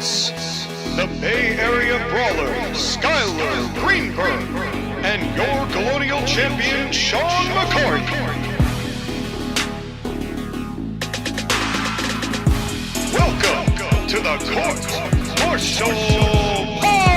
hosts, the Bay Area Brawler, Skylar Greenberg, and your Colonial Champion, Sean McCoy. Welcome to the Court Martial Podcast!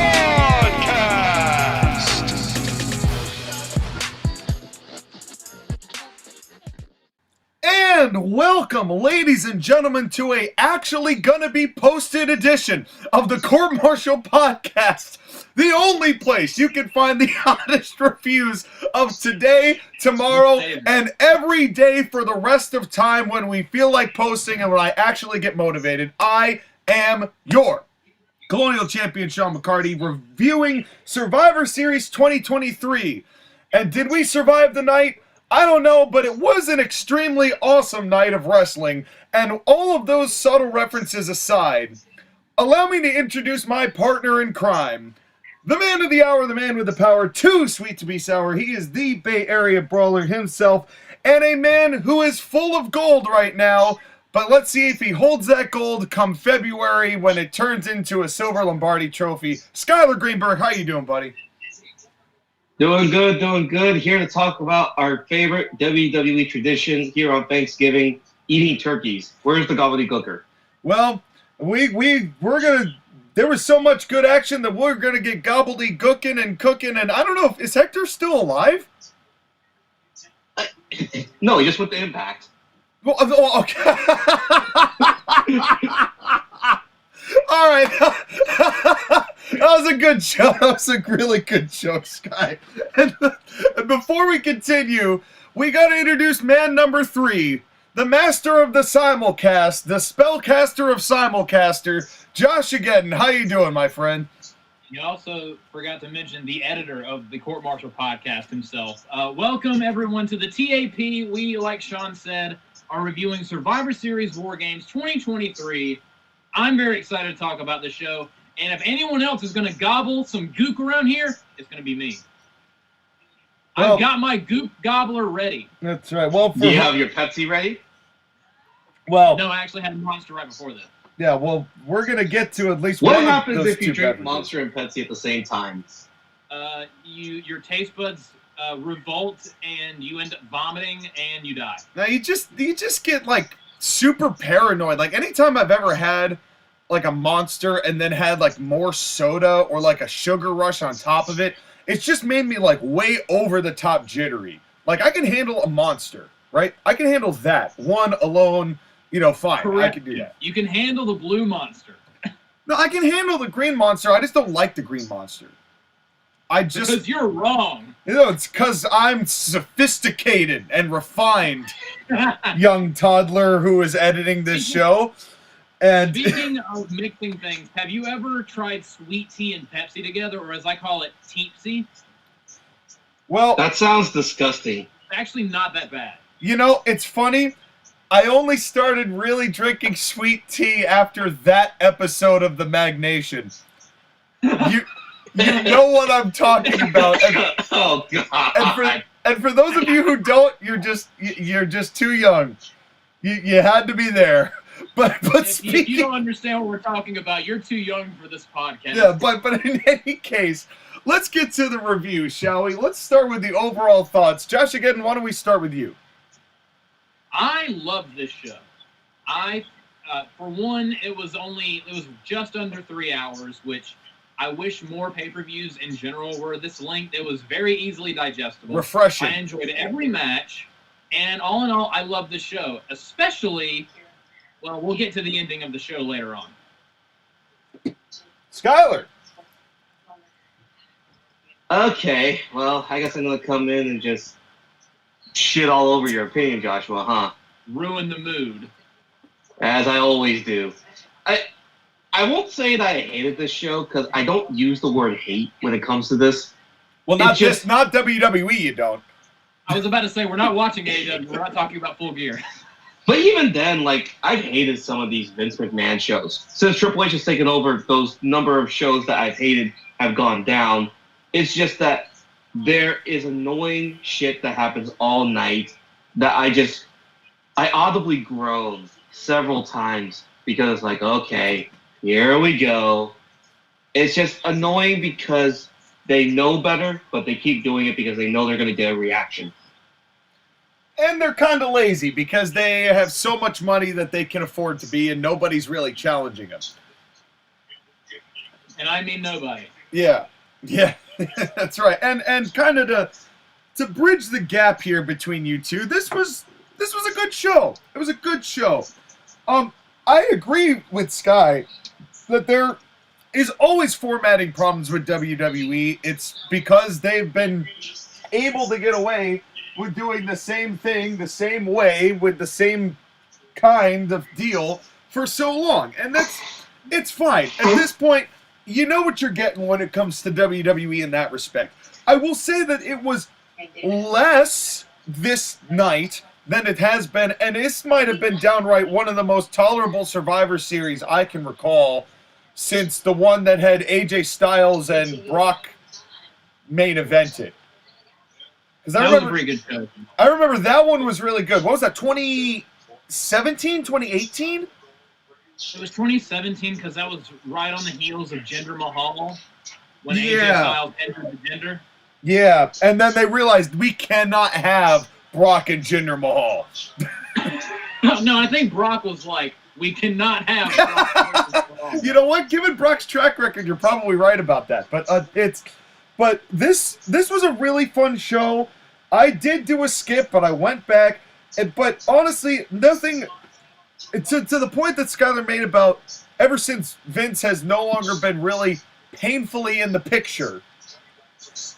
And welcome, ladies and gentlemen, to a actually gonna be posted edition of the Court Martial Podcast, the only place you can find the honest reviews of today, tomorrow, and every day for the rest of time when we feel like posting and when I actually get motivated. I am your Colonial Champion, Sean McCarty, reviewing Survivor Series 2023. And did we survive the night? I don't know, but it was an extremely awesome night of wrestling, and all of those subtle references aside, allow me to introduce my partner in crime, the man of the hour, the man with the power, too sweet to be sour. He is the Bay Area Brawler himself, and a man who is full of gold right now, but let's see if he holds that gold come February when it turns into a silver Lombardi trophy. Skylar Greenberg, how you doing, buddy? Doing good. Here to talk about our favorite WWE tradition here on Thanksgiving, eating turkeys. Where's the gobbledygooker? Well, we're gonna. There was so much good action that we're gonna get gobbledygooking and cooking. And I don't know, is Hector still alive? No, he just went to Impact. Well, okay. All right. That was a good show. That was a really good show, Sky. And before we continue, we got to introduce man number 3, the master of the simulcast, the spellcaster of simulcaster, Josh again. How you doing, my friend? You also forgot to mention the editor of the Court Martial Podcast himself. Welcome, everyone, to the TAP. We, like Sean said, are reviewing Survivor Series WarGames 2023. I'm very excited to talk about the show. And if anyone else is going to gobble some gook around here, it's going to be me. Well, I've got my gook gobbler ready. That's right. Well, do you have your Pepsi ready? Well, no, I actually had a Monster right before that. Yeah, well, we're going to get to at least what one happens of those if you drink beverages. Monster and Pepsi at the same time? Your taste buds revolt, and you end up vomiting, and you die. Now, you just get, like, super paranoid. Like, anytime I've ever had like a Monster and then had like more soda or like a sugar rush on top of it, it's just made me like way over the top jittery. Like, I can handle a Monster, right? I can handle that one alone, fine. Correct. I can do that. You can handle the blue Monster. No, I can handle the green Monster. I just don't like the green Monster. Because you're wrong. It's because I'm sophisticated and refined, young toddler who is editing this show. And speaking of mixing things, have you ever tried sweet tea and Pepsi together, or as I call it, teepsy? Well, that sounds disgusting. It's actually not that bad. It's funny. I only started really drinking sweet tea after that episode of The Magnation. You know what I'm talking about. Oh God! And for those of you who don't, you're just too young. You had to be there. But if you don't understand what we're talking about, you're too young for this podcast. Yeah, but in any case, let's get to the review, shall we? Let's start with the overall thoughts. Josh, again, why don't we start with you? I love this show. For one, it was just under 3 hours, which I wish more pay-per-views in general were this length. It was very easily digestible. Refreshing. I enjoyed every match, and all in all, I love the show, especially. Well, we'll get to the ending of the show later on. Skylar. Okay, well, I guess I'm going to come in and just shit all over your opinion, Joshua, huh? Ruin the mood. As I always do. I won't say that I hated this show, because I don't use the word hate when it comes to this. Well, not WWE, you don't. I was about to say, we're not watching AEW, we're not talking about Full Gear. But even then, I've hated some of these Vince McMahon shows. Since Triple H has taken over, those number of shows that I've hated have gone down. It's just that there is annoying shit that happens all night that I audibly groaned several times because it's like, okay, Here we go. It's just annoying because they know better, but they keep doing it because they know they're going to get a reaction. And they're kind of lazy because they have so much money that they can afford to be, and nobody's really challenging them. And I mean nobody. Yeah, that's right. And kind of to bridge the gap here between you two, this was a good show. It was a good show. I agree with Sky that there is always formatting problems with WWE. It's because they've been able to get away with doing the same thing the same way with the same kind of deal for so long. And it's fine. At this point, you know what you're getting when it comes to WWE in that respect. I will say that it was less this night than it has been, and this might have been downright one of the most tolerable Survivor Series I can recall since the one that had AJ Styles and Brock main evented. That was a pretty good show. I remember that one was really good. What was that, 2017, 2018? It was 2017 because that was right on the heels of Jinder Mahal when AJ Styles entered the gender. Yeah, and then they realized we cannot have Brock and Jinder Mahal. No, I think Brock was like, we cannot have Brock versus Mahal. You know what? Given Brock's track record, you're probably right about that. But this was a really fun show. I did do a skip, but I went back. But honestly, nothing to the point that Skylar made about ever since Vince has no longer been really painfully in the picture,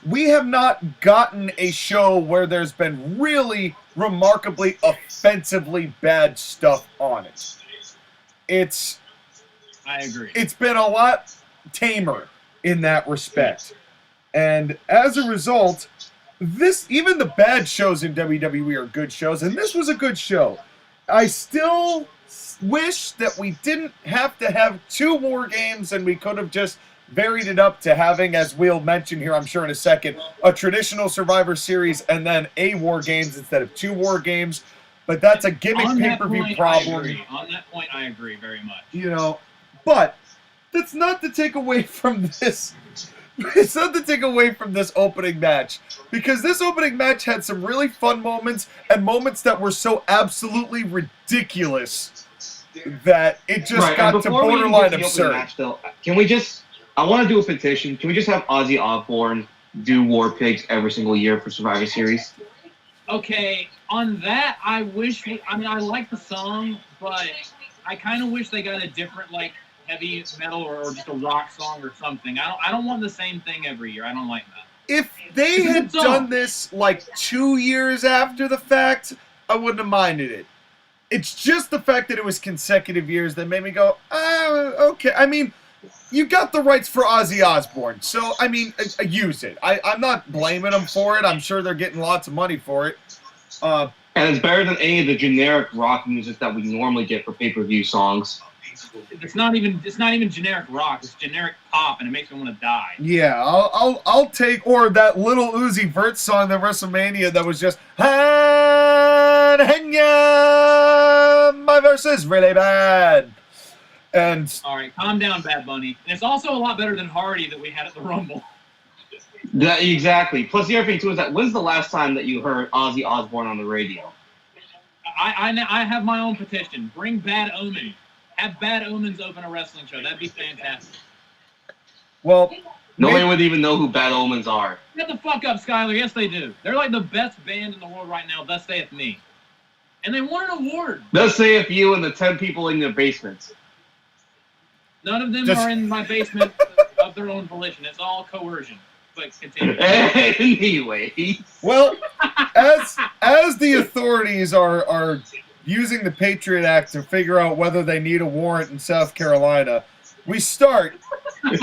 we have not gotten a show where there's been really remarkably offensively bad stuff on it. I agree. It's been a lot tamer in that respect. And as a result, even the bad shows in WWE are good shows, and this was a good show. I still wish that we didn't have to have 2 WarGames and we could have just varied it up to having, as we'll mention here I'm sure in a second, a traditional Survivor Series and then a WarGames instead of 2 WarGames. But that's a gimmick pay-per-view problem. On that point, I agree very much. You know, but that's not to take away from this. It's not to take away from this opening match, because this opening match had some really fun moments and moments that were so absolutely ridiculous that it just got to borderline absurd. Match, though, can we just? I want to do a petition. Can we just have Ozzy Osbourne do War Pigs every single year for Survivor Series? Okay, on that, I like the song, but I kind of wish they got a different, like, heavy metal or just a rock song or something. I don't want the same thing every year. I don't like that. If they had done this like 2 years after the fact, I wouldn't have minded it. It's just the fact that it was consecutive years that made me go, okay. I mean, you got the rights for Ozzy Osbourne, so, I mean, use it. I'm not blaming them for it. I'm sure they're getting lots of money for it. And it's better than any of the generic rock music that we normally get for pay-per-view songs. It's not even generic rock. It's generic pop, and it makes me want to die. Yeah, I'll take, or that little Uzi Vert song at WrestleMania that was just my verse is really bad. And all right, calm down, Bad Bunny. And it's also a lot better than Hardy that we had at the Rumble. Exactly. Plus, the other thing too is that when's the last time that you heard Ozzy Osbourne on the radio? I have my own petition. Bring Bad Omen. Have Bad Omens open a wrestling show. That'd be fantastic. Well, nobody would even know who Bad Omens are. Shut the fuck up, Skylar. Yes, they do. They're like the best band in the world right now. Thus saith me. And they won an award. Thus saith you and the 10 people in your basement. None of them are in my basement of their own volition. It's all coercion. But continue. Anyway. Well, as the authorities are using the Patriot Act to figure out whether they need a warrant in South Carolina, we start with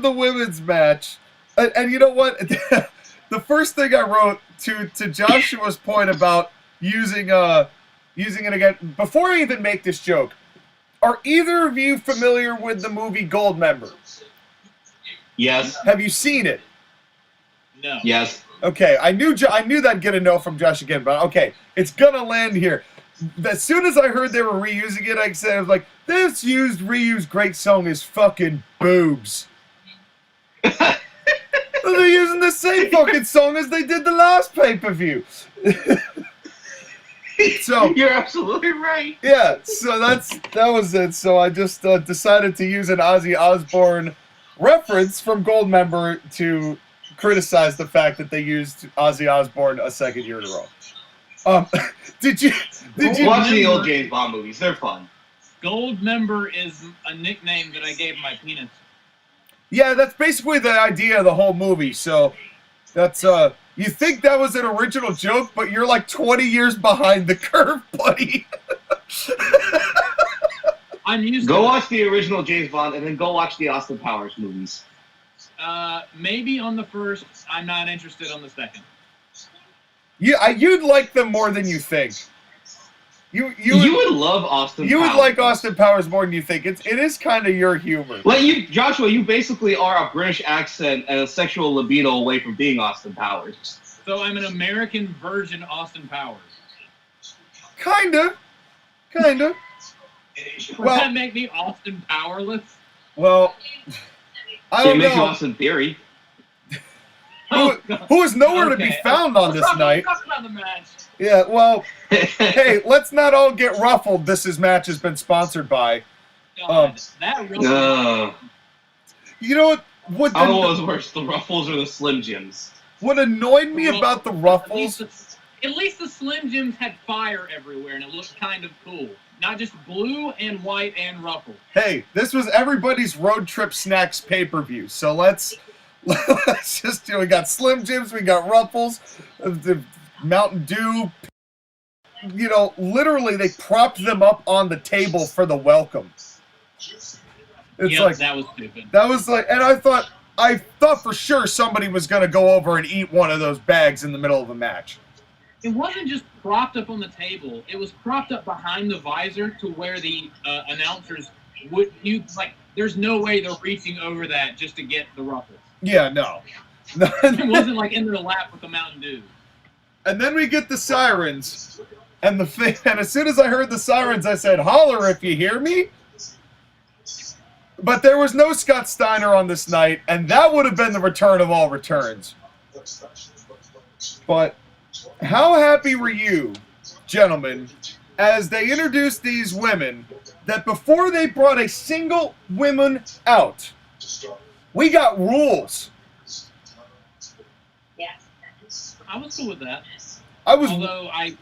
the women's match. And you know what? The first thing I wrote to Joshua's point about using it again, before I even make this joke, are either of you familiar with the movie Goldmember? Yes. Have you seen it? No. Yes. Okay, I knew that'd get a no from Josh again, but okay, it's gonna land here. as soon as I heard they were reusing it, I said, I was like, this reused great song is fucking boobs. They're using the same fucking song as they did the last pay-per-view. So you're absolutely right. Yeah, so that was it. So I just decided to use an Ozzy Osbourne reference from Goldmember to criticize the fact that they used Ozzy Osbourne a second year in a row. Did you watch the old James Bond movies? They're fun. Goldmember is a nickname that I gave my penis. Yeah, that's basically the idea of the whole movie. So that's you think that was an original joke, but you're like 20 years behind the curve, buddy. I'm used to watch the original James Bond and then go watch the Austin Powers movies. Maybe on the first. I'm not interested on the second. Yeah, you'd like them more than you think. You would love Austin Powers. You would like Austin Powers more than you think. It is kind of your humor. Like Joshua, you basically are a British accent and a sexual libido away from being Austin Powers. So I'm an American virgin Austin Powers. Kinda. Would that make me Austin Powerless? Well, I don't know. It makes you Austin Theory. Who is nowhere to be found on this night. Let's talk about the match. Yeah, well, hey, let's not all get ruffled. This match has been sponsored by. That really. You know what? I don't know what was worse, the Ruffles or the Slim Jims. What annoyed me about the Ruffles? At least the Slim Jims had fire everywhere, and it looked kind of cool. Not just blue and white and ruffled. Hey, this was everybody's road trip snacks pay-per-view, so let's just do. We got Slim Jims, we got Ruffles, the Mountain Dew. You know, literally, they propped them up on the table for the welcome. It's like that was stupid. That was like, and I thought for sure somebody was going to go over and eat one of those bags in the middle of a match. It wasn't just propped up on the table. It was propped up behind the visor to where the announcers would. There's no way they're reaching over that just to get the Ruffles. Yeah, no. It wasn't like in their lap with the Mountain Dew. And then we get the sirens, and as soon as I heard the sirens, I said, "Holler if you hear me." But there was no Scott Steiner on this night, and that would have been the return of all returns. But how happy were you, gentlemen, as they introduced these women, that before they brought a single woman out, we got rules? I was cool with that. Although I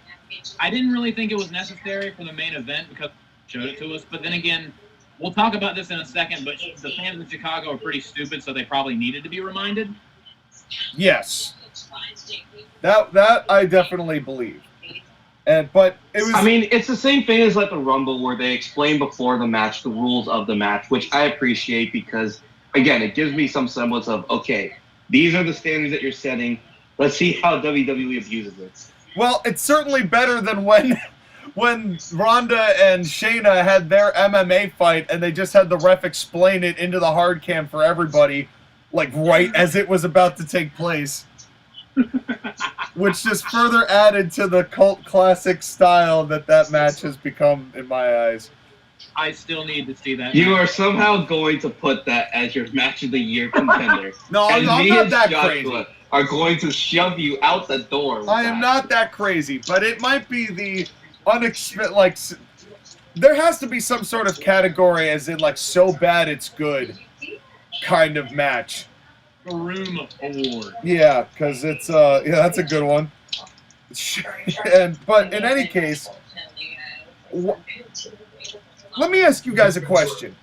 didn't really think it was necessary for the main event because they showed it to us. But then again, we'll talk about this in a second, but the fans in Chicago are pretty stupid, so they probably needed to be reminded. Yes. That I definitely believe. But it was... I mean, it's the same thing as like the Rumble where they explain before the match the rules of the match, which I appreciate because, again, it gives me some semblance of, okay, these are the standards that you're setting. Let's see how WWE abuses it. Well, it's certainly better than when Ronda and Shayna had their MMA fight and they just had the ref explain it into the hard cam for everybody, like right as it was about to take place. Which just further added to the cult classic style that match has become in my eyes. I still need to see that. You are somehow going to put that as your match of the year contender. No, I'm not that crazy. Are going to shove you out the door. I am not that crazy, but it might be the unexpected. Like, there has to be some sort of category, as in like so bad it's good, kind of match. The Room Award. Yeah, because it's that's a good one. But in any case, let me ask you guys a question.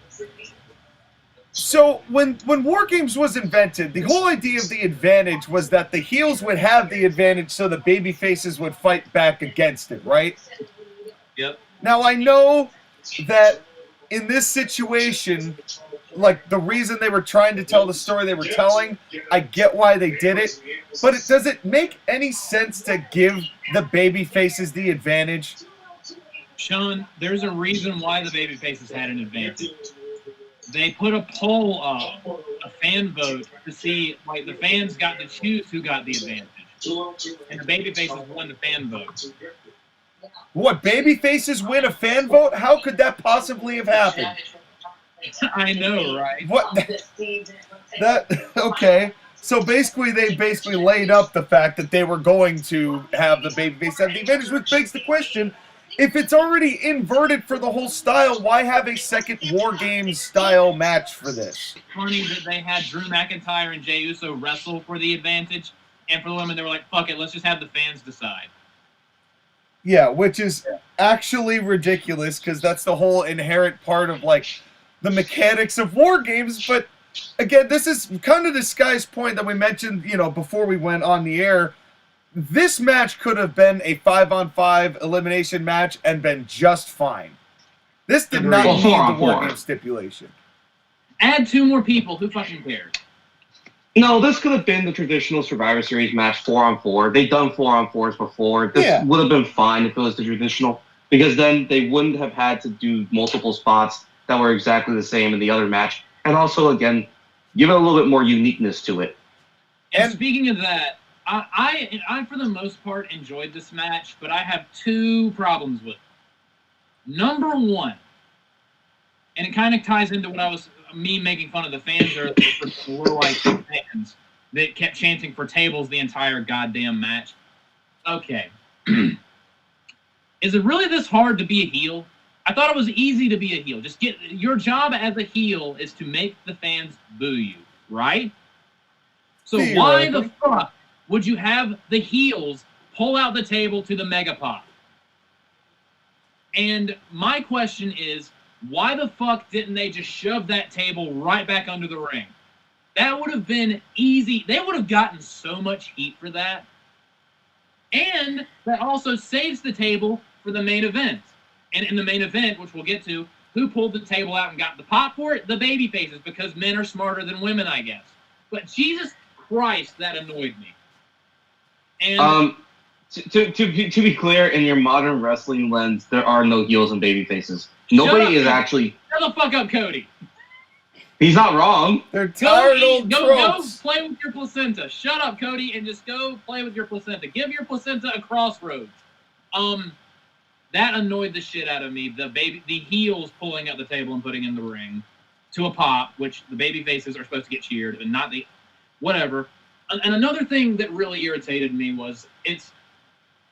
So when WarGames was invented, the whole idea of the advantage was that the heels would have the advantage so the baby faces would fight back against it, right? Yep. Now I know that in this situation, like the reason they were trying to tell the story they were telling, I get why they did it, but does it make any sense to give the baby faces the advantage? Sean, there's a reason why the baby faces had an advantage. They put a poll up, a fan vote, to see, like, the fans got to choose who got the advantage. And the babyfaces won the fan vote. What, baby faces win a fan vote? How could that possibly have happened? I know, right? What? Okay. So basically, they laid up the fact that they were going to have the babyface have the advantage, which begs the question: if it's already inverted for the whole style, why have a second War Games style match for this? Funny that they had Drew McIntyre and Jey Uso wrestle for the advantage, and for the women, they were like, "Fuck it, let's just have the fans decide." Yeah, which is actually ridiculous because that's the whole inherent part of like the mechanics of War Games, but. Again, this is kind of this guy's point that we mentioned, before we went on the air. This match could have been a 5-on-5 elimination match and been just fine. This did not need the War Game stipulation. Add 2 more people. Who fucking cares? No, this could have been the traditional Survivor Series match 4-on-4. They've done 4-on-4s before. This would have been fine if it was the traditional, because then they wouldn't have had to do multiple spots that were exactly the same in the other match. And also, again, give it a little bit more uniqueness to it. And speaking of that, I for the most part enjoyed this match, but I have 2 problems with it. Number 1, and it kind of ties into what me making fun of the fans earlier for the low-like fans that kept chanting for tables the entire goddamn match. Okay. Is it really this hard to be a heel? I thought it was easy to be a heel. Just your job as a heel is to make the fans boo you, right? So why the fuck would you have the heels pull out the table to the mega pop? And my question is, why the fuck didn't they just shove that table right back under the ring? That would have been easy. They would have gotten so much heat for that. And that also saves the table for the main event. And in the main event, which we'll get to, who pulled the table out and got the pop for it? The baby faces, because men are smarter than women, I guess. But Jesus Christ, that annoyed me. And to be clear, in your modern wrestling lens, there are no heels and baby faces. Nobody is actually. Shut the fuck up, Cody. He's not wrong. They're tired old tropes. Go play with your placenta. Shut up, Cody, and just go play with your placenta. Give your placenta a crossroads. That annoyed the shit out of me. The heels pulling out the table and putting in the ring to a pop, which the baby faces are supposed to get cheered, and not the whatever. And another thing that really irritated me was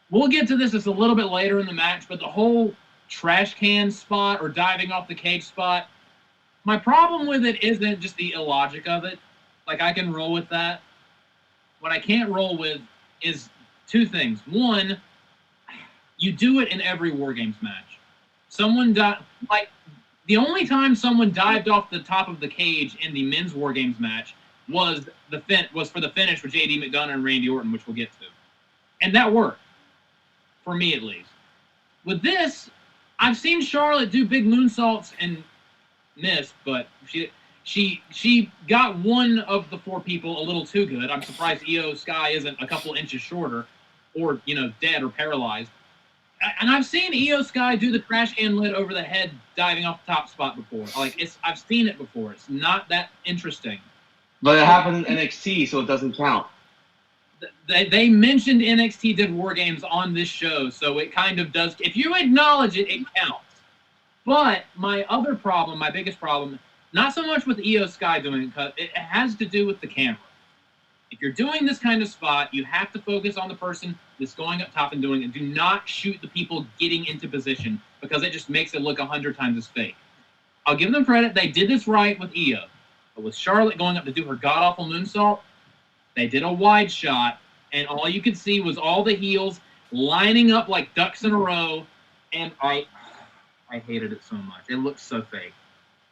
we'll get to this. It's a little bit later in the match, but the whole trash can spot or diving off the cage spot. My problem with it isn't just the illogic of it. Like, I can roll with that. What I can't roll with is 2 things. One, you do it in every War Games match. The only time someone dived off the top of the cage in the men's War Games match was for the finish with JD McDonough and Randy Orton, which we'll get to. And that worked. For me, at least. With this, I've seen Charlotte do big moonsaults and miss, but she got one of the 4 people a little too good. I'm surprised Io Sky isn't a couple inches shorter or, dead or paralyzed. And I've seen Io Sky do the trash can lid over the head diving off the top spot before. I've seen it before. It's not that interesting. But it happened in NXT, so it doesn't count. They mentioned NXT did War Games on this show, so it kind of does. If you acknowledge it, it counts. But my biggest problem, not so much with Io Sky doing it, because it has to do with the camera. If you're doing this kind of spot, you have to focus on the person that's going up top and doing it. Do not shoot the people getting into position, because it just makes it look 100 times as fake. I'll give them credit. They did this right with Io. But with Charlotte going up to do her god-awful moonsault, they did a wide shot, and all you could see was all the heels lining up like ducks in a row, and I hated it so much. It looked so fake.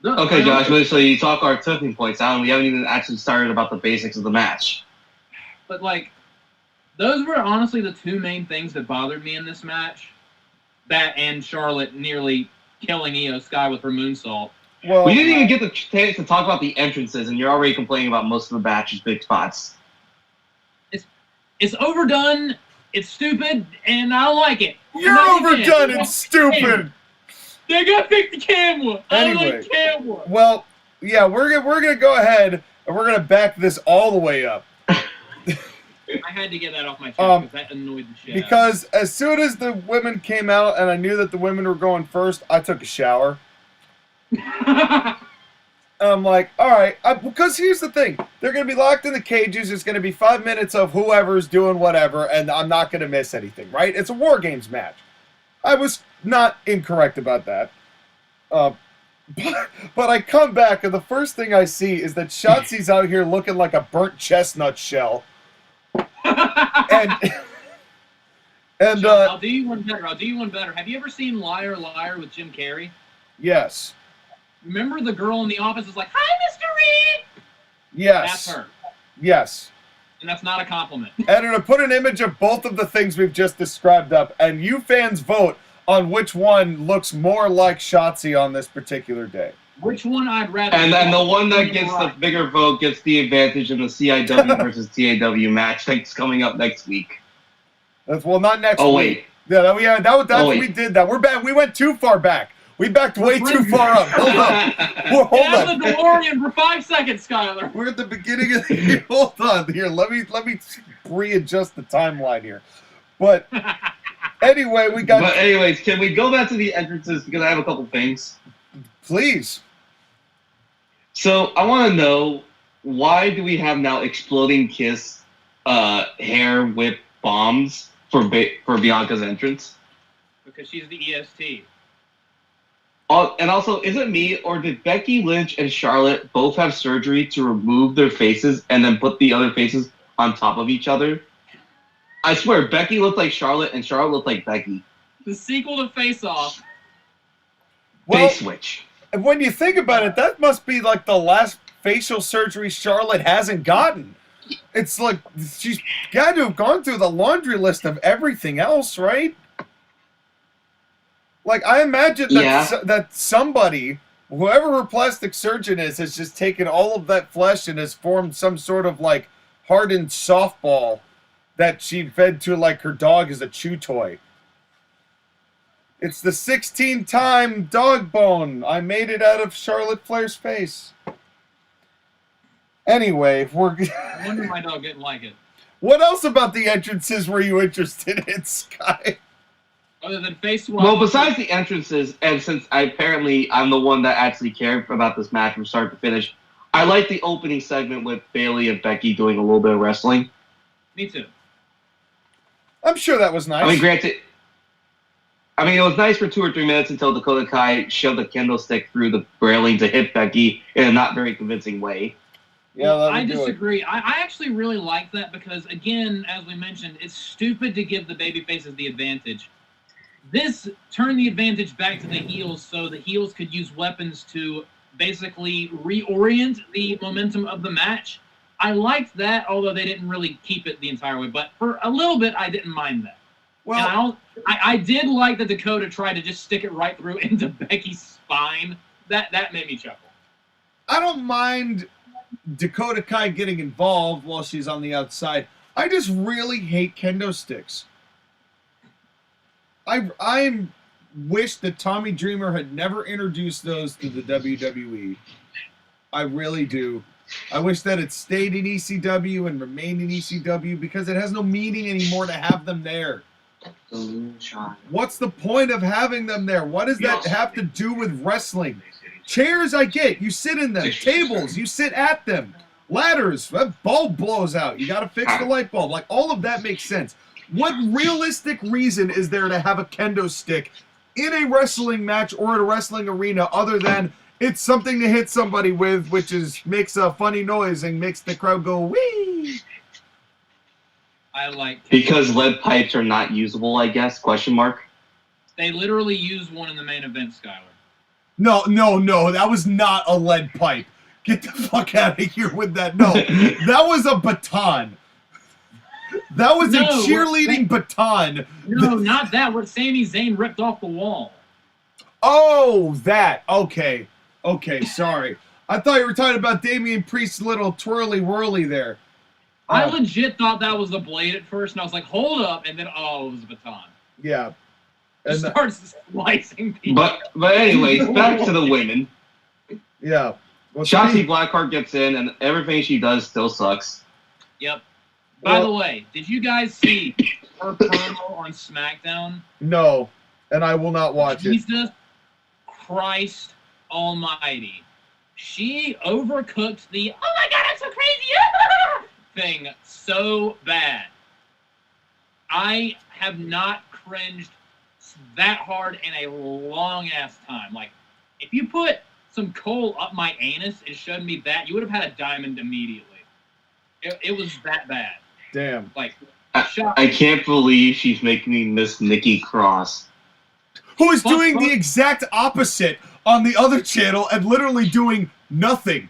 Okay, Josh, so you talk our tipping points out, and we haven't even actually started about the basics of the match. But, those were honestly the 2 main things that bothered me in this match. That and Charlotte nearly killing Io Sky with her moonsault. Well, we didn't even get the chance to talk about the entrances, and you're already complaining about most of the match's big spots. It's overdone, it's stupid, and I don't like it. You're overdone and stupid! They gotta pick the camera! Anyway, I like the camera! Well, yeah, we're gonna go ahead, and we're gonna back this all the way up. I had to get that off my chest because that annoyed the shit. Because as soon as the women came out and I knew that the women were going first, I took a shower. I'm like, all right, because here's the thing. They're going to be locked in the cages. It's going to be 5 minutes of whoever's doing whatever, and I'm not going to miss anything, right? It's a WarGames match. I was not incorrect about that. But I come back, and the first thing I see is that Shotzi's out here looking like a burnt chestnut shell. and Sean, I'll do you one better. Have you ever seen Liar Liar with Jim Carrey? Yes. Remember the girl in the office is like, "Hi, Mr. Reed." Yes. That's her. Yes. And that's not a compliment. Editor, put an image of both of the things we've just described up, and you fans vote on which one looks more like Shotzi on this particular day. Which one I'd rather... And then the one that gets the bigger vote gets the advantage in the CIW versus TAW match that's coming up next week. Well, not next week. Oh, wait. Yeah, we did that. We're back. We went too far back. We backed way too far up. Hold on. Hold Get out on. of the DeLorean for 5 seconds, Skyler. We're at the beginning of the year. Hold on. Here, let me readjust the timeline here. But anyway, we got... But anyways, can we go back to the entrances because I have a couple things. Please. So I want to know, why do we have now Exploding Kiss hair whip bombs for Bianca's entrance? Because she's the EST. And also, is it me, or did Becky Lynch and Charlotte both have surgery to remove their faces and then put the other faces on top of each other? I swear, Becky looked like Charlotte and Charlotte looked like Becky. The sequel to Face Off. Well, Face switch. when you think about it, that must be like the last facial surgery Charlotte hasn't gotten. It's like she's got to have gone through the laundry list of everything else, right? Like, I imagine that, that somebody, whoever her plastic surgeon is, has just taken all of that flesh and has formed some sort of, like, hardened softball that she fed to, like, her dog as a chew toy. It's the 16-time dog bone. I made it out of Charlotte Flair's face. Anyway, I wonder my dog didn't like it. What else about the entrances were you interested in, Sky? Other than face swap. Well, besides the entrances, and since I'm the one that actually cared about this match from start to finish, I like the opening segment with Bayley and Becky doing a little bit of wrestling. Me too. I'm sure that was nice. I mean, granted, it was nice for 2 or 3 minutes until Dakota Kai shoved a kendo stick through the railing to hit Becky in a not very convincing way. Yeah, I disagree. I actually really like that because, again, as we mentioned, it's stupid to give the babyfaces the advantage. This turned the advantage back to the heels so the heels could use weapons to basically reorient the momentum of the match. I liked that, although they didn't really keep it the entire way. But for a little bit, I didn't mind that. Well, and I did like that Dakota tried to just stick it right through into Becky's spine. That made me chuckle. I don't mind Dakota Kai getting involved while she's on the outside. I just really hate kendo sticks. I wish that Tommy Dreamer had never introduced those to the WWE. I really do. I wish that it stayed in ECW and remained in ECW because it has no meaning anymore to have them there. What's the point of having them there? What does that have to do with wrestling? Chairs, I get. You sit in them. Tables, you sit at them. Ladders, that bulb blows out. You got to fix the light bulb. Like, all of that makes sense. What realistic reason is there to have a kendo stick in a wrestling match or in a wrestling arena other than it's something to hit somebody with, which makes a funny noise and makes the crowd go, wee? Because lead pipes are not usable, I guess, question mark. They literally used one in the main event, Skyler. No, that was not a lead pipe. Get the fuck out of here with that. No, that was a baton. That was a cheerleading baton. No, not that. What Sami Zayn ripped off the wall. Oh, that. Okay, sorry. I thought you were talking about Damian Priest's little twirly-whirly there. I legit thought that was a blade at first, and I was like, hold up, and then, it was a baton. Yeah. It starts slicing people. But anyways, back to the women. Yeah. Well, Shotzi Blackheart gets in, and everything she does still sucks. Yep. By the way, did you guys see her promo on SmackDown? No, and I will not watch it. Jesus Christ Almighty. She overcooked the "oh my god, I'm so crazy" thing so bad. I have not cringed that hard in a long ass time. Like, if you put some coal up my anus and showed me that, you would have had a diamond immediately. It was that bad. Damn. Like, I can't believe she's making me miss Nikki Cross. Who is doing the exact opposite on the other channel and literally doing nothing.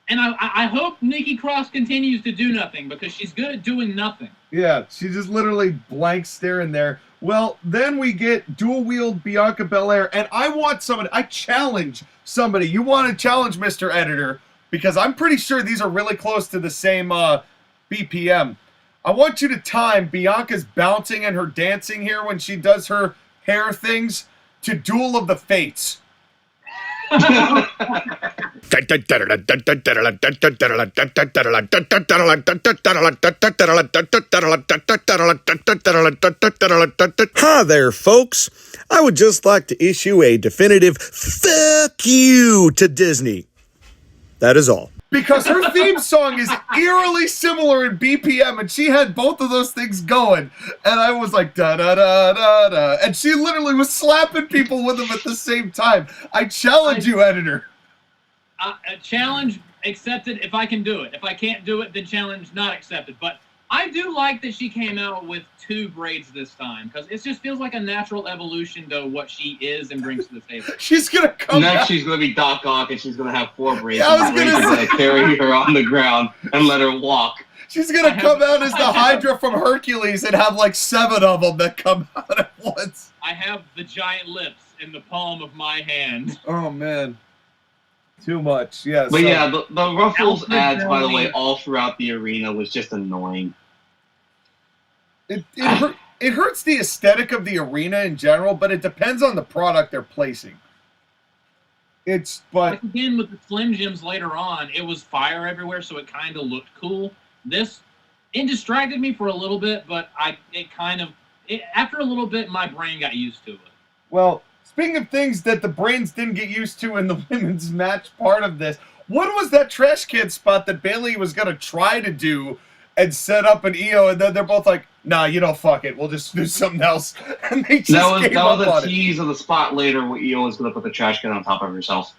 And I hope Nikki Cross continues to do nothing because she's good at doing nothing. Yeah, she just literally blank staring there. Well, then we get dual wield Bianca Belair, and I want somebody, I challenge somebody. You want to challenge Mr. Editor, because I'm pretty sure these are really close to the same BPM. I want you to time Bianca's bouncing and her dancing here when she does her hair things to Duel of the Fates. Hi there, folks. I would just like to issue a definitive fuck you to Disney. That is all. Because her theme song is eerily similar in BPM, and she had both of those things going. And I was like, da-da-da-da-da. And she literally was slapping people with them at the same time. I challenge you, editor. A challenge accepted if I can do it. If I can't do it, then challenge not accepted. But I do like that she came out with 2 braids this time, because it just feels like a natural evolution to what she is and brings to the table. She's going to come Next, out. she's going to be Doc Ock, and she's going to have 4 braids. Yeah, I was and gonna braids are carry her on the ground and let her walk. She's going to come out as the Hydra from Hercules and have like 7 of them that come out at once. I have the giant lips in the palm of my hand. Oh, man. Too much, yes. But yeah, the Ruffles Alfred ads, by the Bellamy. way, all throughout the arena was just annoying. It hurts the aesthetic of the arena in general, but it depends on the product they're placing. But Like again, with the Slim Jims later on, it was fire everywhere, so it kind of looked cool. It distracted me for a little bit, but after a little bit, my brain got used to it. well, speaking of things that the brains didn't get used to in the women's match part of this, what was that trash can spot that Bayley was going to try to do and set up an EO, and then they're both like, nah, you know, fuck it, we'll just do something else. And they just That gave up was on a it. tease of the spot later where Io was going to put the trash can on top of herself.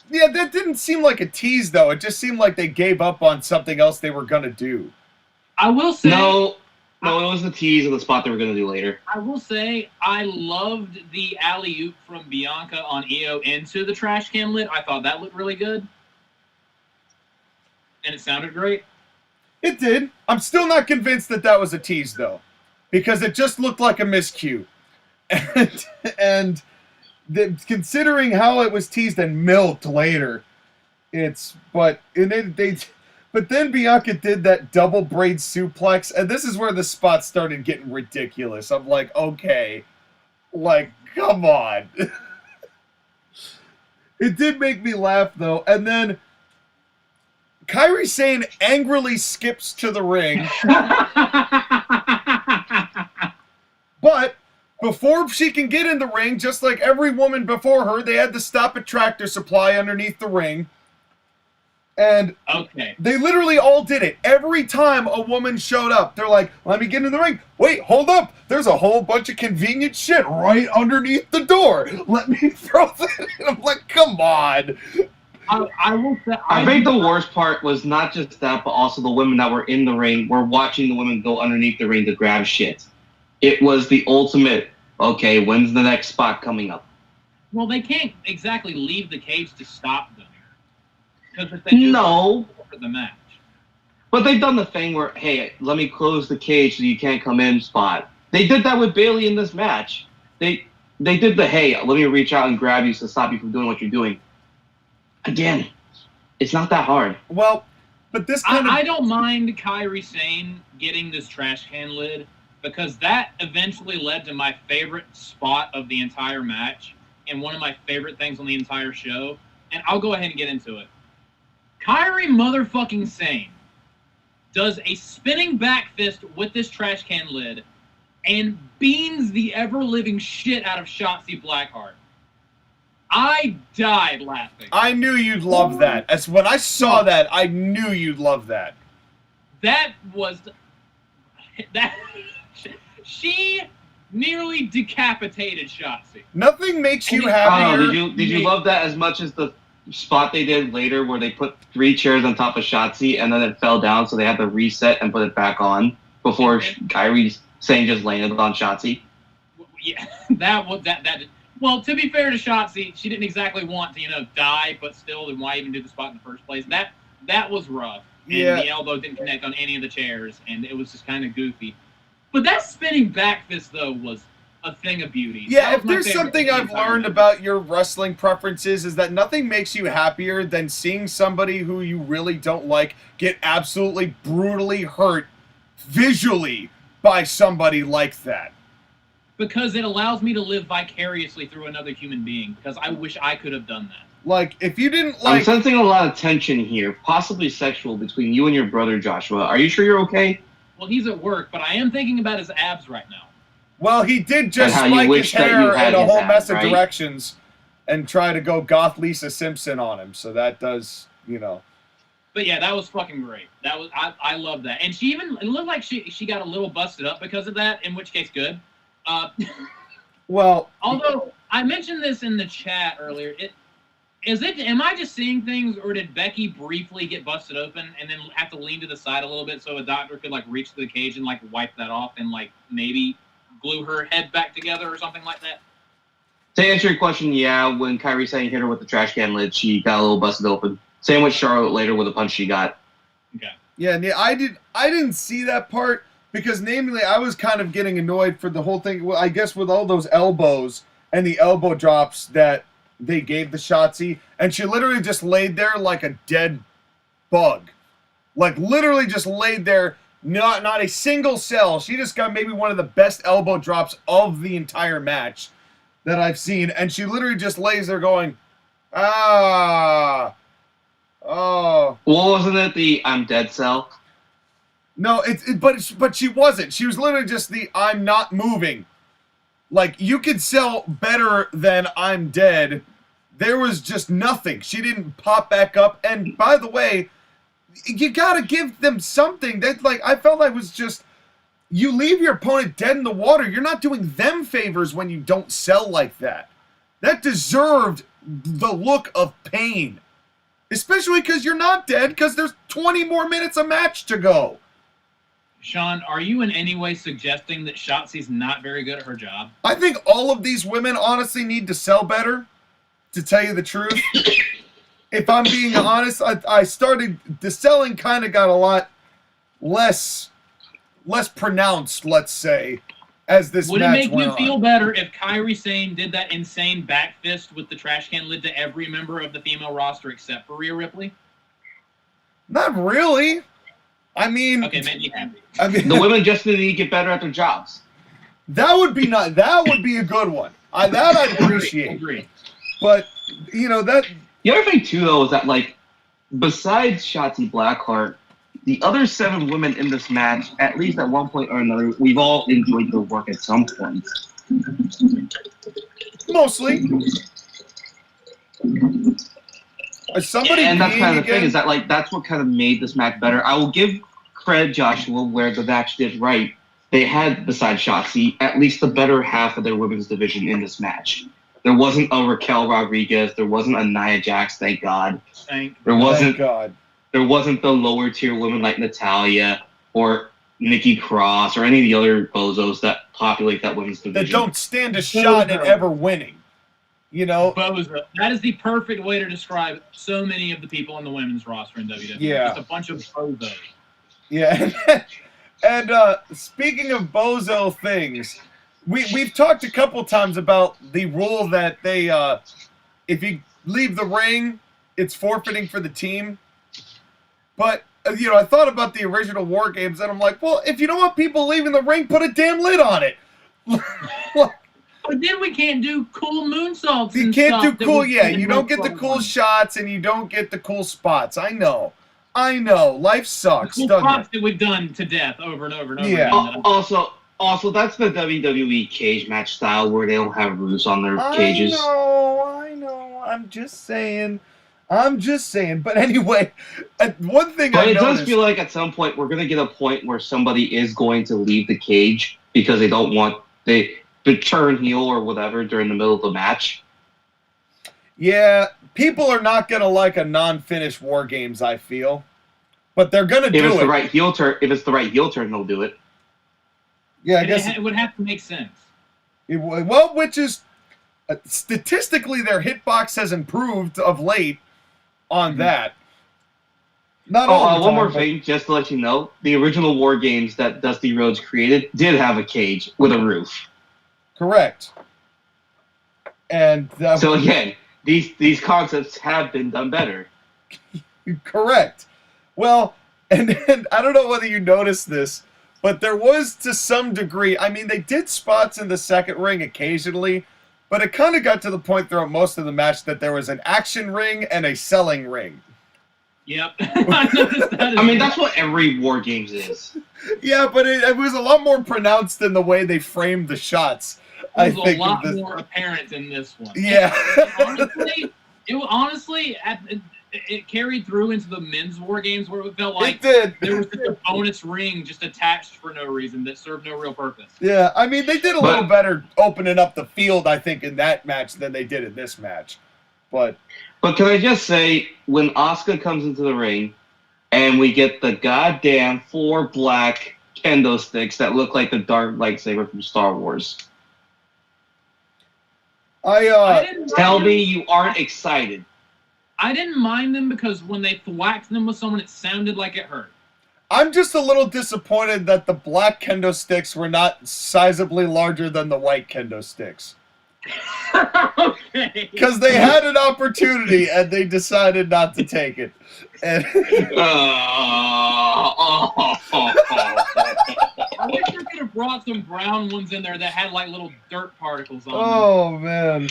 Yeah, that didn't seem like a tease, though. It just seemed like they gave up on something else they were going to do. I will say... No, it was the tease of the spot they were going to do later. I will say I loved the alley-oop from Bianca on Io into the trash can lid. I thought that looked really good. And it sounded great. It did. I'm still not convinced that that was a tease, though. Because it just looked like a miscue. Considering how it was teased and milked later, but then Bianca did that double braid suplex, and this is where the spot started getting ridiculous. I'm like, okay, like, come on. It did make me laugh, though, and then Kairi Sane angrily skips to the ring, but before she can get in the ring, just like every woman before her, they had to stop at Tractor Supply underneath the ring. And Okay. they literally all did it. Every time a woman showed up, they're like, let me get in the ring. Wait, hold up. There's a whole bunch of convenient shit right underneath the door. Let me throw that in. I'm like, come on. I will say... I think the worst part was not just that, but also the women that were in the ring were watching the women go underneath the ring to grab shit. It was the ultimate, okay, when's the next spot coming up? Well, they can't exactly leave the cage to stop them. Because if they do, No. for the match. But they've done the thing where, hey, let me close the cage so you can't come in spot. They did that with Bayley in this match. They did the, hey, let me reach out and grab you to stop you from doing what you're doing. Again, it's not that hard. Well, but this kind of... I don't mind Kairi Sane getting this trash can lid, because that eventually led to my favorite spot of the entire match and one of my favorite things on the entire show. And I'll go ahead and get into it. Kairi motherfucking Sane does a spinning back fist with this trash can lid and beans the ever-living shit out of Shotzi Blackheart. I died laughing. I knew you'd love that. As when I saw that, I knew you'd love that. That was... that. She nearly decapitated Shotzi. Nothing makes you Oh, happier. did you love that as much as the spot they did later where they put 3 chairs on top of Shotzi and then it fell down, so they had to reset and put it back on before Kairi Sane just landed on Shotzi? Yeah, that was that. Well, to be fair to Shotzi, she didn't exactly want to, die, but still, then why even do the spot in the first place? That was rough. And Yeah. the elbow didn't connect on any of the chairs, and it was just kind of goofy. But that spinning back fist, though, was a thing of beauty. Yeah, That if was my there's favorite something thing I've the entire learned night. about your wrestling preferences is that nothing makes you happier than seeing somebody who you really don't like get absolutely brutally hurt visually by somebody like that. Because it allows me to live vicariously through another human being, because I wish I could have done that. Like, if you didn't I'm like... sensing a lot of tension here, possibly sexual, between you and your brother, Joshua. Are you sure you're okay? Well, he's at work, but I am thinking about his abs right now. Well, he did just And how you spike his wish that you hair had in a his whole abs, mess of right? directions and try to go goth Lisa Simpson on him. So that does, But yeah, that was fucking great. That was I love that. And it looked like she got a little busted up because of that, in which case good. Well, Although I mentioned this in the chat earlier, am I just seeing things, or did Becky briefly get busted open and then have to lean to the side a little bit so a doctor could reach to the cage and wipe that off and maybe glue her head back together or something like that? To answer your question, yeah, when Kairi Sane hit her with the trash can lid, she got a little busted open. Same with Charlotte later with a punch she got. Okay. yeah, I didn't see that part because, namely, I was kind of getting annoyed for the whole thing. Well, I guess with all those elbows and the elbow drops that they gave the Shotzi, and she literally just laid there like a dead bug. Like, literally just laid there, not a single cell. She just got maybe one of the best elbow drops of the entire match that I've seen, and she literally just lays there going, oh. Well, wasn't it the I'm dead cell? No, but she wasn't. She was literally just the I'm not moving. Like, you could sell better than I'm dead. There was just nothing. She didn't pop back up. And by the way, you gotta give them something. That I felt like was just, you leave your opponent dead in the water. You're not doing them favors when you don't sell like that. That deserved the look of pain. Especially because you're not dead, because there's 20 more minutes of match to go. Sean, are you in any way suggesting that Shotzi's not very good at her job? I think all of these women honestly need to sell better, to tell you the truth. If I'm being honest, I started, the selling kind of got a lot less pronounced, let's say, as this Would it match make went you on. feel better if Kairi Sane did that insane back fist with the trash can lid to every member of the female roster except for Rhea Ripley? Not really. I mean, Okay, made me happy. I mean, The women just need to get better at their jobs. that would be a good one. That I'd appreciate. Agree. But that The other thing, too, though, is that, besides Shotzi Blackheart, the other 7 women in this match, at least at one point or another, we've all enjoyed their work at some point. mostly. Is somebody And that's peeing kind of the thing, again? is that, that's what kind of made this match better. I will give credit, Joshua, where the match did right. They had, besides Shotzi, at least the better half of their women's division in this match. There wasn't a Raquel Rodriguez. There wasn't a Nia Jax, thank God. Thank There Thank wasn't God. There wasn't the lower tier women like Natalya or Nikki Cross or any of the other bozos that populate that women's division. That don't stand a shot at ever winning. Bozo. That is the perfect way to describe so many of the people in the women's roster in WWE. Yeah. Just a bunch of bozos. Yeah. And speaking of bozo things, we've talked a couple times about the rule that they, if you leave the ring, it's forfeiting for the team. But, I thought about the original WarGames, and I'm like, well, if you don't want people leaving the ring, put a damn lid on it. But then we can't do cool moonsaults. You and can't stuff do that cool, we yeah, did you don't get the before. cool shots, and you don't get the cool spots. I know. I know. Life sucks, Cool doesn't props it? that we've done to death over and over and over Yeah. again. Also, that's the WWE cage match style where they don't have roofs on their cages. I know. I'm just saying. But anyway, one thing But I it does noticed. feel like at some point we're gonna get a point where somebody is going to leave the cage because they don't want they turn heel or whatever during the middle of the match. Yeah, people are not gonna like a non-finished WarGames, I feel. But they're gonna If do it's it. the right heel turn, they'll do it. Yeah, I guess. It would have to make sense. Well, which is statistically their hitbox has improved of late on that. Not all the time, one more but- thing, just to let you know, the original War Games that Dusty Rhodes created did have a cage with a roof. Correct. And So again, these concepts have been done better. correct. Well, and I don't know whether you noticed this, but there was to some degree, I mean, they did spots in the second ring occasionally, but it kind of got to the point throughout most of the match that there was an action ring and a selling ring. Yep. I noticed that. I mean, that's what every War Games is. Yeah, but it was a lot more pronounced in the way they framed the shots. It was a lot more apparent in this one. Yeah. Honestly, it carried through into the men's War Games where it felt like It did. there was just a bonus ring just attached for no reason that served no real purpose. Yeah, I mean, they did a little better opening up the field, I think, in that match than they did in this match. But can I just say, when Asuka comes into the ring, and we get the goddamn 4 black kendo sticks that look like the dark lightsaber from Star Wars. Tell me you aren't excited. I didn't mind them because when they whacked them with someone, it sounded like it hurt. I'm just a little disappointed that the black kendo sticks were not sizably larger than the white kendo sticks. Okay. Because they had an opportunity and they decided not to take it. And I wish I could have brought some brown ones in there that had like little dirt particles on them. oh man,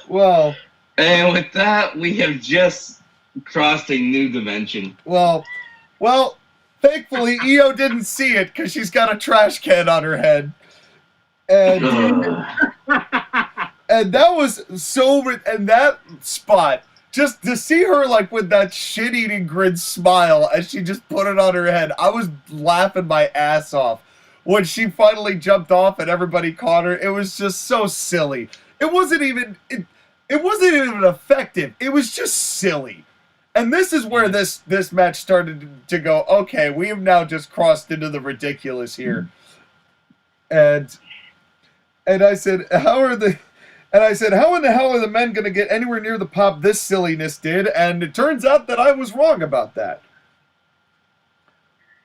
well, And with that, we have just crossed a new dimension. well, thankfully Io didn't see it because she's got a trash can on her head, and and that was and that spot. Just to see her like with that shit-eating grin smile as she just put it on her head, I was laughing my ass off. When she finally jumped off and everybody caught her, it was just so silly. It wasn't even effective. It was just silly. And this is where this match started to go, okay, we have now just crossed into the ridiculous here. And I said, how in the hell are the men going to get anywhere near the pop this silliness did? And it turns out that I was wrong about that.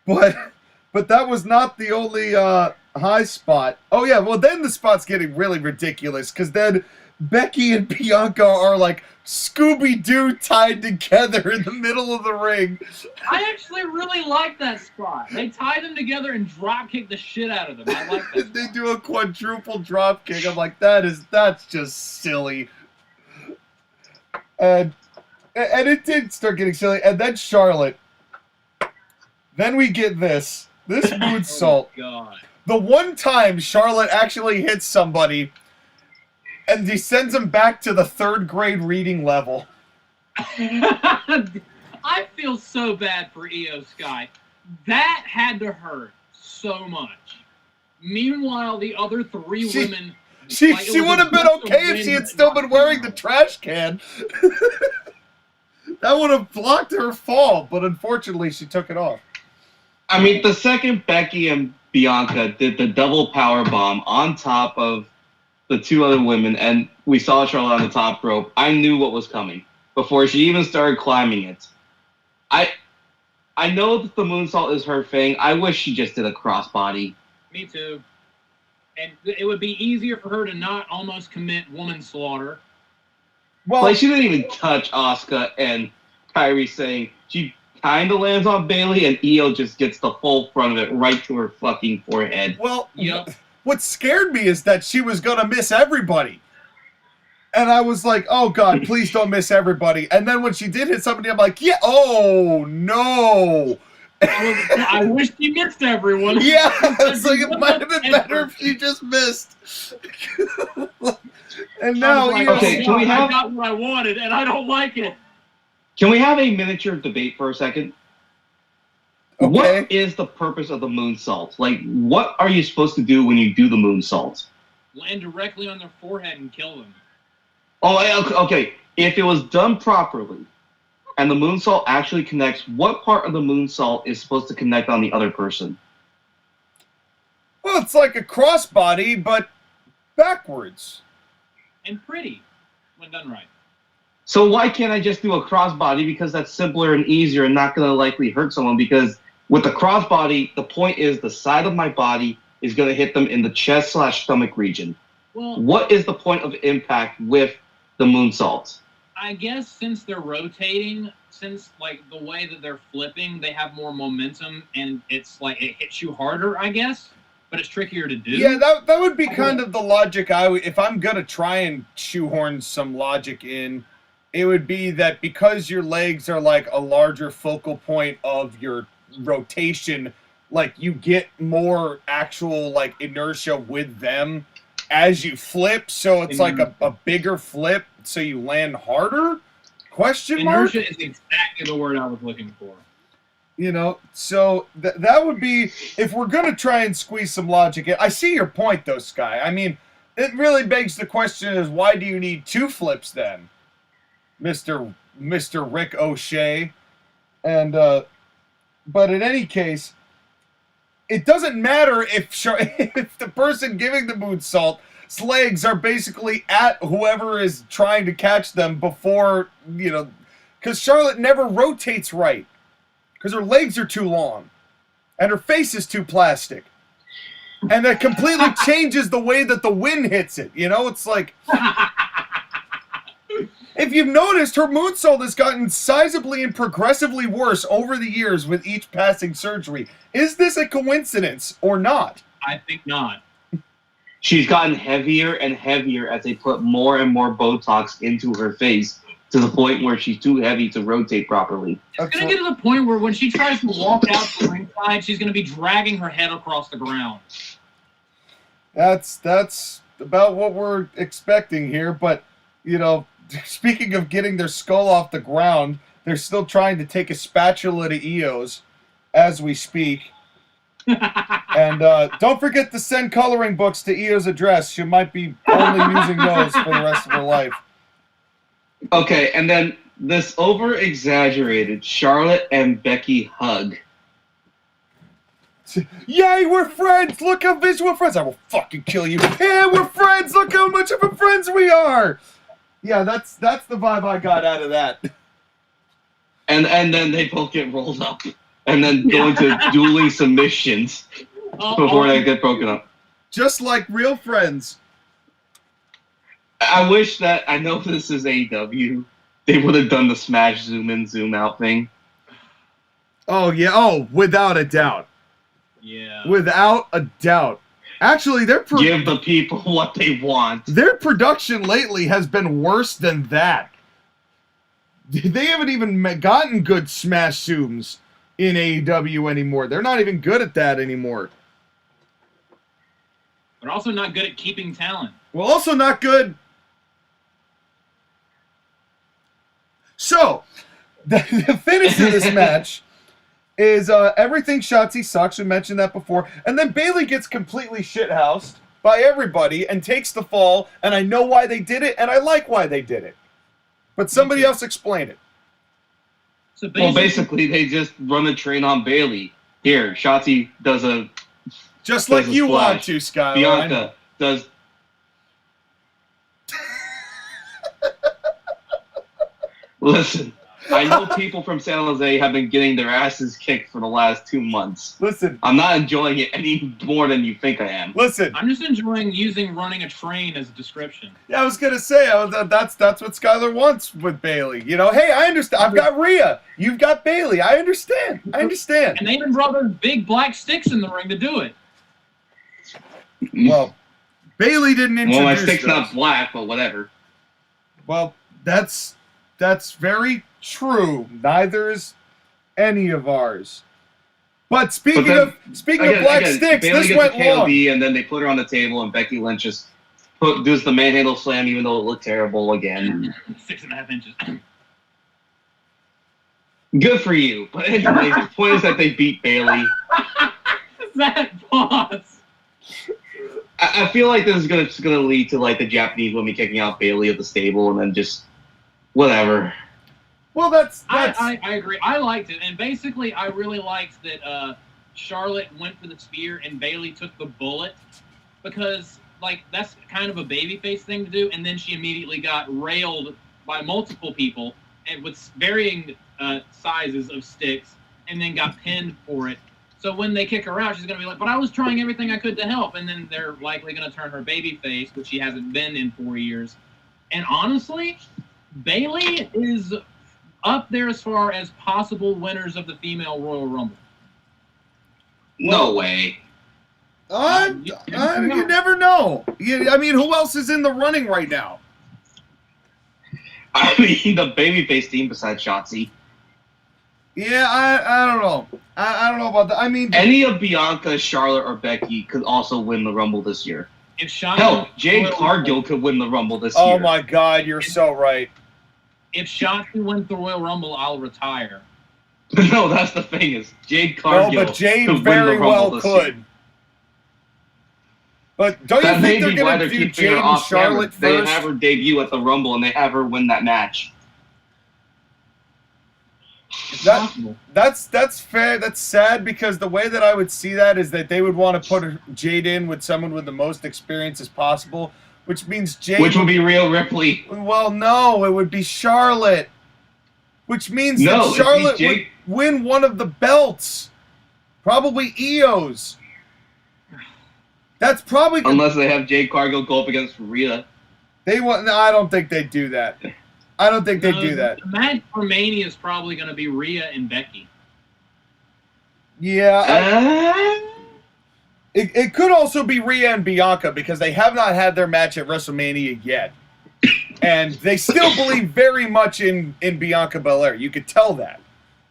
But that was not the only high spot. Oh yeah, well then the spot's getting really ridiculous because then Becky and Bianca are like Scooby-Doo tied together in the middle of the ring. I actually really like that spot. They tie them together and drop kick the shit out of them. I like that. They do a quadruple drop kick. I'm like, that's just silly. And it did start getting silly. And then Charlotte. Then we get this moonsault. Oh, God. The one time Charlotte actually hits somebody and he sends them back to the 3rd grade reading level. I feel so bad for Io Sky. That had to hurt so much. Meanwhile, the other 3 women... She like, would have been okay if she had still been wearing the trash can. That would have blocked her fall, but unfortunately she took it off. I mean, the second Becky and Bianca did the double power bomb on top of the 2 other women, and we saw Charlotte on the top rope, I knew what was coming before she even started climbing it. I know that the moonsault is her thing. I wish she just did a crossbody. Me too. And it would be easier for her to not almost commit woman slaughter. Well, Like, she didn't even touch Asuka, and Kairi saying she kind of lands on Bayley, and Io just gets the full front of it right to her fucking forehead. well, Yep. what scared me is that she was going to miss everybody. And I was like, oh God, please don't miss everybody. And then when she did hit somebody, I'm like, yeah, oh no. I wish you missed everyone. Yeah, it's like it might have been better if you just missed. And now, like, okay, can we have? I got what I wanted, and I don't like it. Can we have a miniature debate for a second? Okay. What is the purpose of the moonsault? Like, what are you supposed to do when you do the moonsault? Land directly on their forehead and kill them. Oh, okay. If it was done properly, and the moonsault actually connects, what part of the moonsault is supposed to connect on the other person? Well, it's like a crossbody, but backwards. And pretty, when done right. So why can't I just do a crossbody? Because that's simpler and easier and not going to likely hurt someone. Because with the crossbody, the point is the side of my body is going to hit them in the chest/stomach region. Well, what is the point of impact with the moonsault? I guess since they're rotating, since like the way that they're flipping, they have more momentum, and it's like it hits you harder, I guess. But it's trickier to do. Yeah, that would be kind of the logic if I'm gonna try and shoehorn some logic in, it would be that because your legs are like a larger focal point of your rotation, like you get more actual like inertia with them as you flip, so it's like a bigger flip, so you land harder? Question mark? Inertia is exactly the word I was looking for. You know, so that would be, if we're going to try and squeeze some logic in. I see your point, though, Sky. I mean, it really begs the question is, why do you need two flips then, Mr. Rick O'Shea? And, but in any case, it doesn't matter if the person giving the moonsault's legs are basically at whoever is trying to catch them before, you know, because Charlotte never rotates right. Because her legs are too long. And her face is too plastic. And that completely changes the way that the wind hits it. You know, it's like... If you've noticed, her moonsault has gotten sizably and progressively worse over the years with each passing surgery. Is this a coincidence or not? I think not. She's gotten heavier and heavier as they put more and more Botox into her face, to the point where she's too heavy to rotate properly. It's going to get to the point where when she tries to walk out the ringside, she's going to be dragging her head across the ground. That's about what we're expecting here, but, you know, speaking of getting their skull off the ground, they're still trying to take a spatula to Io's as we speak. And don't forget to send coloring books to Io's address. She might be only using those for the rest of her life. Okay, and then this over-exaggerated Charlotte and Becky hug. Yay, we're friends! Look how visual friends! I will fucking kill you. Yeah, we're friends! Look how much of a friends we are! Yeah, that's the vibe I got out of that. And then they both get rolled up. And then go into dueling submissions before they get broken up. Just like real friends. I wish that, I know this is AEW, they would have done the smash zoom in, zoom out thing. Oh, yeah. Oh, without a doubt. Yeah. Without a doubt. Actually, give the people what they want. Their production lately has been worse than that. They haven't even gotten good smash zooms in AEW anymore. They're not even good at that anymore. But also not good at keeping talent. Well, also not good. So, the finish of this match is everything Shotzi sucks. We mentioned that before. And then Bayley gets completely shithoused by everybody and takes the fall. And I know why they did it, and I like why they did it. But somebody else explain it. So basically, they just run the train on Bayley. Here, Shotzi does a... Just like you want to, Skylar. Bianca does... Listen, I know people from San Jose have been getting their asses kicked for the last 2 months. Listen. I'm not enjoying it any more than you think I am. Listen. I'm just enjoying using running a train as a description. Yeah, I was going to say, that's what Skylar wants with Bayley. You know, hey, I understand. I've got Rhea. You've got Bayley. I understand. And they even brought those big black sticks in the ring to do it. Well, Bayley didn't introduce Well, my stick's those. not black, but whatever. Well, that's very true. Neither is any of ours. But speaking of black sticks, Bailey this gets went the KOD, long. and then they put her on the table, and Becky Lynch just does the manhandle slam, even though it looked terrible again. 6.5 inches. Good for you. But anyway, the point is that they beat Bailey. That pause. I feel like this is gonna lead to like the Japanese women kicking out Bailey of the stable, and then just whatever. Well, that's I agree. I liked it, and basically, I really liked that Charlotte went for the spear and Bailey took the bullet, because like that's kind of a babyface thing to do. And then she immediately got railed by multiple people and with varying sizes of sticks, and then got pinned for it. So when they kick her out, she's gonna be like, "But I was trying everything I could to help," and then they're likely gonna turn her babyface, which she hasn't been in 4 years. And honestly, Bailey is up there as far as possible winners of the female Royal Rumble. No way. you never know. I mean, who else is in the running right now? I mean, the babyface team besides Shotzi. Yeah, I don't know. I don't know about that. I mean, Any of Bianca, Charlotte, or Becky could also win the Rumble this year. If Shotzi Hell, Jade Cargill could win the Rumble this year. oh my God, you're so right. If Shotzi wins the Royal Rumble, I'll retire. No, that's the thing is Jade No, Cargill but Jade could win very the Rumble well this could. year. But don't That you may think be they're why going to they're do keeping her Jade and off camera. Charlotte They first? have her debut at the Rumble and they have her win that match. It's That- possible. That's fair. That's sad because the way that I would see that is that they would want to put Jade in with someone with the most experience as possible, which means Jade. Which would be Rhea Ripley. Well, no, it would be Charlotte, which means No, that it'd be Charlotte would Jade. win one of the belts, probably EO's. That's probably Unless they have Jade Cargill go up against Rhea. they want. No, I don't think they'd do that. I don't think they'd do that. The match for Mania is probably going to be Rhea and Becky. Yeah. It could also be Rhea and Bianca because they have not had their match at WrestleMania yet. And they still believe very much in Bianca Belair. You could tell that.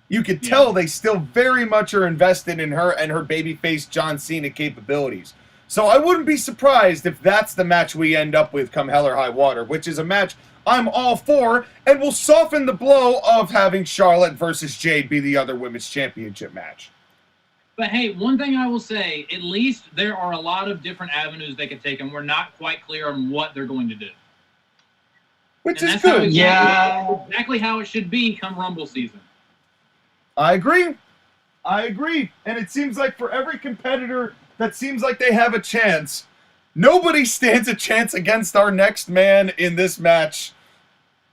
You could tell they still very much are invested in her and her babyface John Cena capabilities. So I wouldn't be surprised if that's the match we end up with come hell or high water, which is a match I'm all for and will soften the blow of having Charlotte versus Jade be the other women's championship match. But hey, one thing I will say, at least there are a lot of different avenues they could take, and we're not quite clear on what they're going to do. Which And is that's how good. exactly how it should be come Rumble season. I agree. And it seems like for every competitor that seems like they have a chance, nobody stands a chance against our next man in this match.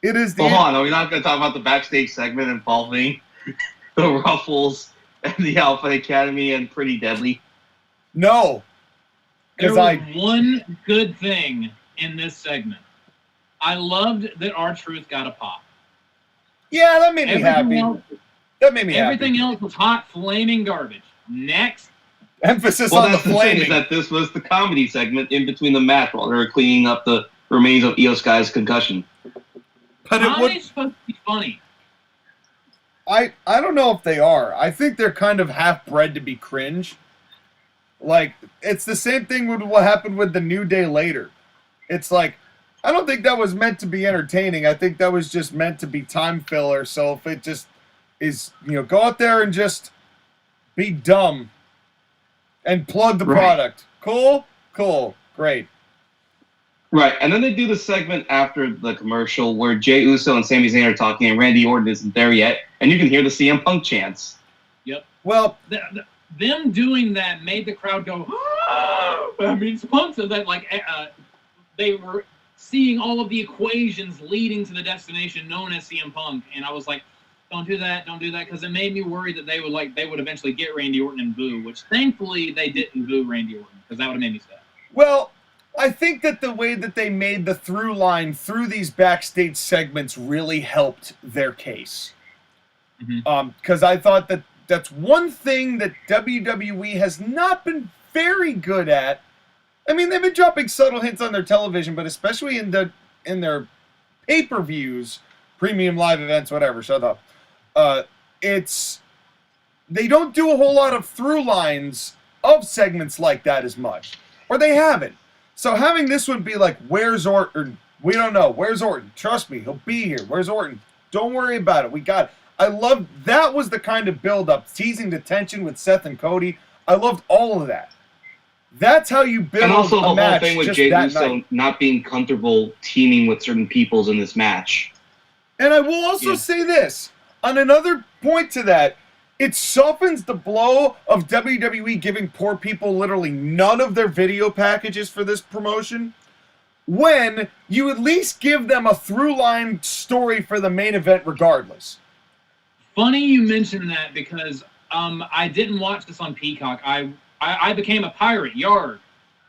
It is the... Hold on, are we not going to talk about the backstage segment involving the Ruffles and the Alpha Academy and Pretty Deadly? No. There Because was one good thing in this segment. I loved that R-Truth got a pop. Yeah, that made me happy. That made me happy. Everything else was hot, flaming garbage. Next. Emphasis Well, on the that's the thing flaming. is that this was the comedy segment in between the match while they were cleaning up the remains of Io Sky's concussion. But it would... Comedy's supposed to be funny. I don't know if they are. I think they're kind of half-bred to be cringe. Like, it's the same thing with what happened with the New Day later. It's like, I don't think that was meant to be entertaining. I think that was just meant to be time filler. So if it just is, go out there and just be dumb and plug the product. Cool? Cool. Great. Right, and then they do the segment after the commercial where Jey Uso and Sami Zayn are talking and Randy Orton isn't there yet, and you can hear the CM Punk chants. Yep. Well, them doing that made the crowd go, "Ah!" I mean, Punk said that they were seeing all of the equations leading to the destination known as CM Punk, and I was like, don't do that, because it made me worried that they would eventually get Randy Orton and boo, which thankfully they didn't boo Randy Orton, because that would have made me sad. Well, I think that the way that they made the through line through these backstage segments really helped their case. Because I thought that that's one thing that WWE has not been very good at. I mean, they've been dropping subtle hints on their television, but especially in their pay-per-views, premium live events, whatever, shut up. They don't do a whole lot of through lines of segments like that as much. Or they haven't. So having this one be like, where's Orton? We don't know. Where's Orton? Trust me, he'll be here. Where's Orton? Don't worry about it. We got it. I loved, that was the kind of build-up, teasing the tension with Seth and Cody. I loved all of that. That's how you build a match. And also the whole thing with Jey Uso night. not being comfortable teaming with certain peoples in this match. And I will also say this. On another point to that, it softens the blow of WWE giving poor people literally none of their video packages for this promotion when you at least give them a through-line story for the main event regardless. Funny you mentioned that because I didn't watch this on Peacock. I became a pirate, yard,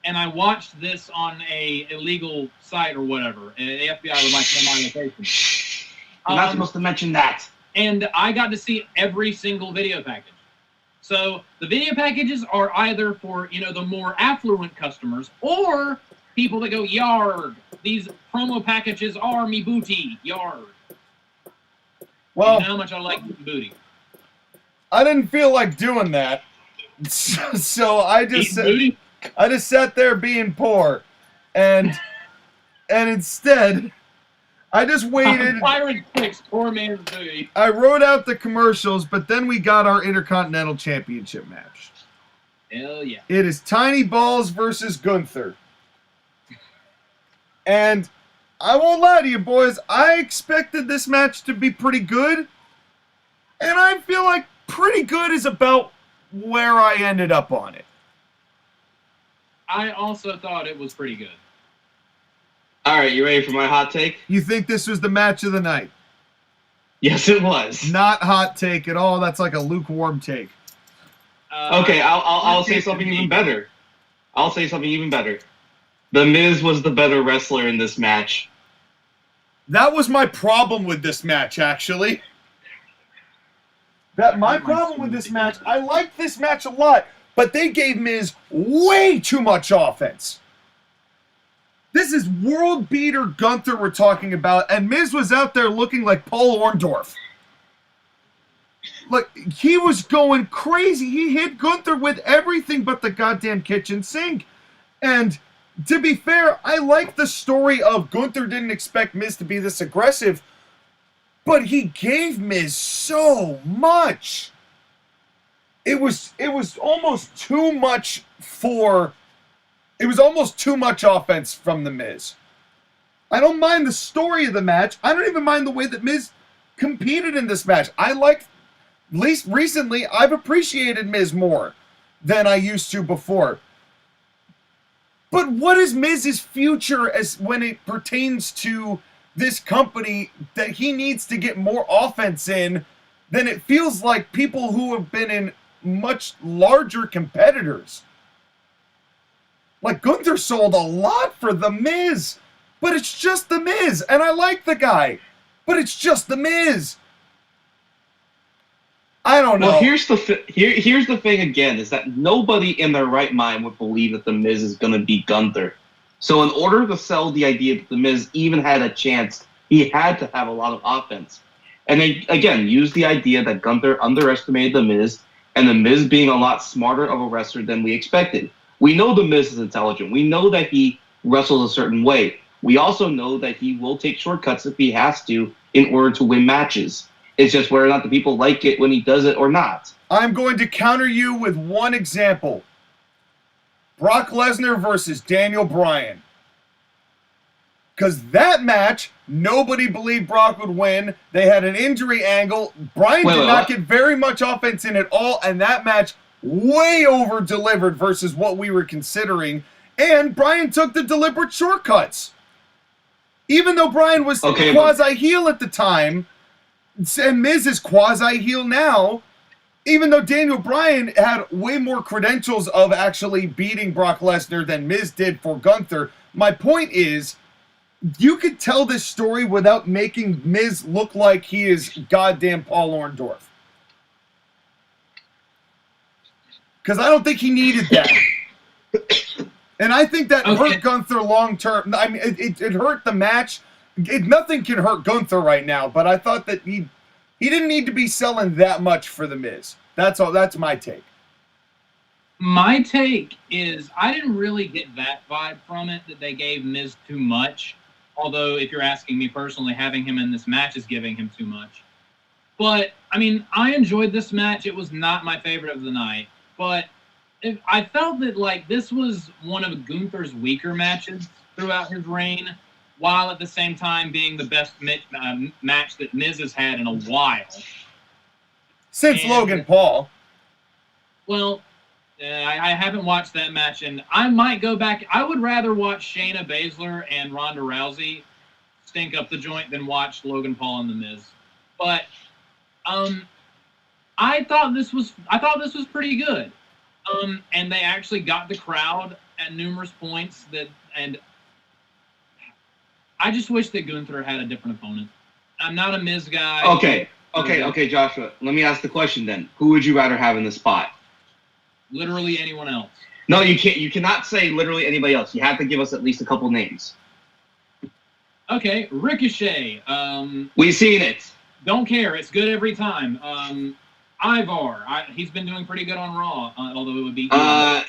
and I watched this on a illegal site or whatever. The FBI would like to know my location. You're not supposed to mention that. And I got to see every single video package. So the video packages are either for, the more affluent customers or people that go, yard. These promo packages are me booty, yard. Well, you know how much I like booty. I didn't feel like doing that. So I just sat there being poor. And instead, I just waited. Pirate picks poor man's booty. I wrote out the commercials, but then we got our Intercontinental Championship match. Hell yeah. It is Tiny Balls versus Gunther. And I won't lie to you, boys. I expected this match to be pretty good. And I feel like pretty good is about where I ended up on it. I also thought it was pretty good. All right, you ready for my hot take? You think this was the match of the night? Yes, it was. Not hot take at all. That's like a lukewarm take. Okay, I'll say something even better. I'll say something even better. The Miz was the better wrestler in this match. That was my problem with this match, actually. My problem with this match, I liked this match a lot, but they gave Miz way too much offense. This is world beater Gunther we're talking about, and Miz was out there looking like Paul Orndorff. Like, he was going crazy. He hit Gunther with everything but the goddamn kitchen sink. And to be fair, I like the story of Gunther didn't expect Miz to be this aggressive, but he gave Miz so much. It was almost too much It was almost too much offense from the Miz. I don't mind the story of the match. I don't even mind the way that Miz competed in this match. At least recently, I've appreciated Miz more than I used to before. But what is Miz's future as when it pertains to this company that he needs to get more offense in than it feels like people who have been in much larger competitors? Like, Gunther sold a lot for The Miz, but it's just The Miz, and I like the guy, but it's just The Miz. I don't know. Well, here's the thing again, is that nobody in their right mind would believe that The Miz is going to beat Gunther. So in order to sell the idea that The Miz even had a chance, he had to have a lot of offense. And they, again, used the idea that Gunther underestimated The Miz, and The Miz being a lot smarter of a wrestler than we expected. We know The Miz is intelligent. We know that he wrestles a certain way. We also know that he will take shortcuts if he has to in order to win matches. It's just whether or not the people like it when he does it or not. I'm going to counter you with one example. Brock Lesnar versus Daniel Bryan. Because that match, nobody believed Brock would win. They had an injury angle. Bryan did not get very much offense in at all, and that match way over-delivered versus what we were considering. And Bryan took the deliberate shortcuts. Even though Bryan was quasi-heel at the time, and Miz is quasi-heel now, even though Daniel Bryan had way more credentials of actually beating Brock Lesnar than Miz did for Gunther, my point is, you could tell this story without making Miz look like he is goddamn Paul Orndorff. Because I don't think he needed that. And I think that hurt Gunther long term. I mean, it hurt the match nothing can hurt Gunther right now, but I thought that he didn't need to be selling that much for The Miz. That's all. That's my take. My take is I didn't really get that vibe from it, that they gave Miz too much. Although, if you're asking me personally, having him in this match is giving him too much. But, I mean, I enjoyed this match. It was not my favorite of the night. But I felt that, like, this was one of Gunther's weaker matches throughout his reign, while at the same time being the best match that Miz has had in a while. Since Logan Paul. Well, I haven't watched that match, and I might go back. I would rather watch Shayna Baszler and Ronda Rousey stink up the joint than watch Logan Paul and The Miz. But I thought this was pretty good. And they actually got the crowd at numerous points and I just wish that Gunther had a different opponent. I'm not a Miz guy. Okay, Joshua. Let me ask the question then. Who would you rather have in the spot? Literally anyone else. No, you can't. You cannot say literally anybody else. You have to give us at least a couple names. Okay, Ricochet. We've seen it. Don't care. It's good every time. Ivar. He's been doing pretty good on Raw, although it would be good.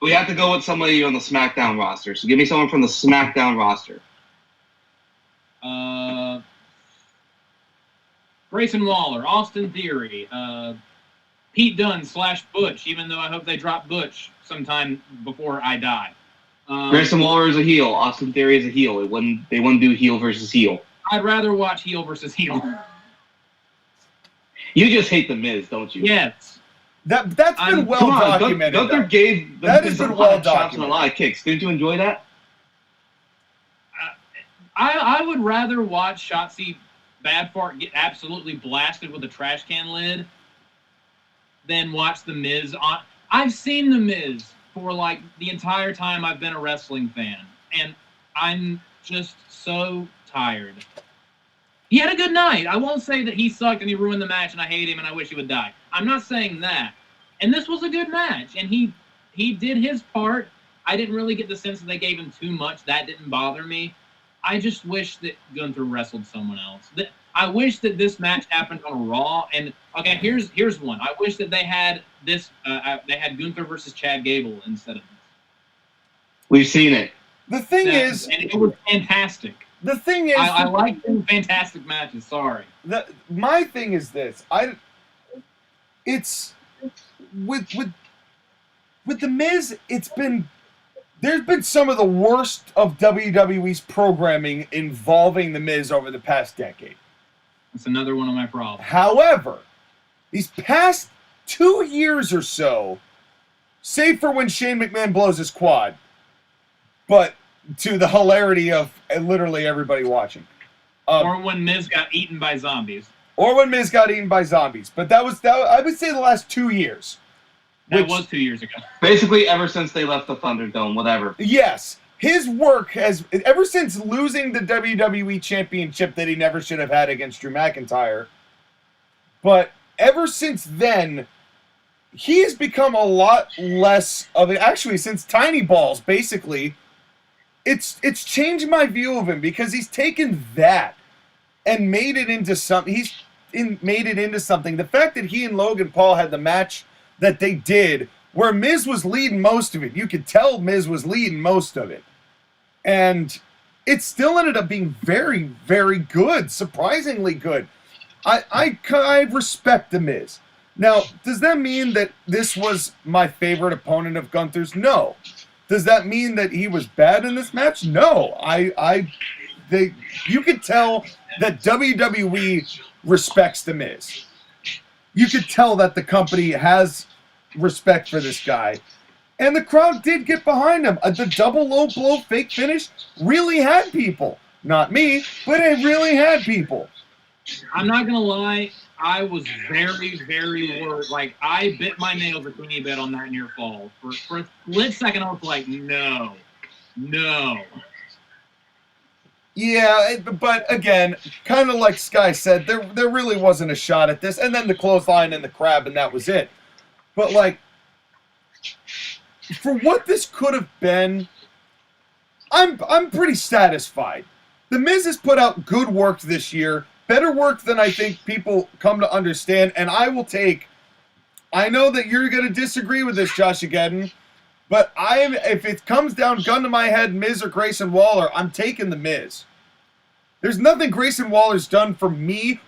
We have to go with somebody on the SmackDown roster. So give me someone from the SmackDown roster. Grayson Waller, Austin Theory, Pete Dunne / Butch, even though I hope they drop Butch sometime before I die. Grayson Waller is a heel. Austin Theory is a heel. They wouldn't do heel versus heel. I'd rather watch heel versus heel. You just hate The Miz, don't you? Yes. That's been well documented. Gunther gave The Miz a lot of chops and a lot of kicks. Didn't you enjoy that? I would rather watch Shotzi Badfart get absolutely blasted with a trash can lid than watch The Miz. I've seen The Miz for like the entire time I've been a wrestling fan, and I'm just so tired. He had a good night. I won't say that he sucked and he ruined the match and I hate him and I wish he would die. I'm not saying that. And this was a good match, and he did his part. I didn't really get the sense that they gave him too much. That didn't bother me. I just wish that Gunther wrestled someone else. I wish that this match happened on Raw. And okay, here's one. I wish that they had this. They had Gunther versus Chad Gable instead of this. We've seen it. The thing is, and it was fantastic. The thing is, I like them fantastic matches. Sorry. My thing is this. It's with The Miz. There's been some of the worst of WWE's programming involving The Miz over the past decade. That's another one of my problems. However, these past 2 years or so, save for when Shane McMahon blows his quad, but to the hilarity of literally everybody watching. Or when Miz got eaten by zombies. But that was I would say the last 2 years. That was 2 years ago. Basically, ever since they left the Thunderdome, whatever. Yes. His work has, ever since losing the WWE Championship that he never should have had against Drew McIntyre, but ever since then, he has become a lot less of it. Actually, since Tiny Balls, basically, it's changed my view of him because he's taken that and made it into something. Made it into something. The fact that he and Logan Paul had the match that they did, where Miz was leading most of it. You could tell Miz was leading most of it. And it still ended up being very, very good. Surprisingly good. I respect The Miz. Now, does that mean that this was my favorite opponent of Gunther's? No. Does that mean that he was bad in this match? No. You could tell that WWE respects The Miz. You could tell that the company has respect for this guy. And the crowd did get behind him. The double low blow fake finish really had people. Not me, but it really had people. I'm not going to lie. I was very, very worried. Like, I bit my nails a teeny bit on that near fall. For a split second, I was like, no. Yeah, but again, kind of like Sky said, there really wasn't a shot at this. And then the clothesline and the crab, and that was it. But, like, for what this could have been, I'm pretty satisfied. The Miz has put out good work this year, better work than I think people come to understand, and I know that you're going to disagree with this, Josh Ageddon, but if it comes down gun to my head, Miz or Grayson Waller, I'm taking the Miz. There's nothing Grayson Waller's done for me,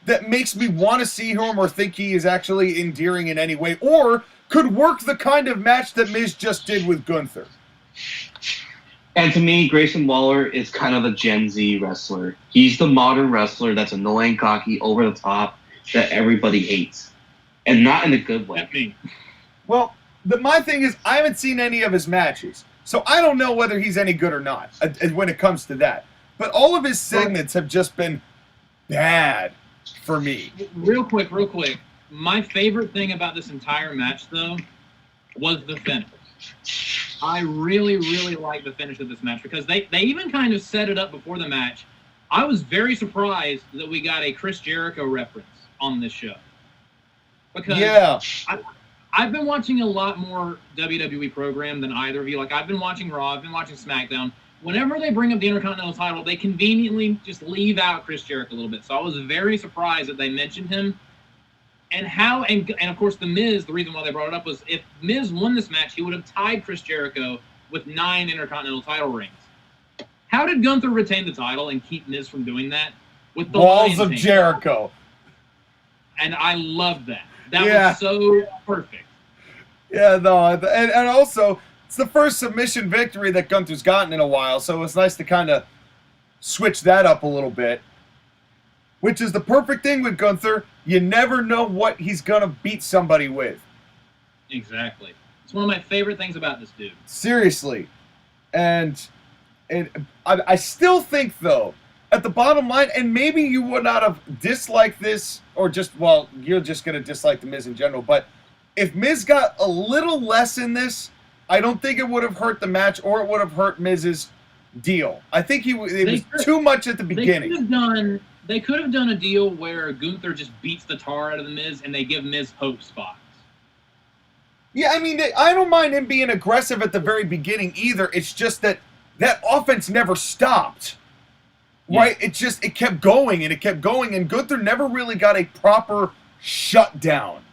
that makes me want to see him or think he is actually endearing in any way, or could work the kind of match that Miz just did with Gunther. And to me, Grayson Waller is kind of a Gen Z wrestler. He's the modern wrestler that's annoying, cocky, over the top, that everybody hates. And not in a good way. Well, my thing is, I haven't seen any of his matches, so I don't know whether he's any good or not when it comes to that. But all of his segments have just been bad for me. Real quick. My favorite thing about this entire match, though, was the finish. I really, really like the finish of this match because they even kind of set it up before the match. I was very surprised that we got a Chris Jericho reference on this show. Because I've been watching a lot more WWE program than either of you. Like, I've been watching Raw, I've been watching SmackDown. Whenever they bring up the Intercontinental title, they conveniently just leave out Chris Jericho a little bit. So I was very surprised that they mentioned him. And of course, The Miz, the reason why they brought it up was if Miz won this match, he would have tied Chris Jericho with 9 Intercontinental title rings. How did Gunther retain the title and keep Miz from doing that? With the Walls of Jericho. And I loved that. That was so perfect. Yeah, no, and also, it's the first submission victory that Gunther's gotten in a while, so it's nice to kind of switch that up a little bit. Which is the perfect thing with Gunther. You never know what he's going to beat somebody with. Exactly. It's one of my favorite things about this dude. Seriously. And I still think, though, at the bottom line, and maybe you would not have disliked this, or you're just going to dislike The Miz in general, but if Miz got a little less in this, I don't think it would have hurt the match, or it would have hurt Miz's deal. I think it was too much at the beginning. They could have done a deal where Gunther just beats the tar out of the Miz and they give Miz hope spots. Yeah, I mean, I don't mind him being aggressive at the very beginning either. It's just that offense never stopped. Right? It kept going and it kept going, and Gunther never really got a proper shutdown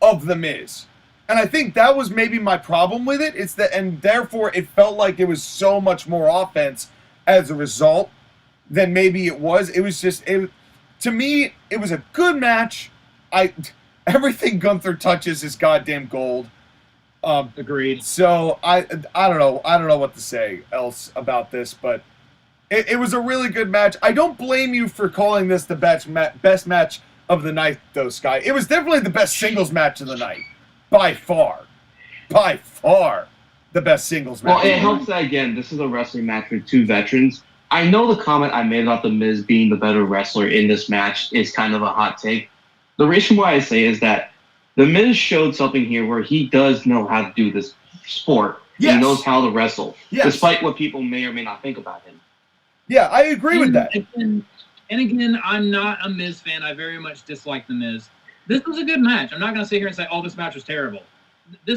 of the Miz. And I think that was maybe my problem with it. And therefore it felt like it was so much more offense as a result than maybe it was. It was just, to me, it was a good match. Everything Gunther touches is goddamn gold. Agreed. So I don't know what to say else about this, but it was a really good match. I don't blame you for calling this the best match of the night, though, Sky. It was definitely the best singles match of the night. By far. The best singles match. Well, it helps that, again, this is a wrestling match with 2 veterans. I know the comment I made about The Miz being the better wrestler in this match is kind of a hot take. The reason why I say is that The Miz showed something here where he does know how to do this sport. Yes. He knows how to wrestle, yes, despite what people may or may not think about him. Yeah, I agree with that. And again, I'm not a Miz fan. I very much dislike The Miz. This was a good match. I'm not going to sit here and say, oh, this match was terrible.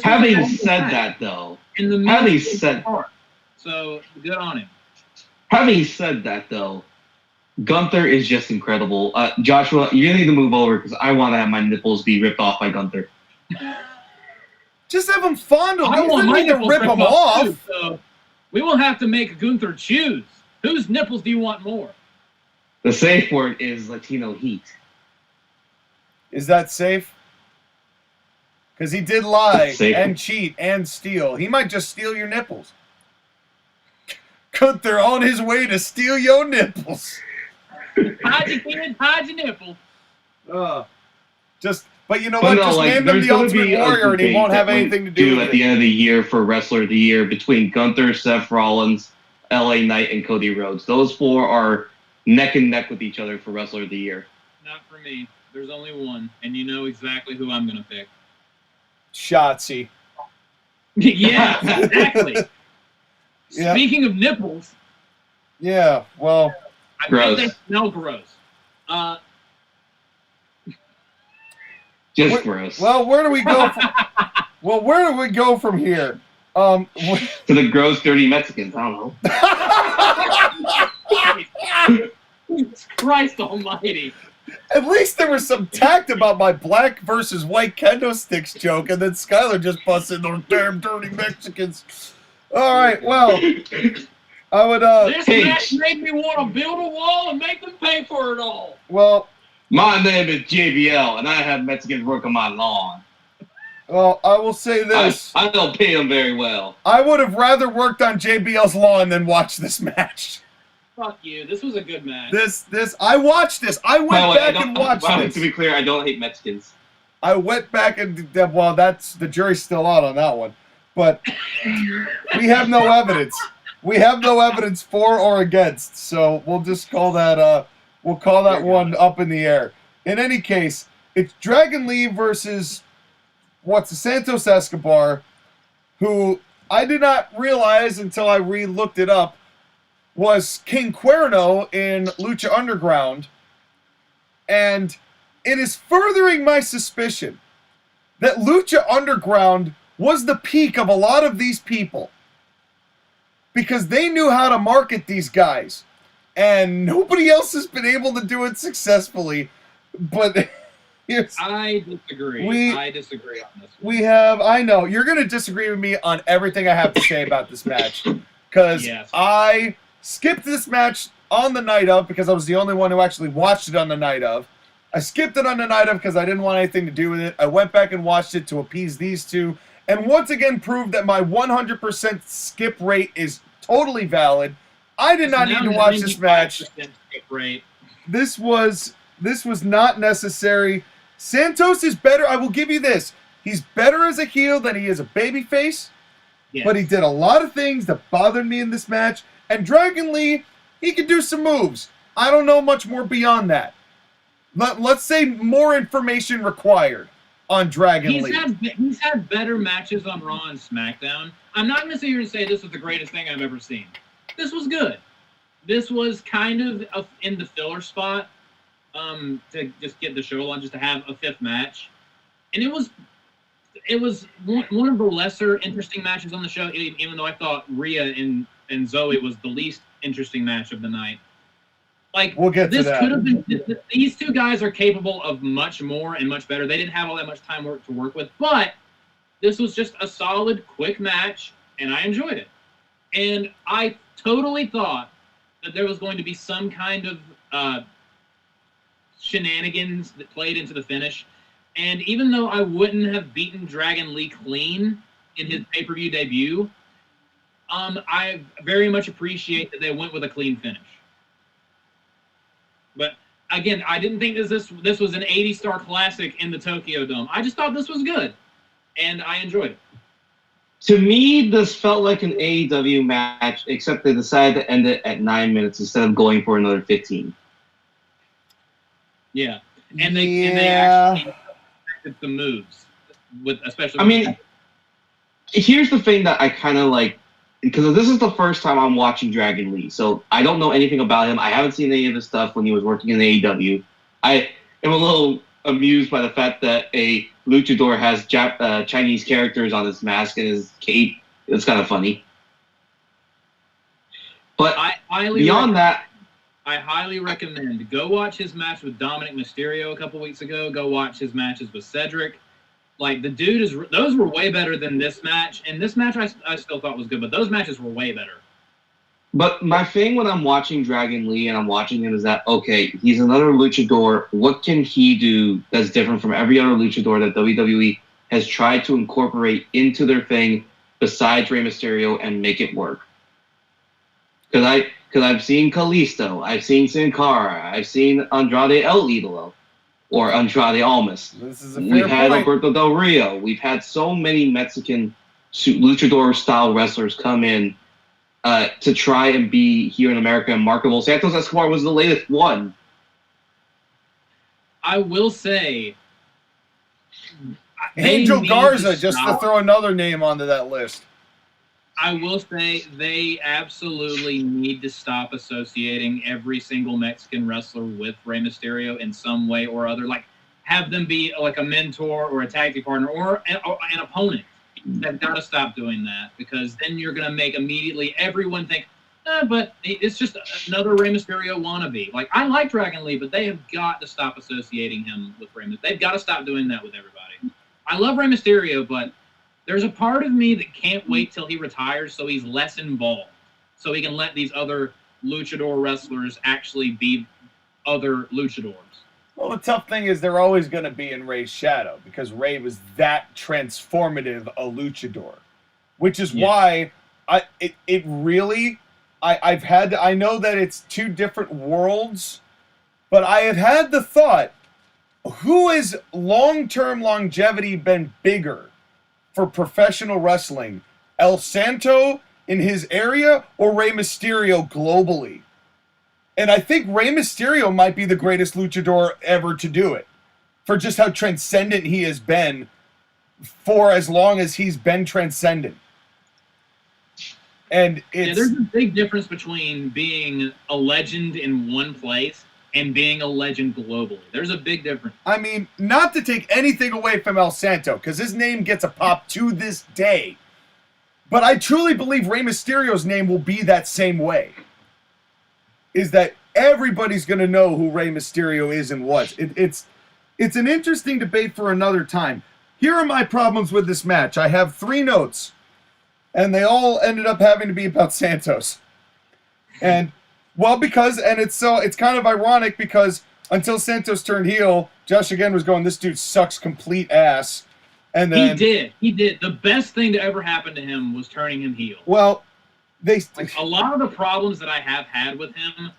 Having said that, though, so good on him. Having said that, though, Gunther is just incredible. Joshua, you need to move over because I want to have my nipples be ripped off by Gunther. Just have him fondle. I You want don't my need to nipples rip ripped them off. off. Too, so we will have to make Gunther choose. Whose nipples do you want more? The safe word is Latino heat. Is that safe? Because he did lie and cheat and steal. He might just steal your nipples. Gunther on his way to steal your nipples. Hide your kid, hide your nipples. But you know what? Just name him the Ultimate Warrior and he won't have anything to do with it. At the end of the year for Wrestler of the Year between Gunther, Seth Rollins, LA Knight, and Cody Rhodes. Those 4 are neck and neck with each other for Wrestler of the Year. Not for me. There's only one, and you know exactly who I'm going to pick. Shotzi. Yeah, exactly. Yeah. Speaking of nipples. Yeah, well. I bet they smell gross. Just gross. Well, where do we go from here? To the gross, dirty Mexicans. I don't know. Christ almighty. At least there was some tact about my black versus white kendo sticks joke, and then Skylar just busted those damn dirty Mexicans. All right, well, I would. This match made me want to build a wall and make them pay for it all. Well, my name is JBL, and I have Mexicans work on my lawn. Well, I will say this. I don't pay them very well. I would have rather worked on JBL's lawn than watched this match. Fuck you. This was a good match. I watched this. I went back and watched this. To be clear, I don't hate Mexicans. I went back and, well, that's, the jury's still out on that one. But we have no evidence. We have no evidence for or against. So we'll just call that, we'll call that one up in the air. In any case, it's Dragon Lee versus, Santos Escobar, who I did not realize until I re-looked it up, was King Cuerno in Lucha Underground, and it is furthering my suspicion that Lucha Underground was the peak of a lot of these people, because they knew how to market these guys, and nobody else has been able to do it successfully. But I disagree. I disagree on this one. I know you're going to disagree with me on everything I have to say about this match, because I skipped this match on the night of because I was the only one who actually watched it on the night of. I skipped it on the night of because I didn't want anything to do with it. I went back and watched it to appease these two, and once again proved that my 100% skip rate is totally valid. I did not need to watch this match. Skip rate. This was not necessary. Santos is better. I will give you this. He's better as a heel than he is a babyface. Yes. But he did a lot of things that bothered me in this match. And Dragon Lee, he can do some moves. I don't know much more beyond that. Let's say more information required on Dragon Lee. He's had better matches on Raw and SmackDown. I'm not going to sit here and say this was the greatest thing I've ever seen. This was good. This was kind of in the filler spot to just get the show on, just to have a fifth match. And it was one of the lesser interesting matches on the show, even though I thought Rhea and Zoe was the least interesting match of the night. Like, we'll get to that. Could have been. These two guys are capable of much more and much better. They didn't have all that much time to work with, but this was just a solid, quick match, and I enjoyed it. And I totally thought that there was going to be some kind of shenanigans that played into the finish. And even though I wouldn't have beaten Dragon Lee clean in his pay-per-view debut, I very much appreciate that they went with a clean finish. But again, I didn't think this was an 80-star classic in the Tokyo Dome. I just thought this was good, and I enjoyed it. To me, this felt like an AEW match, except they decided to end it at 9 minutes instead of going for another 15. Yeah, and they actually did some moves, especially. I mean, here's the thing that I kind of like, because this is the first time I'm watching Dragon Lee, so I don't know anything about him. I haven't seen any of his stuff when he was working in AEW. I am a little amused by the fact that a luchador has Chinese characters on his mask and his cape. It's kind of funny. But beyond that, I highly recommend go watch his match with Dominic Mysterio a couple weeks ago. Go watch his matches with Cedric. Like, the dude those were way better than this match. And this match I still thought was good, but those matches were way better. But my thing when I'm watching Dragon Lee and I'm watching him is that, okay, he's another luchador. What can he do that's different from every other luchador that WWE has tried to incorporate into their thing besides Rey Mysterio and make it work? Because I've seen Kalisto, I've seen Sin Cara, I've seen Andrade El Idolo, or Andrade Almas. We've had Alberto Del Rio. We've had so many Mexican luchador-style wrestlers come in to try and be here in America and marketable. Santos Escobar was the latest one. I will say, Angel Garza, just to throw another name onto that list. I will say they absolutely need to stop associating every single Mexican wrestler with Rey Mysterio in some way or other. Like, have them be like a mentor or a tag team partner or an opponent. They've got to stop doing that, because then you're going to make immediately everyone think, But it's just another Rey Mysterio wannabe. Like, I like Dragon Lee, but they have got to stop associating him with Rey Mysterio. They've got to stop doing that with everybody. I love Rey Mysterio, but there's a part of me that can't wait till he retires so he's less involved. So he can let these other luchador wrestlers actually be other luchadors. Well, the tough thing is they're always going to be in Rey's shadow because Rey was that transformative a luchador, which is why I know that it's two different worlds, but I have had the thought, who has long-term longevity been bigger for professional wrestling? El Santo in his area or Rey Mysterio globally? And I think Rey Mysterio might be the greatest luchador ever to do it for just how transcendent he has been for as long as he's been transcendent. And there's a big difference between being a legend in one place and being a legend globally. There's a big difference. I mean, not to take anything away from El Santo, because his name gets a pop to this day. But I truly believe Rey Mysterio's name will be that same way. Is that everybody's going to know who Rey Mysterio is and was. It's an interesting debate for another time. Here are my problems with this match. I have 3 notes, and they all ended up having to be about Santos. And, well, it's kind of ironic because until Santos turned heel, Josh again was going, this dude sucks complete ass. And then He did. The best thing to ever happen to him was turning him heel. Well, a lot of the problems that I have had with him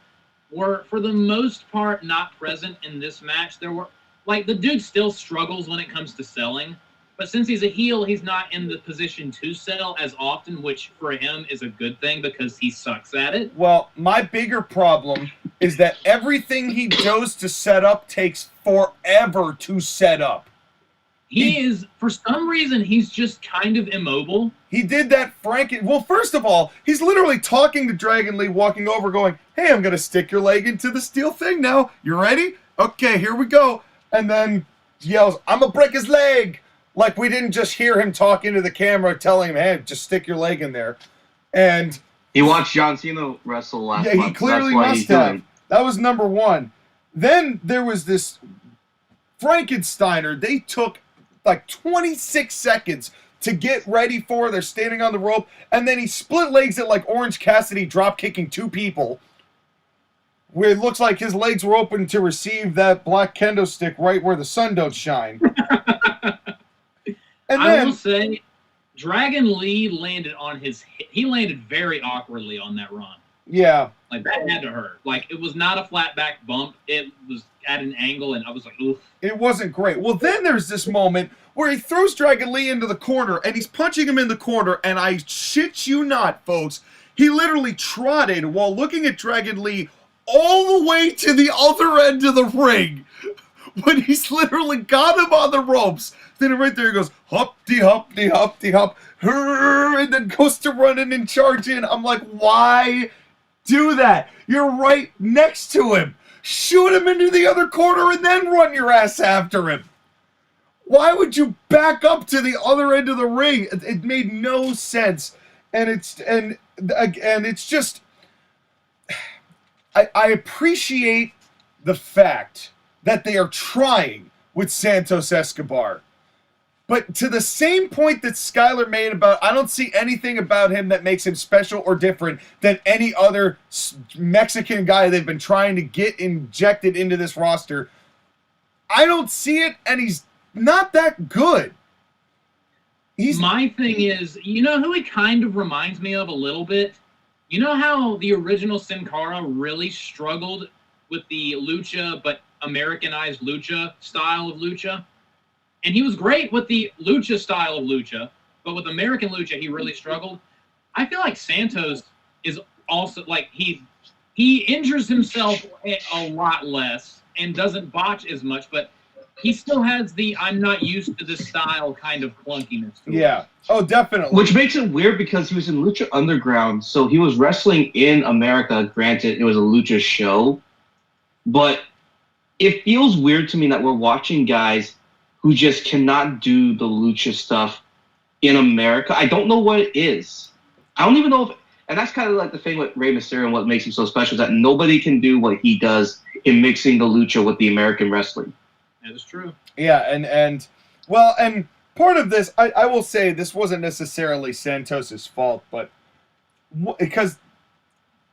were, for the most part, not present in this match. There were, like, the dude still struggles when it comes to selling, but since he's a heel, he's not in the position to sell as often, which for him is a good thing because he sucks at it. Well, my bigger problem is that everything he does to set up takes forever to set up. He is, for some reason, he's just kind of immobile. He did that well, first of all, he's literally talking to Dragon Lee, walking over, going, hey, I'm going to stick your leg into the steel thing now. You ready? Okay, here we go. And then yells, I'm going to break his leg. Like, we didn't just hear him talking to the camera, telling him, hey, just stick your leg in there. And he watched John Cena wrestle last month. Yeah, he clearly must have. That was number 1. Then there was this Frankensteiner. They took like 26 seconds to get ready for. They're standing on the rope, and then he split legs it like Orange Cassidy drop kicking 2 people. Where it looks like his legs were open to receive that black kendo stick right where the sun don't shine. And I will say, Dragon Lee landed on his hip. He landed very awkwardly on that run. Yeah. Like, that had to hurt. Like, it was not a flat back bump. It was at an angle, and I was like, oof. It wasn't great. Well, then there's this moment where he throws Dragon Lee into the corner, and he's punching him in the corner, and I shit you not, folks, he literally trotted while looking at Dragon Lee all the way to the other end of the ring. When he's literally got him on the ropes. Then right there he goes, hop-de-hop-de-hop-de-hop, and then goes to run in and charge in. I'm like, why do that? You're right next to him. Shoot him into the other corner and then run your ass after him. Why would you back up to the other end of the ring? It made no sense. And it's just, I appreciate the fact that they are trying with Santos Escobar. But to the same point that Skylar made about, I don't see anything about him that makes him special or different than any other Mexican guy they've been trying to get injected into this roster. I don't see it, and he's not that good. My thing is, you know who he kind of reminds me of a little bit? You know how the original Sin Cara really struggled with the lucha, but Americanized lucha style of lucha? And he was great with the lucha style of lucha, but with American lucha, he really struggled. I feel like Santos is also, like, he injures himself a lot less and doesn't botch as much, but he still has the I'm not used to this style kind of clunkiness to Yeah. it. Oh, definitely. Which makes it weird because he was in Lucha Underground, so he was wrestling in America. Granted, it was a lucha show, but it feels weird to me that we're watching guys who just cannot do the lucha stuff in America. I don't know what it is. I don't even know if And that's kind of like the thing with Rey Mysterio and what makes him so special, is that nobody can do what he does in mixing the lucha with the American wrestling. That is true. Yeah, and part of this, I will say, this wasn't necessarily Santos's fault, but because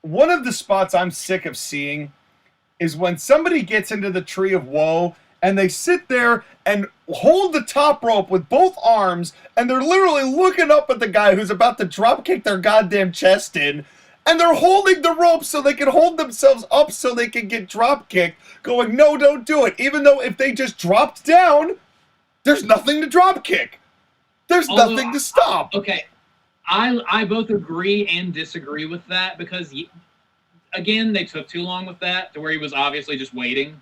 one of the spots I'm sick of seeing is when somebody gets into the Tree of Woe and they sit there and hold the top rope with both arms, and they're literally looking up at the guy who's about to drop kick their goddamn chest in, and they're holding the rope so they can hold themselves up so they can get drop kicked, going, no, don't do it. Even though if they just dropped down, there's nothing to drop kick. There's nothing to stop. Okay, I both agree and disagree with that, because, again, they took too long with that, to where he was obviously just waiting.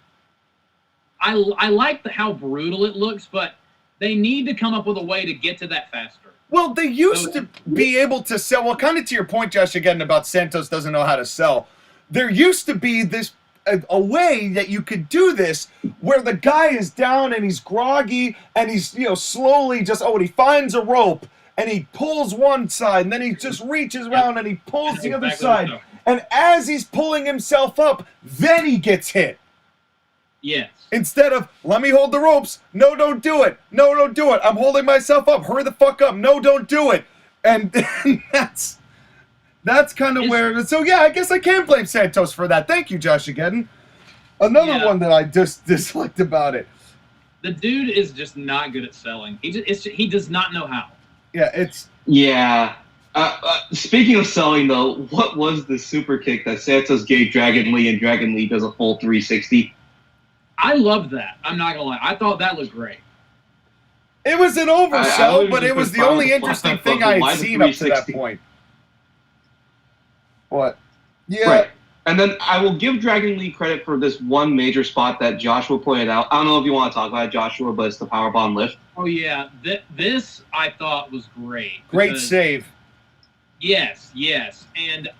I like how brutal it looks, but they need to come up with a way to get to that faster. Well, they used to be able to sell. Well, kind of to your point, Josh, again, about Santos doesn't know how to sell. There used to be this a way that you could do this where the guy is down and he's groggy and he's, slowly just, and he finds a rope and he pulls one side and then he just reaches around and he pulls the other side. And as he's pulling himself up, then he gets hit. Yes. Instead of, let me hold the ropes. No, don't do it. No, don't do it. I'm holding myself up. Hurry the fuck up. No, don't do it. And that's kind of where... So, yeah, I guess I can blame Santos for that. Thank you, Josh, again. Another one that I just disliked about it. The dude is just not good at selling. He does not know how. Yeah, it's... Yeah. Speaking of selling, though, what was the super kick that Santos gave Dragon Lee, and Dragon Lee does a full 360? I loved that. I'm not going to lie. I thought that looked great. It was an oversell, but it was the only interesting thing I had seen up to that point. What? Yeah. Right. And then I will give Dragon Lee credit for this one major spot that Joshua pointed out. I don't know if you want to talk about it, Joshua, but it's the powerbomb lift. Oh, yeah. This, I thought, was great. Great save. Yes. And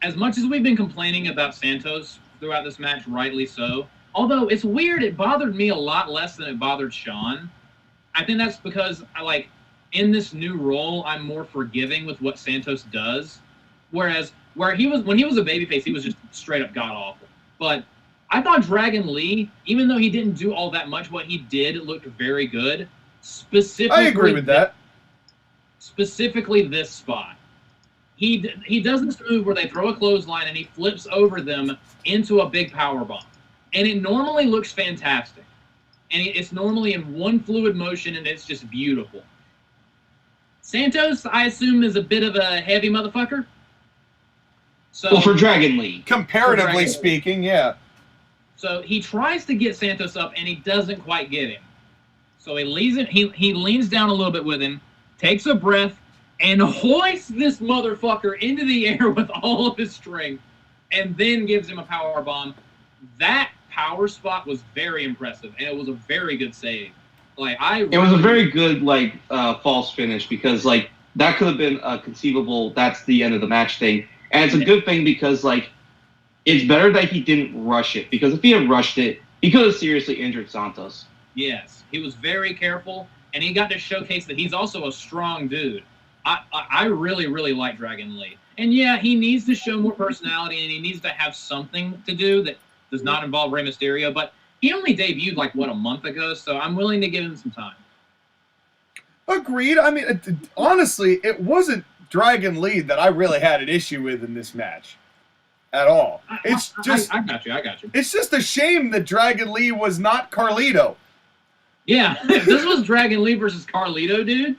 as much as we've been complaining about Santos throughout this match, rightly so, although it's weird, it bothered me a lot less than it bothered Sean. I think that's because, in this new role, I'm more forgiving with what Santos does. Whereas, when he was a babyface, he was just straight up god-awful. But I thought Dragon Lee, even though he didn't do all that much, what he did looked very good. Specifically, I agree with that. Specifically this spot. He does this move where they throw a clothesline and he flips over them into a big powerbomb. And it normally looks fantastic. And it's normally in one fluid motion, and it's just beautiful. Santos, I assume, is a bit of a heavy motherfucker. So, well, for Dragon Lee. Comparatively speaking, yeah. So he tries to get Santos up, and he doesn't quite get him. So he leans down a little bit with him, takes a breath, and hoists this motherfucker into the air with all of his strength, and then gives him a power bomb. That power spot was very impressive, and it was a very good save. It was a very good false finish, because that could have been a conceivable that's the end of the match thing, and it's a good thing because it's better that he didn't rush it, because if he had rushed it, he could have seriously injured Santos. Yes, he was very careful, and he got to showcase that he's also a strong dude. I really, really like Dragon Lee, and yeah, he needs to show more personality, and he needs to have something to do that does not involve Rey Mysterio, but he only debuted a month ago, so I'm willing to give him some time. Agreed. I mean, honestly, it wasn't Dragon Lee that I really had an issue with in this match at all. I got you. It's just a shame that Dragon Lee was not Carlito. Yeah, this was Dragon Lee versus Carlito, dude.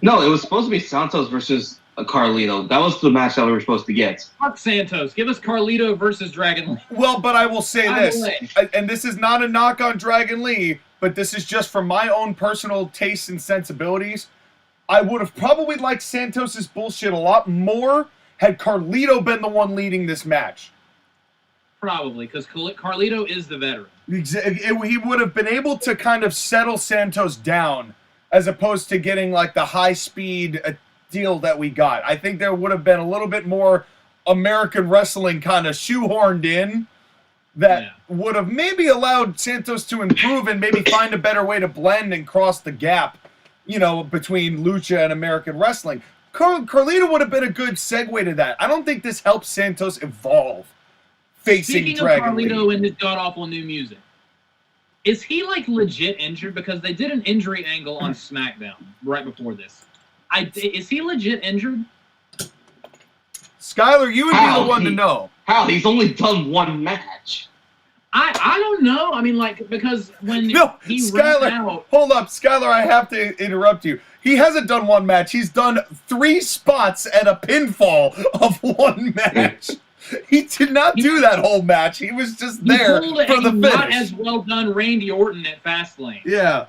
No, it was supposed to be Santos versus Carlito. That was the match that we were supposed to get. Fuck Santos. Give us Carlito versus Dragon Lee. Well, but I will say this, and this is not a knock on Dragon Lee, but this is just from my own personal tastes and sensibilities. I would have probably liked Santos's bullshit a lot more had Carlito been the one leading this match. Probably, because Carlito is the veteran. He would have been able to kind of settle Santos down, as opposed to getting the high-speed deal that we got. I think there would have been a little bit more American wrestling kind of shoehorned in that would have maybe allowed Santos to improve and maybe find a better way to blend and cross the gap, between lucha and American wrestling. Carlito would have been a good segue to that. I don't think this helps Santos evolve facing Speaking Dragon of Carlito Lee. and his god-awful new music, is he, like, legit injured? Because they did an injury angle on SmackDown right before this. Is he legit injured? Skylar, you would be the one to know. How? He's only done one match. I don't know. I mean, like, because when No, he Skylar, ran out... hold up. Skylar, I have to interrupt you. He hasn't done one match. He's done 3 spots at a pinfall of one match. He did not do that whole match. He was just there pulled for the finish. Not as well done Randy Orton at Fastlane. Yeah.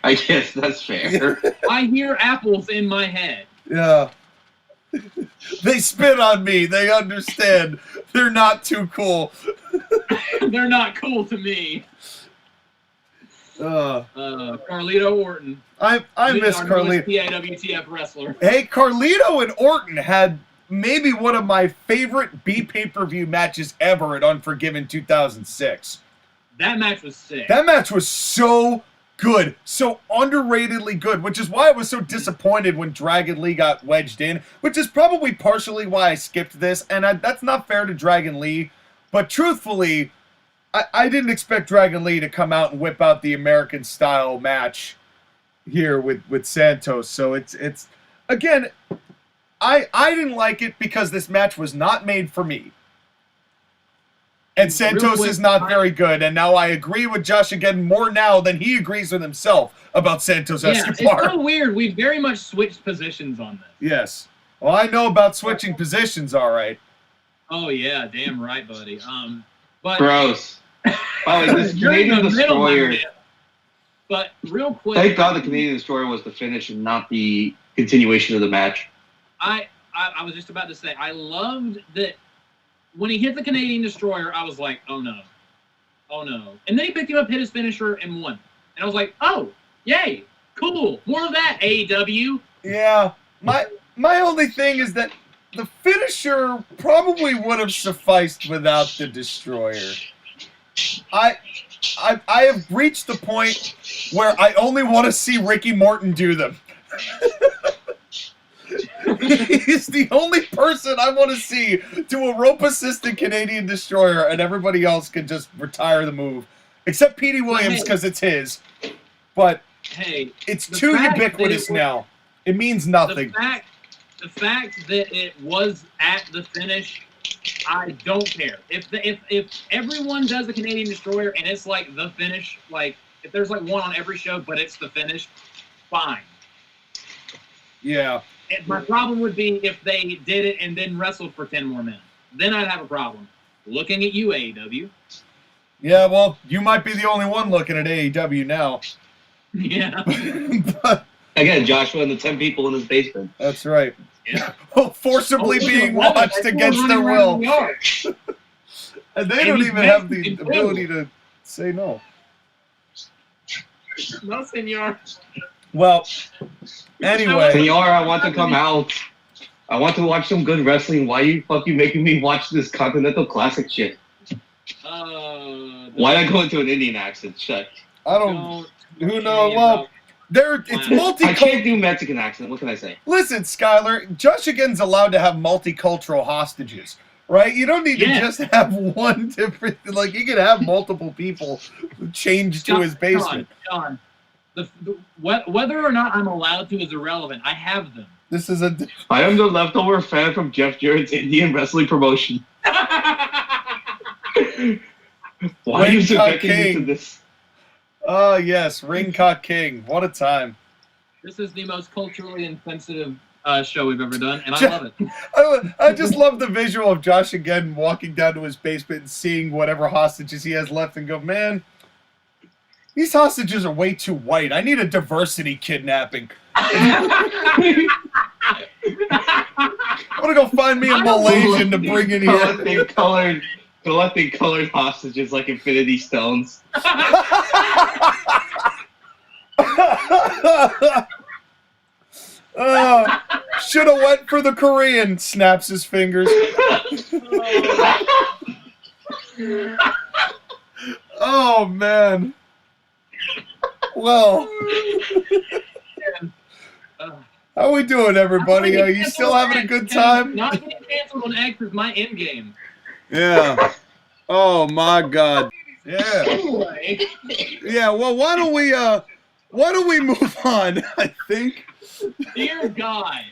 I guess that's fair. I hear apples in my head. Yeah. They spit on me. They understand. They're not too cool. They're not cool to me. Carlito Orton. I miss our Carlito. newest PAWTF wrestler. Hey, Carlito and Orton had maybe one of my favorite pay-per-view matches ever at Unforgiven 2006. That match was sick. That match was so good, so underratedly good, which is why I was so disappointed when Dragon Lee got wedged in, which is probably partially why I skipped this, and that's not fair to Dragon Lee, but truthfully, I didn't expect Dragon Lee to come out and whip out the American-style match here with Santos, so it's again, I didn't like it because this match was not made for me. And Santos is not very good, and now I agree with Josh again more now than he agrees with himself about Santos Escobar. It's so weird. We very much switched positions on this. Yes. Well, I know about switching positions, all right. Oh yeah, damn right, buddy. But Gross. Oh, this you're in Canadian the middle, my Destroyer. man. But real quick, Thank God the Canadian Destroyer was the finish and not the continuation of the match. I was just about to say, I loved that when he hit the Canadian Destroyer, I was like, oh no. Oh no. And then he picked him up, hit his finisher, and won. And I was like, oh, yay, cool. More of that, AEW. Yeah. My only thing is that the finisher probably would have sufficed without the Destroyer. I have reached the point where I only want to see Ricky Morton do them. He's the only person I want to see do a rope-assisted Canadian Destroyer, and everybody else can just retire the move. Except Petey Williams, because it's his. But hey, it's too ubiquitous now. It means nothing. The fact that it was at the finish, I don't care. If everyone does the Canadian Destroyer and it's like the finish, like if there's like one on every show, but it's the finish, fine. Yeah. My problem would be if they did it and then wrestled for 10 more minutes. Then I'd have a problem. Looking at you, AEW. Yeah, well, you might be the only one looking at AEW now. Yeah. But Again, Joshua and the 10 people in his basement. that's right. Yeah. Forcibly being watched against their will. And they don't even have the ability to say no. No, senor. Well, anyway. Senor, I want to come out. I want to watch some good wrestling. Why are you fucking making me watch this Continental Classic shit? Why not go into an Indian accent? Shut. I don't. Who knows? Well, it's multicultural. I can't do Mexican accent. What can I say? Listen, Skylar, Josh again's allowed to have multicultural hostages, right? You don't need to just have one different. Like, you can have multiple people change to his basement. John, whether or not I'm allowed to is irrelevant. I have them. This is a. I am the leftover fan from Jeff Jarrett's Indian wrestling promotion. Why are you subjecting me to this? Oh, yes, Ringcock King. What a time. This is the most culturally insensitive show we've ever done, and I love it. I just love the visual of Josh again walking down to his basement and seeing whatever hostages he has left and go, man, these hostages are way too white. I need a diversity kidnapping. I want to go find me a Malaysian to bring in here. Collecting colored hostages like Infinity Stones. Should have went for the Korean. Snaps his fingers. Oh man. Well. How we doing, everybody? Are you still having a good time? Not getting canceled on X is my end game. Yeah. Oh my God. Yeah. Anyway, Yeah. Well, why don't we move on? I think. dear God.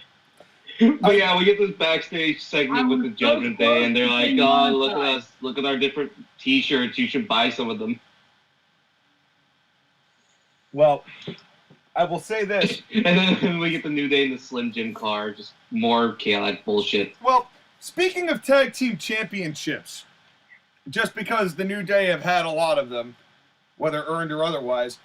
But yeah, we get this backstage segment with the Judgment Day, and they're like, "Oh, look at us! Look at our different T-shirts. You should buy some of them." Well, I will say this. And then we get the New Day in the Slim Jim car, just more chaotic bullshit. Well, speaking of tag team championships, just because the New Day have had a lot of them, whether earned or otherwise,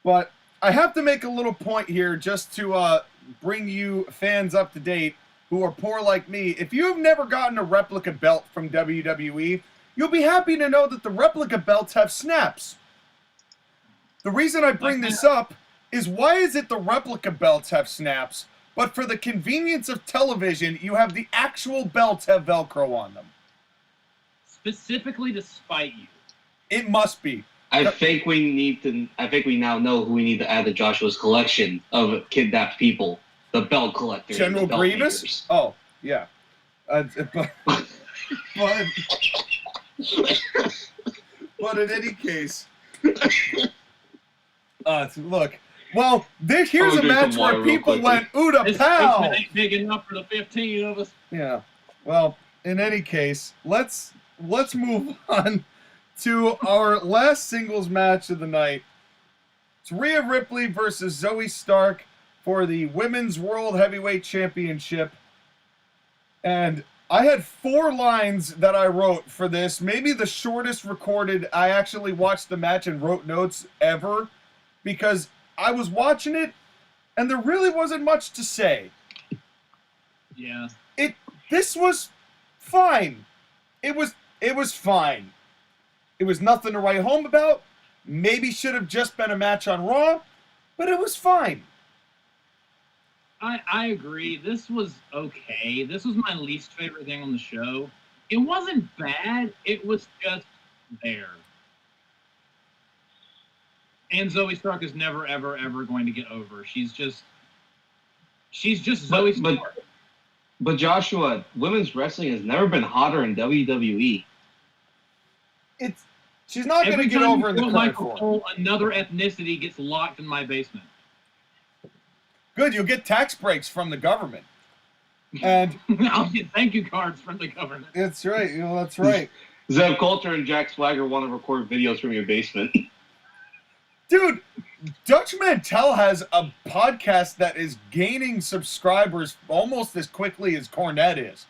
but I have to make a little point here just to bring you fans up to date who are poor like me. If you have never gotten a replica belt from WWE, you'll be happy to know that the replica belts have snaps. The reason I bring this up is, why is it the replica belts have snaps, but for the convenience of television, you have the actual belts have Velcro on them? Specifically to spite you. It must be. I think we now know who we need to add to Joshua's collection of kidnapped people. The belt collector. General Grievous? Makers. Oh, yeah. But in any case, look. Well, here's a match where people went, "Ooda This pow!" basement ain't big enough for the 15 of us. Yeah. Well, in any case, let's move on to our last singles match of the night. It's Rhea Ripley versus Zoe Stark for the Women's World Heavyweight Championship. And I had 4 lines that I wrote for this, maybe the shortest recorded. I actually watched the match and wrote notes ever, because I was watching it and there really wasn't much to say. Yeah. This was fine. It was fine. It was nothing to write home about. Maybe should have just been a match on Raw, but it was fine. I agree. This was okay. This was my least favorite thing on the show. It wasn't bad. It was just there. And Zoe Stark is never, ever, ever going to get over. She's just Zoe Stark. But Joshua, women's wrestling has never been hotter in WWE. She's not going to get over in the current form. Another ethnicity gets locked in my basement. Good, you'll get tax breaks from the government. And I'll get thank you cards from the government. That's right. That's right. Zev Coulter and Jack Swagger want to record videos from your basement. Dude, Dutch Mantel has a podcast that is gaining subscribers almost as quickly as Cornette is.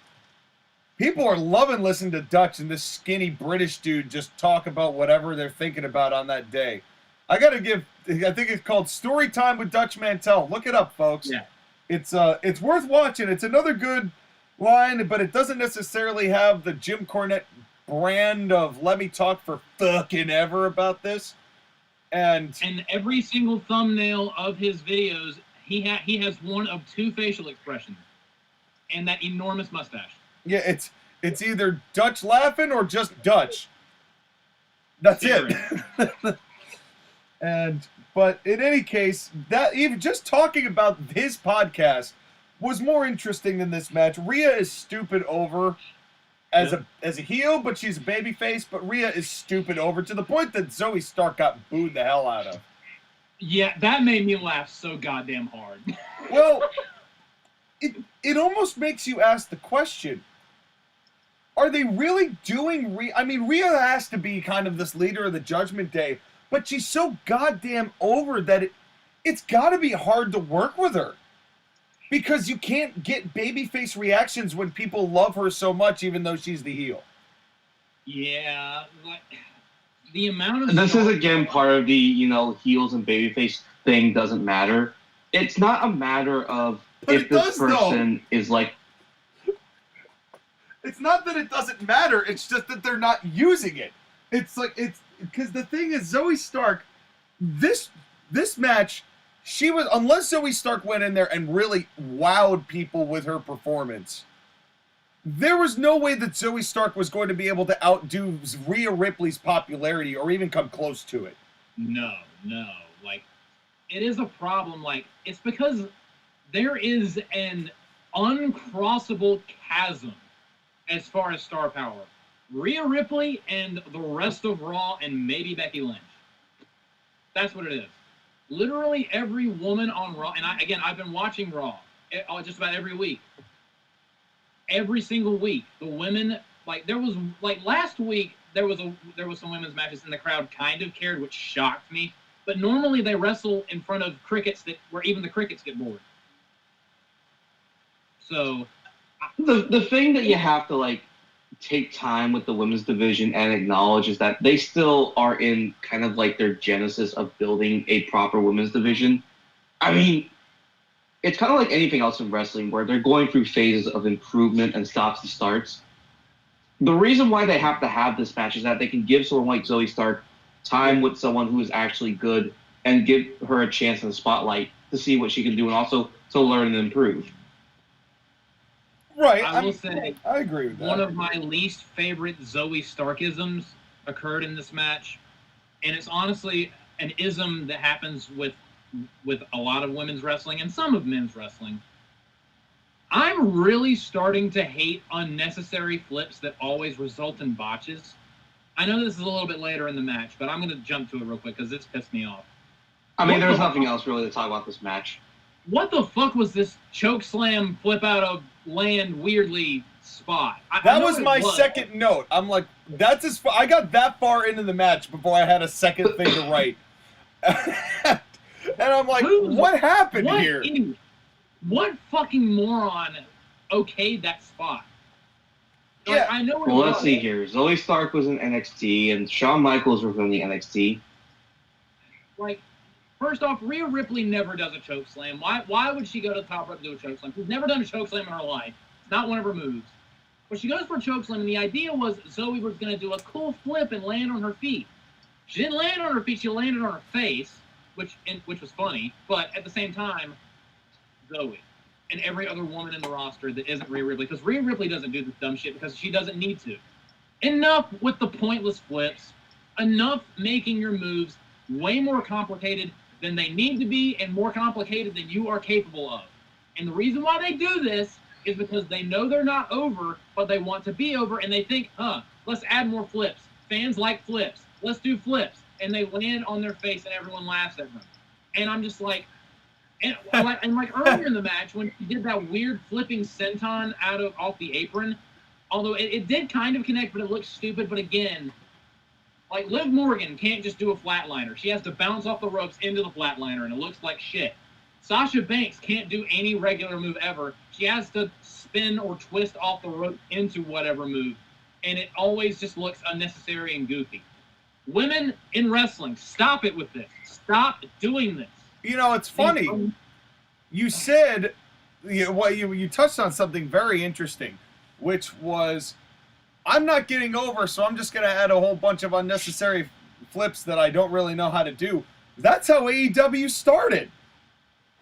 People are loving listening to Dutch and this skinny British dude just talk about whatever they're thinking about on that day. I think it's called Story Time with Dutch Mantel. Look it up, folks. Yeah. It's worth watching. It's another good line, but it doesn't necessarily have the Jim Cornette brand of let me talk for fucking ever about this. And every single thumbnail of his videos, he has one of 2 facial expressions, and that enormous mustache. Yeah, it's either Dutch laughing or just Dutch. That's it. But in any case, that even just talking about his podcast was more interesting than this match. Rhea is stupid over as a heel, but she's a babyface. But Rhea is stupid over to the point that Zoe Stark got booed the hell out of. Yeah, that made me laugh so goddamn hard. Well, it almost makes you ask the question: are they really doing Rhea? I mean, Rhea has to be kind of this leader of the Judgment Day, but she's so goddamn over that it's got to be hard to work with her. Because you can't get babyface reactions when people love her so much, even though she's the heel. Yeah, like the amount of. And this is again part of the heels and babyface thing doesn't matter. It's not a matter of if this person is like. It's not that it doesn't matter. It's just that they're not using it. It's because the thing is, Zoe Stark, this match. She was, unless Zoe Stark went in there and really wowed people with her performance, there was no way that Zoe Stark was going to be able to outdo Rhea Ripley's popularity or even come close to it. No. Like, it is a problem. Like, it's because there is an uncrossable chasm as far as star power. Rhea Ripley and the rest of Raw and maybe Becky Lynch. That's what it is. Literally every woman on Raw, and I've been watching Raw just about every week. Every single week, the women, last week there was some women's matches and the crowd kind of cared, which shocked me. But normally they wrestle in front of crickets where even the crickets get bored. So the thing that you have to take time with the women's division and acknowledge is that they still are in kind of their genesis of building a proper women's division. I mean, it's kind of like anything else in wrestling where they're going through phases of improvement and stops and starts. The reason why they have to have this match is that they can give someone like Zoe Stark time with someone who is actually good and give her a chance in the spotlight to see what she can do and also to learn and improve. Right. I will say, I agree with that. One of my least favorite Zoe Starkisms occurred in this match, and it's honestly an ism that happens with a lot of women's wrestling and some of men's wrestling. I'm really starting to hate unnecessary flips that always result in botches. I know this is a little bit later in the match, but I'm going to jump to it real quick because it's pissed me off. I mean, there's nothing else really to talk about this match. What the fuck was this choke slam flip out of land weirdly spot? That was my second note. I'm like, that's as far. I got that far into the match before I had a second thing to write. And I'm like, what happened here? What fucking moron okayed that spot? Yeah. I know. Well, let's see here. Zoe Stark was in NXT, and Shawn Michaels was in the NXT. First off, Rhea Ripley never does a choke slam. Why would she go to the top rope to do a choke slam? She's never done a choke slam in her life. It's not one of her moves. But she goes for a choke slam, and the idea was Zoe was going to do a cool flip and land on her feet. She didn't land on her feet. She landed on her face, which was funny. But at the same time, Zoe and every other woman in the roster that isn't Rhea Ripley, because Rhea Ripley doesn't do this dumb shit because she doesn't need to. Enough with the pointless flips. Enough making your moves way more complicated than they need to be and more complicated than you are capable of. And the reason why they do this is because they know they're not over, but they want to be over, and they think, let's add more flips. Fans like flips. Let's do flips. And they land on their face and everyone laughs at them. And I'm just like, and earlier in the match when she did that weird flipping senton off the apron, although it did kind of connect, but it looked stupid. But again, Liv Morgan can't just do a flatliner. She has to bounce off the ropes into the flatliner, and it looks like shit. Sasha Banks can't do any regular move ever. She has to spin or twist off the rope into whatever move, and it always just looks unnecessary and goofy. Women in wrestling, stop it with this. Stop doing this. It's funny. You said, you touched on something very interesting, which was, I'm not getting over, so I'm just going to add a whole bunch of unnecessary flips that I don't really know how to do. That's how AEW started.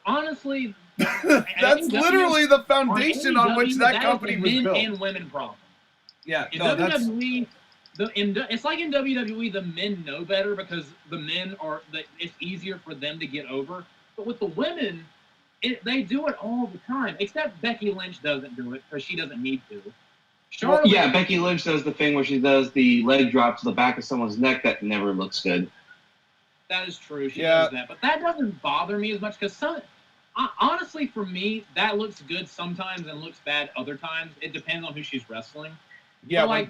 Honestly, that's literally the foundation on which that company was built. And women problem. Yeah, in WWE, it's like in WWE, the men know better because the men it's easier for them to get over. But with the women, they do it all the time. Except Becky Lynch doesn't do it because she doesn't need to. Charlotte, yeah, Becky Lynch does the thing where she does the leg drop to the back of someone's neck that never looks good. That is true. She does that. But that doesn't bother me as much because honestly, for me, that looks good sometimes and looks bad other times. It depends on who she's wrestling. Yeah,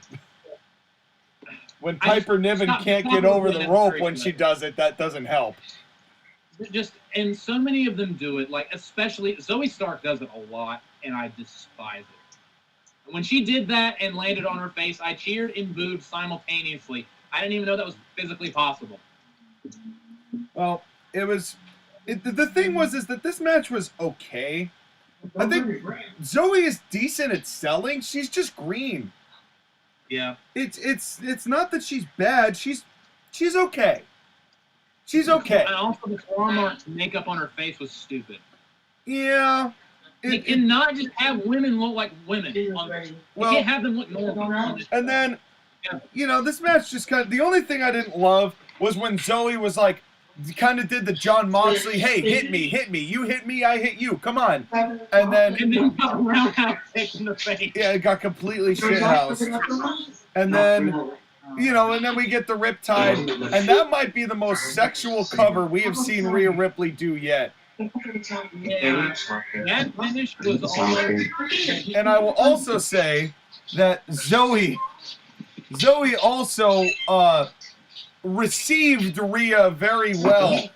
when Piper Niven can't get over the rope when she does it, that doesn't help. And so many of them do it, especially Zoe Stark does it a lot, and I despise it. When she did that and landed on her face, I cheered and booed simultaneously. I didn't even know that was physically possible. Well, the thing was that this match was okay. I think Zoe is decent at selling. She's just green. Yeah. It's not that she's bad. She's okay. She's okay. And also the former makeup on her face was stupid. Yeah. You cannot just have women look like women. You can't have them look normal. And then, this match just the only thing I didn't love was when Zoe was like, kind of did the John Moxley, hey, hit me, you hit me, I hit you, come on. And then got roundhouse kicked in the face. yeah, it got completely shithoused. And then, you know, and then we get the Riptide, and that might be the most sexual cover we have seen Rhea Ripley do yet. Yeah, that finish was almost... And I will also say that Zoe also received Rhea very well.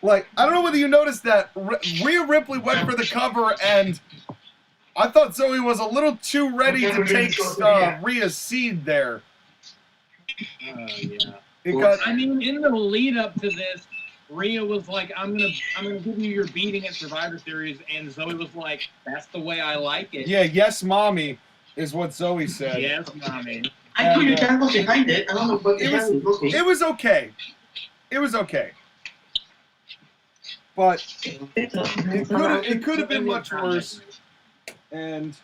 Like, I don't know whether you noticed that Rhea Ripley went for the cover, and I thought Zoe was a little too ready to take Rhea's seed there. Yeah. I mean, in the lead up to this, Rhea was like, I'm gonna give you your beating at Survivor Series, and Zoe was like, that's the way I like it. Yeah, yes, mommy, is what Zoe said. Yes, mommy. I put your tentacles behind it. I don't know what it was okay. It was okay. But it could have been much worse. And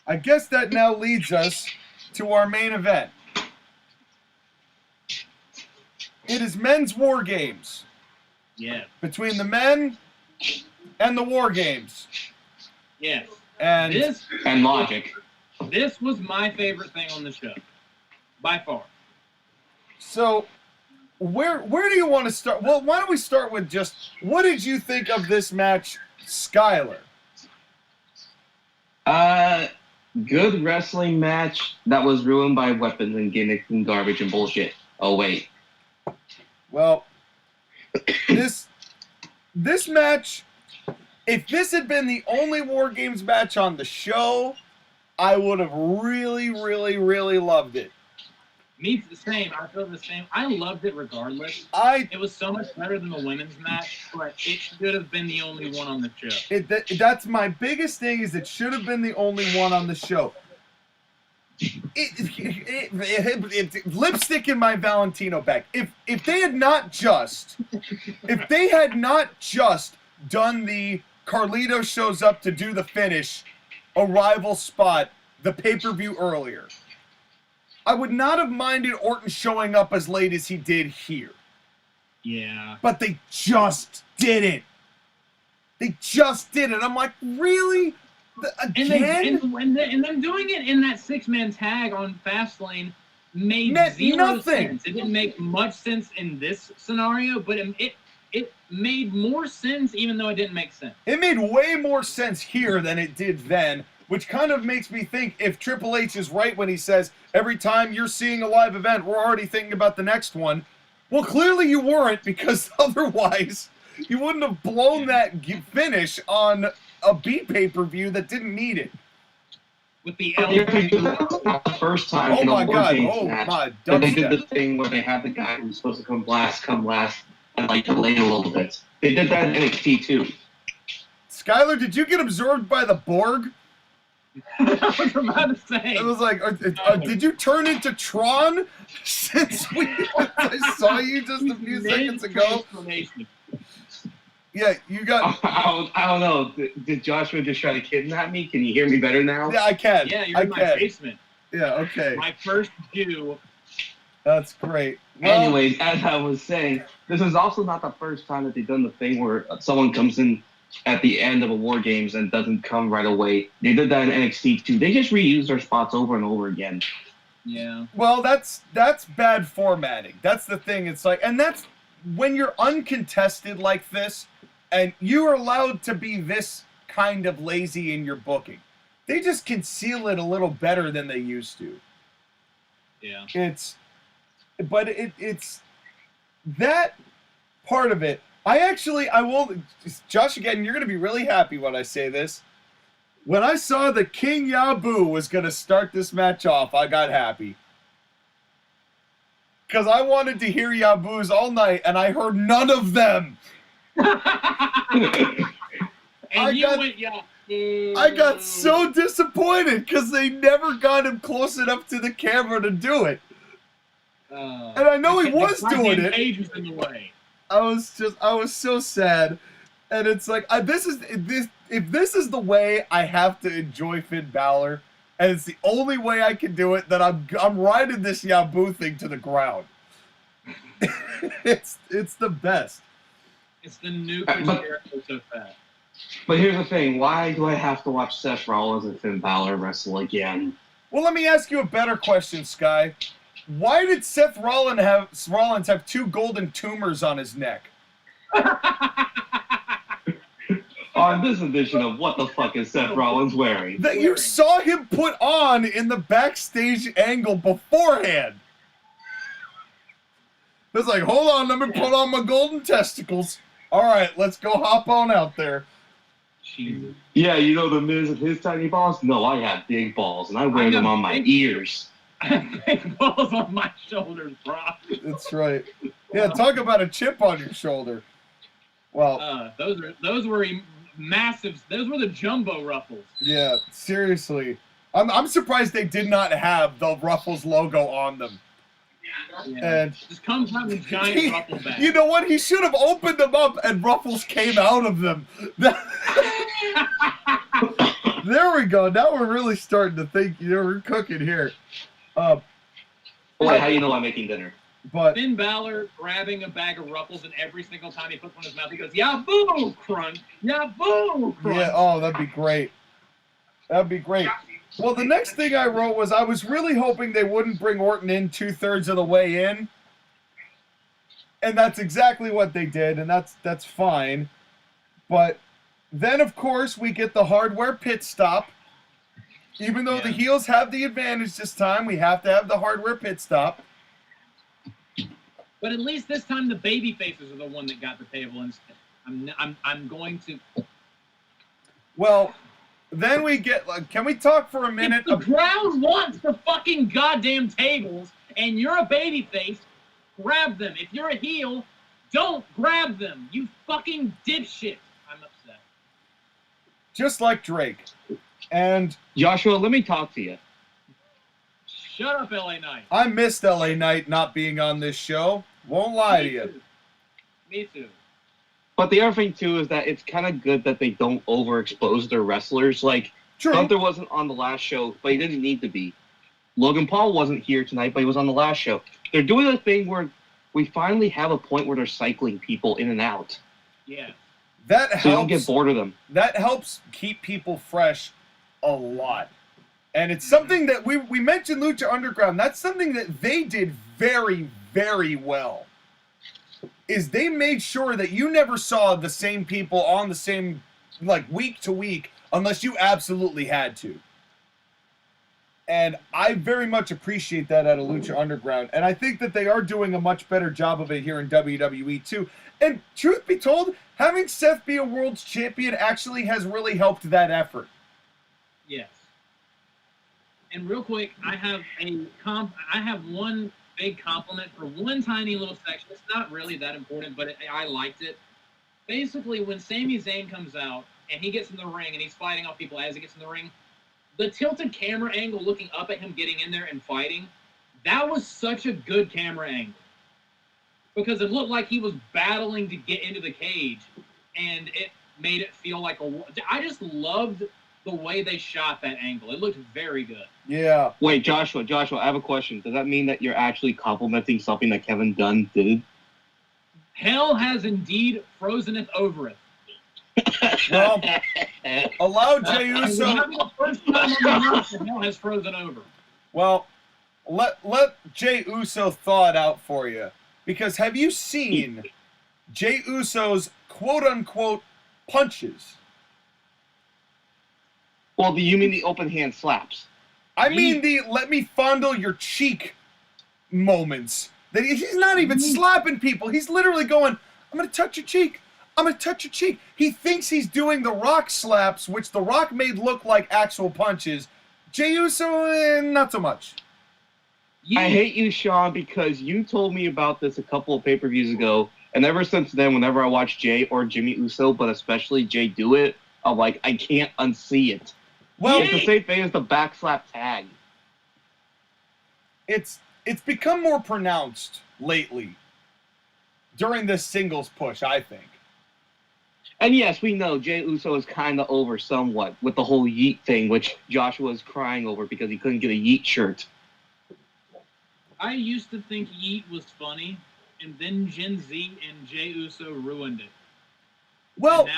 I guess that now leads us to our main event. It is men's war games. Yeah. Between the men and the war games. Yes. And Logic. This was my favorite thing on the show. By far. So, where do you want to start? Well, why don't we start with just, what did you think of this match, Skylar? Good wrestling match that was ruined by weapons and gimmicks and garbage and bullshit. Oh, wait. Well, this match, if this had been the only War Games match on the show, I would have really, really, really loved it. Me the same. I feel the same. I loved it regardless. It was so much better than the women's match, but it should have been the only one on the show. That's my biggest thing, is it should have been the only one on the show. Lipstick in my Valentino bag. If they had not just done the Carlito shows up to do the finish arrival spot, the pay-per-view earlier, I would not have minded Orton showing up as late as he did here. Yeah. But they just didn't. They just didn't. I'm like, really? Again? And them doing it in that six-man tag on Fastlane made zero nothing. sense. It didn't make much sense in this scenario, but it made more sense even though it didn't make sense. It made way more sense here than it did then, which kind of makes me think if Triple H is right when he says, every time you're seeing a live event, we're already thinking about the next one. Well, clearly you weren't, because otherwise you wouldn't have blown that finish on a B pay-per-view that didn't need it. With the the first time. Oh in my the God! Games Oh match, my! They did the thing where they had the guy who's supposed to come last, and like delay a little bit. They did that in NXT too. Skylar, did you get absorbed by the Borg? I was about to say. I was like, did you turn into Tron since I saw you just a few seconds ago? Yeah, you got. I don't know. Did Joshua just try to kidnap me? Can you hear me better now? Yeah, I can. Yeah, you're in my basement. Yeah, okay. My first Jew. That's great. Well, anyways, as I was saying, this is also not the first time that they've done the thing where someone comes in at the end of a War Games and doesn't come right away. They did that in NXT too. They just reuse their spots over and over again. Yeah. Well, that's bad formatting. That's the thing. It's like, and that's when you're uncontested like this, and you are allowed to be this kind of lazy in your booking. They just conceal it a little better than they used to. Yeah. It's that part of it. I will, Josh, again, you're going to be really happy when I say this. When I saw that King Yabu was going to start this match off, I got happy. Because I wanted to hear Yabu's all night, and I heard none of them. I got so disappointed because they never got him close enough to the camera to do it. And I know he was doing it. In the way. I was so sad, and it's like if this is the way I have to enjoy Finn Balor, and it's the only way I can do it, then I'm riding this Yabu thing to the ground. It's the best. It's the new Chris Jericho so fast. But here's the thing: why do I have to watch Seth Rollins and Finn Balor wrestle again? Well, let me ask you a better question, Sky. Why did Seth Rollins have 2 golden tumors on his neck? On this edition of What the Fuck is Seth Rollins Wearing? That you saw him put on in the backstage angle beforehand. It's like, hold on, let me put on my golden testicles. All right, let's go hop on out there. Jesus. Yeah, you know the Miz and his tiny balls? No, I have big balls, and I wear them on my ears. I have big balls on my shoulders, bro. That's right. Yeah, talk about a chip on your shoulder. Well, those were massive. Those were the jumbo ruffles. Yeah, seriously. I'm surprised they did not have the Ruffles logo on them. Yeah. And just comes out with giant ruffle bags. You know what? He should have opened them up and Ruffles came out of them. There we go. Now we're really starting to think, we're cooking here. Boy, how you know I'm making dinner? But Finn Balor grabbing a bag of Ruffles, and every single time he puts one in his mouth, he goes, "Yeah, boo, crunch! Yeah, boo, crunch!" Yeah, oh, that'd be great. That'd be great. Well, the next thing I wrote was I was really hoping they wouldn't bring Orton in 2/3 of the way in. And that's exactly what they did, and that's fine. But then, of course, we get the hardware pit stop. Even though the heels have the advantage this time, we have to have the hardware pit stop. But at least this time the baby faces are the one that got the table instead. I'm going to. Well, then we get. Can we talk for a minute? If the crowd wants the fucking goddamn tables, and you're a baby face, grab them. If you're a heel, don't grab them. You fucking dipshit. I'm upset. Just like Drake. And Joshua, let me talk to you. Shut up, LA Knight. I missed LA Knight not being on this show. Won't lie to you. Me too. But the other thing, too, is that it's kind of good that they don't overexpose their wrestlers. Like, True. Gunther wasn't on the last show, but he didn't need to be. Logan Paul wasn't here tonight, but he was on the last show. They're doing a thing where we finally have a point where they're cycling people in and out. Yeah. That helps. So you don't get bored of them. That helps keep people fresh a lot. And it's something that we mentioned Lucha Underground. That's something that they did very, very well. Is they made sure that you never saw the same people on the same, like, week to week, unless you absolutely had to. And I very much appreciate that out of Lucha Underground. And I think that they are doing a much better job of it here in WWE too. And truth be told, having Seth be a world's champion actually has really helped that effort. Yes. And real quick, I have one big compliment for one tiny little section. It's not really that important, but I liked it. Basically, when Sami Zayn comes out and he gets in the ring and he's fighting off people as he gets in the ring, the tilted camera angle looking up at him getting in there and fighting, that was such a good camera angle. Because it looked like he was battling to get into the cage, and it made it feel like I just loved the way they shot that angle. It looked very good. Yeah. Wait, Joshua, I have a question. Does that mean that you're actually complimenting something that Kevin Dunn did? Hell has indeed frozeneth over it. Well, allow Jey Uso. The first time on the earth that hell has frozen over. Well, let Jey Uso thaw it out for you. Because have you seen Jey Uso's quote-unquote punches? Well, you mean the open hand slaps? I mean the let me fondle your cheek moments. That he's not even slapping people. He's literally going, I'm going to touch your cheek. I'm going to touch your cheek. He thinks he's doing the Rock slaps, which the Rock made look like actual punches. Jey Uso, not so much. I hate you, Sean, because you told me about this a couple of pay-per-views ago, and ever since then, whenever I watch Jey or Jimmy Uso, but especially Jey do it, I'm like, I can't unsee it. Well, it's the same thing as the backslap tag. It's become more pronounced lately during this singles push, I think. And yes, we know Jey Uso is kind of over somewhat with the whole Yeet thing, which Joshua is crying over because he couldn't get a Yeet shirt. I used to think Yeet was funny, and then Gen Z and Jey Uso ruined it. Well,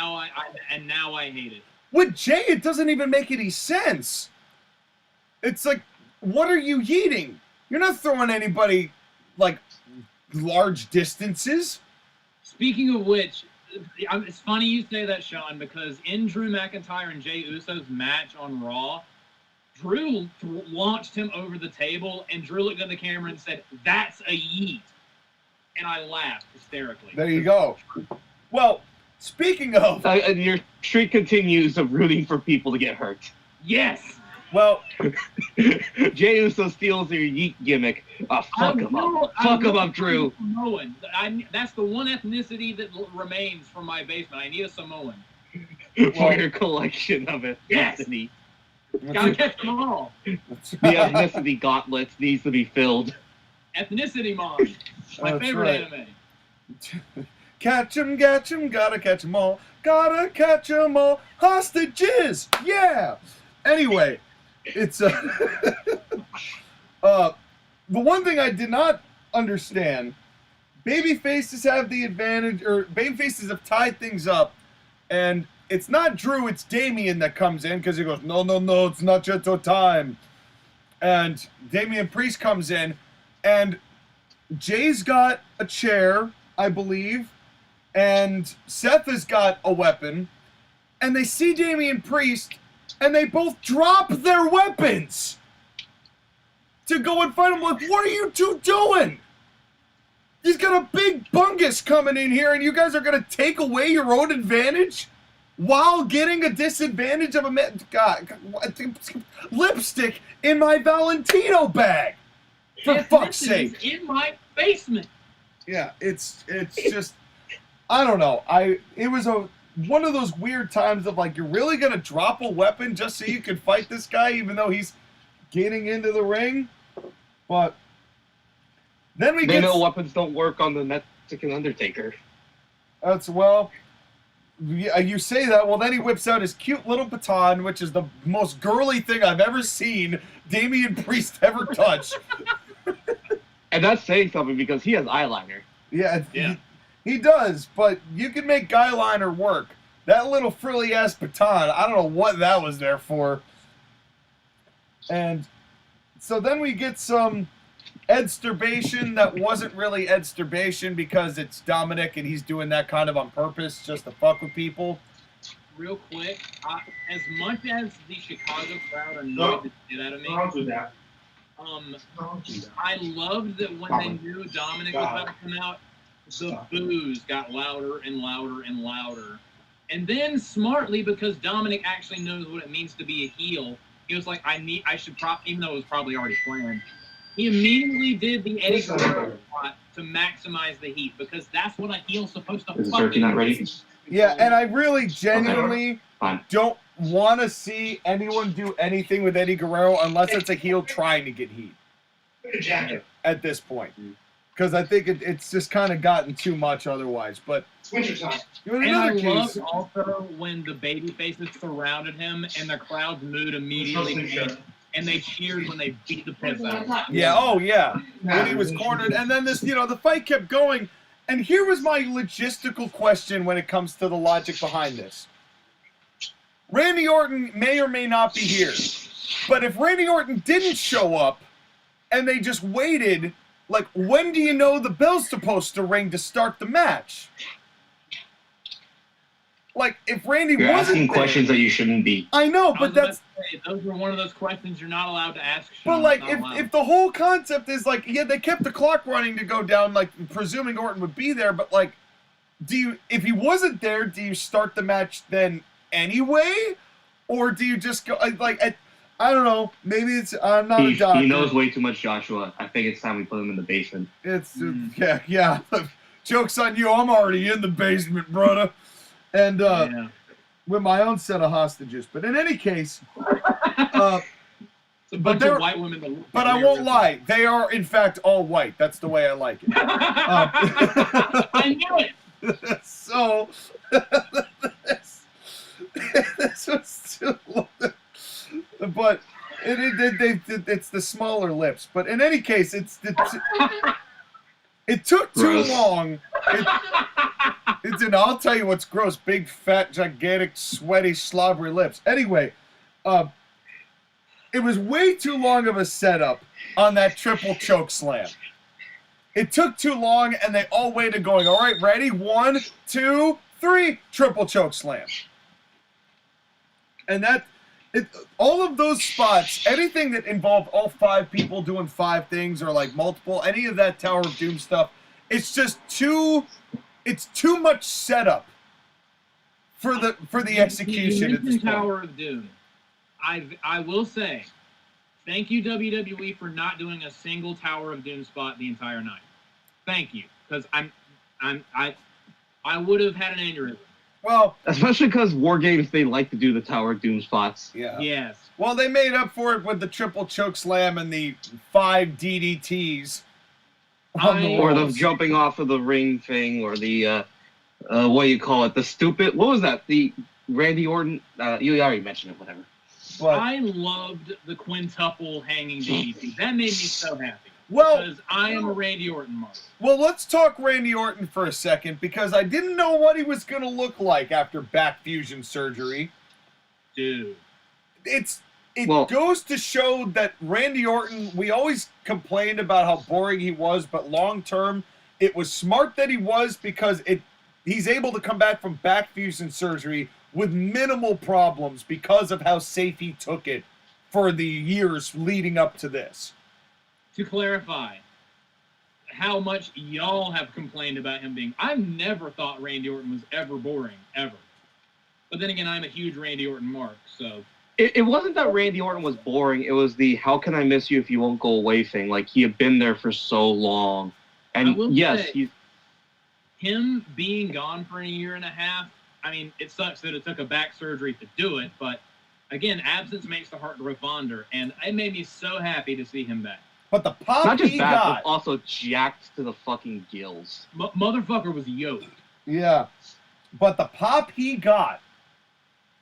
and now I hate it. with Jay, it doesn't even make any sense. It's like, what are you yeeting? You're not throwing anybody, like, large distances. Speaking of which, it's funny you say that, Sean, because in Drew McIntyre and Jey Uso's match on Raw, Drew launched him over the table, and Drew looked at the camera and said, "That's a yeet." And I laughed hysterically. There you go. Well, speaking of... And your streak continues of rooting for people to get hurt. Yes! Well, Jey Uso steals your yeet gimmick. Fuck him up. Fuck him up, Drew. Samoan. That's the one ethnicity that remains from my basement. I need a Samoan. For your collection of it. Yes. Ethnicity. Gotta catch them all. The ethnicity gauntlet needs to be filled. Ethnicity Mon. My That's favorite right. anime. Catch 'em, gotta catch 'em all, gotta catch 'em all, hostages, yeah! Anyway, it's, the one thing I did not understand, babyfaces have the advantage, or babyfaces have tied things up, and it's not Drew, it's Damian that comes in, because he goes, no, it's not yet your time. And Damian Priest comes in, and Jay's got a chair, I believe, and Seth has got a weapon, and they see Damian Priest, and they both drop their weapons to go and fight him. Like, what are you two doing? He's got a big bungus coming in here, and you guys are going to take away your own advantage while getting a disadvantage of a man. God, lipstick in my Valentino bag. For fuck's sake. In my basement. Yeah, it's just, I don't know. It was one of those weird times of like, you're really gonna drop a weapon just so you can fight this guy, even though he's getting into the ring. But then They know weapons don't work on the Mexican Undertaker. That's, well, yeah, you say that. Well, then he whips out his cute little baton, which is the most girly thing I've ever seen Damian Priest ever touch. And that's saying something because he has eyeliner. Yeah. He does, but you can make guyliner work. That little frilly-ass baton, I don't know what that was there for. And so then we get some Edsturbation that wasn't really Edsturbation because it's Dominic and he's doing that kind of on purpose just to fuck with people. Real quick, as much as the Chicago crowd annoyed the shit out of me, Don't do that. I loved that when they knew Dominic was about to come out, the boos got louder and louder and louder. And then smartly, because Dominic actually knows what it means to be a heel, he was like, I should even though it was probably already planned, he immediately did the Eddie Guerrero spot to maximize the heat, because that's what a heel's supposed to Is the turkey not ready? Yeah, and I really genuinely don't want to see anyone do anything with Eddie Guerrero unless it's a heel trying to get heat at this point. Because I think it's just kind of gotten too much otherwise. But It's wintertime. in And I another case, loved also when the baby faces surrounded him and the crowd's mood immediately changed, and they cheered when they beat the piss out of him. yeah, when he was cornered, and then this, the fight kept going. And here was my logistical question when it comes to the logic behind this. Randy Orton may or may not be here, but if Randy Orton didn't show up and they just waited, like, when do you know the bell's supposed to ring to start the match? Like, if Randy You're wasn't asking there, questions that you shouldn't be. I know, but that's... Those were one of those questions you're not allowed to ask. But, Sean. like, It's not allowed. if the whole concept is, like, yeah, they kept the clock running to go down, like, presuming Orton would be there, but, like, if he wasn't there, do you start the match then anyway? Or do you just go, like, I don't know, maybe it's, I'm not a doctor. He knows way too much, Joshua. I think it's time we put him in the basement. It's, yeah. Joke's on you, I'm already in the basement, brother. And, with my own set of hostages. But in any case, It's a bunch of white women. But I won't lie, they are in fact all white. That's the way I like it. I knew it. So this was too long. But it's the smaller lips. But in any case, It took too Gross. long. It did. I'll tell you what's gross. Big, fat, gigantic, sweaty, slobbery lips. Anyway, it was way too long of a setup on that triple choke slam. It took too long, and they all waited going, all right, ready? 1, 2, 3, triple choke slam. And all of those spots, anything that involved all 5 people doing 5 things or like multiple, any of that Tower of Doom stuff, it's just too much setup for the execution at this point. Tower of Doom. I will say, thank you WWE for not doing a single Tower of Doom spot the entire night. Thank you, because I would have had an aneurysm. Well, especially because WarGames, they like to do the Tower of Doom spots. Yeah. Yes. Well, they made up for it with the triple choke slam and the 5 DDTs. Or the jumping off of the ring thing, or the what do you call it? The stupid. What was that? The Randy Orton. You already mentioned it. Whatever. But, I loved the quintuple hanging DDT. That made me so happy. Well, because I am a Randy Orton mark. Well, let's talk Randy Orton for a second, because I didn't know what he was going to look like after back fusion surgery. Dude. It goes to show that Randy Orton, we always complained about how boring he was, but long term, it was smart that he was, because he's able to come back from back fusion surgery with minimal problems because of how safe he took it for the years leading up to this. To clarify how much y'all have complained about him being... I've never thought Randy Orton was ever boring, ever. But then again, I'm a huge Randy Orton mark, so... It wasn't that Randy Orton was boring. It was the how can I miss you if you won't go away thing. Like, he had been there for so long. And yes, him being gone for a year and a half, I mean, it sucks that it took a back surgery to do it, but again, absence makes the heart grow fonder, and it made me so happy to see him back. But the pop not just he that, got, but also jacked to the fucking gills. Motherfucker was yoked. Yeah. But the pop he got,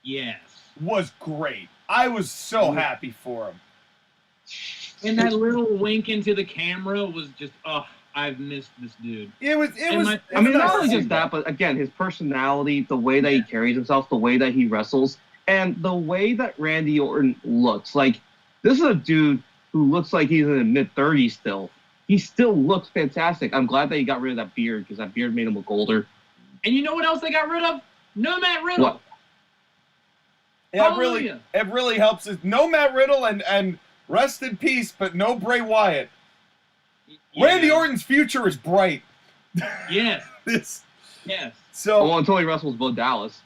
yes, was great. I was so happy for him. And that little wink into the camera was just, I've missed this dude. It was I mean, not only just that, but again, his personality, the way that he carries himself, the way that he wrestles, and the way that Randy Orton looks. Like, this is a dude who looks like he's in his mid-30s still. He still looks fantastic. I'm glad that he got rid of that beard, because that beard made him look older. And you know what else they got rid of? No Matt Riddle. What? Yeah, it really helps. No Matt Riddle and rest in peace, but no Bray Wyatt. Yeah. Randy Orton's future is bright. Yes. Yes. So. Well, until he wrestles Bo Dallas.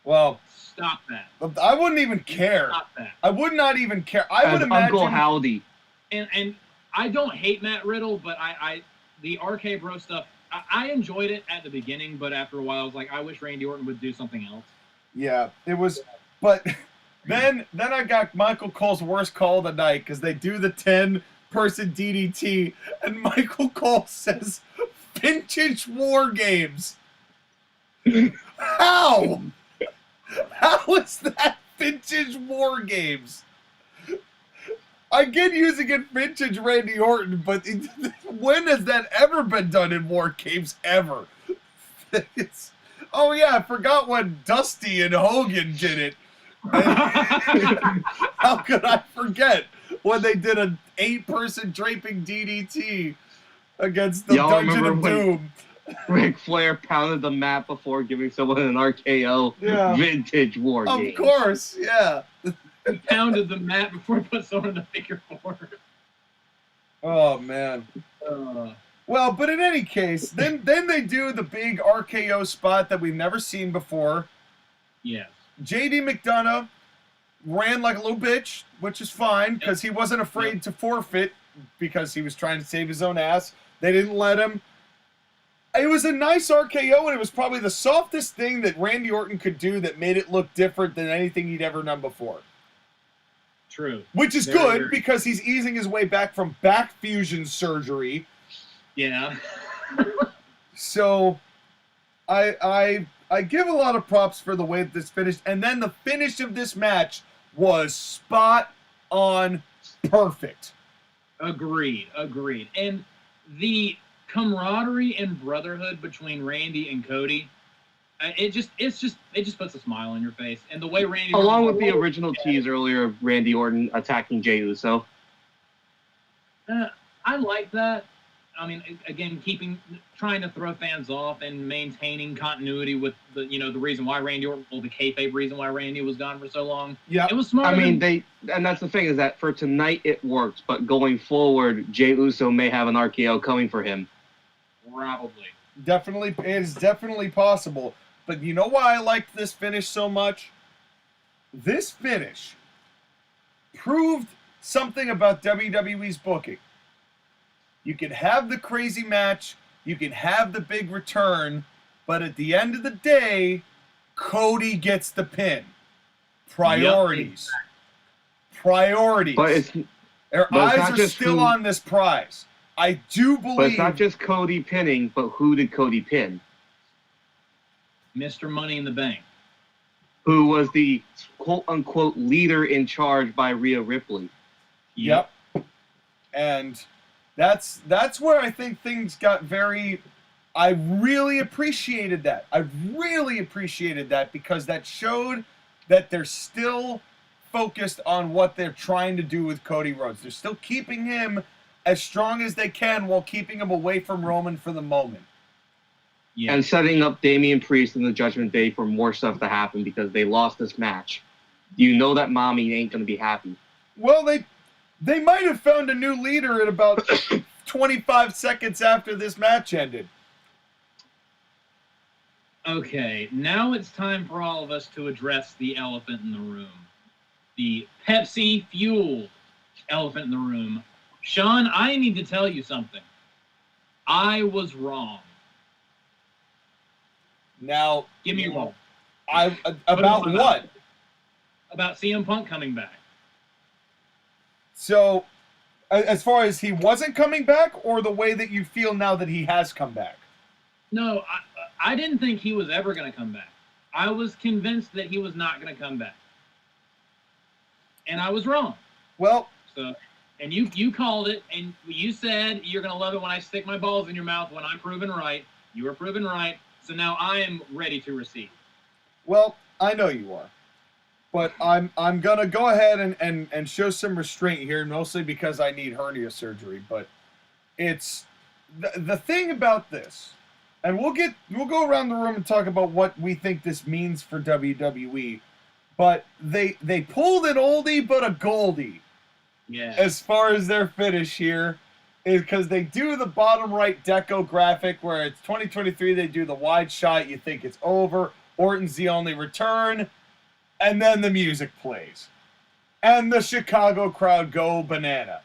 Well. Stop that. I wouldn't even care. Stop that. I would not even care. I would imagine. Uncle Howdy. And I don't hate Matt Riddle, but the RK Bro stuff, I enjoyed it at the beginning, but after a while I was like, I wish Randy Orton would do something else. Yeah, it was. But then I got Michael Cole's worst call of the night, because they do the 10-person DDT, and Michael Cole says, "Vintage WarGames." How? How is that vintage WarGames? I get using it vintage Randy Orton, but when has that ever been done in WarGames ever? Oh yeah, I forgot when Dusty and Hogan did it. How could I forget when they did an 8-person draping DDT against the Dungeon of Doom? Ric Flair pounded the mat before giving someone an RKO. Yeah. Vintage WarGames. Of course, yeah. He pounded the mat before he put someone in the figure 4. Oh man. Well, but in any case, then they do the big RKO spot that we've never seen before. Yes. JD McDonough ran like a little bitch, which is fine, because he wasn't afraid to forfeit, because he was trying to save his own ass. They didn't let him. It was a nice RKO, and it was probably the softest thing that Randy Orton could do that made it look different than anything he'd ever done before. True. Which is good, because he's easing his way back from back fusion surgery. Yeah. So, I give a lot of props for the way that this finished, and then the finish of this match was spot on perfect. Agreed. And the camaraderie and brotherhood between Randy and Cody, it just puts a smile on your face. And the way Randy, along with the original tease earlier of Randy Orton attacking Jey Uso. I like that. I mean, again, trying to throw fans off and maintaining continuity with the reason why Randy Orton, the kayfabe reason why Randy was gone for so long. Yeah, it was smart. I mean, and that's the thing is that for tonight it worked, but going forward, Jey Uso may have an RKO coming for him. Probably. Definitely, it is definitely possible. But you know why I liked this finish so much? This finish proved something about WWE's booking. You can have the crazy match, you can have the big return, but at the end of the day, Cody gets the pin. Priorities. Yep. Priorities. But Their eyes are still on this prize. I do believe... But it's not just Cody pinning, but who did Cody pin? Mr. Money in the Bank. Who was the quote-unquote leader in charge by Rhea Ripley. Yep. And... That's where I think things got very... I really appreciated that. I really appreciated that because that showed that they're still focused on what they're trying to do with Cody Rhodes. They're still keeping him as strong as they can while keeping him away from Roman for the moment. Yeah. And setting up Damian Priest in the Judgment Day for more stuff to happen because they lost this match. You know that mommy ain't going to be happy. Well, they might have found a new leader at about 25 seconds after this match ended. Okay, now it's time for all of us to address the elephant in the room. The Pepsi-fueled elephant in the room. Sean, I need to tell you something. I was wrong. Now, Give me one. About what? About CM Punk coming back. So, as far as he wasn't coming back, or the way that you feel now that he has come back? No, I didn't think he was ever going to come back. I was convinced that he was not going to come back. And I was wrong. Well... And you called it, and you said you're going to love it when I stick my balls in your mouth when I'm proven right. You were proven right, so now I am ready to receive. Well, I know you are. But I'm going to go ahead and show some restraint here, mostly because I need hernia surgery. But it's... The thing about this, and we'll go around the room and talk about what we think this means for WWE, but they pulled an oldie but a goldie. Yeah. As far as their finish here, is because they do the bottom right deco graphic where it's 2023, they do the wide shot, you think it's over, Orton's the only return, and then the music plays. And the Chicago crowd go banana.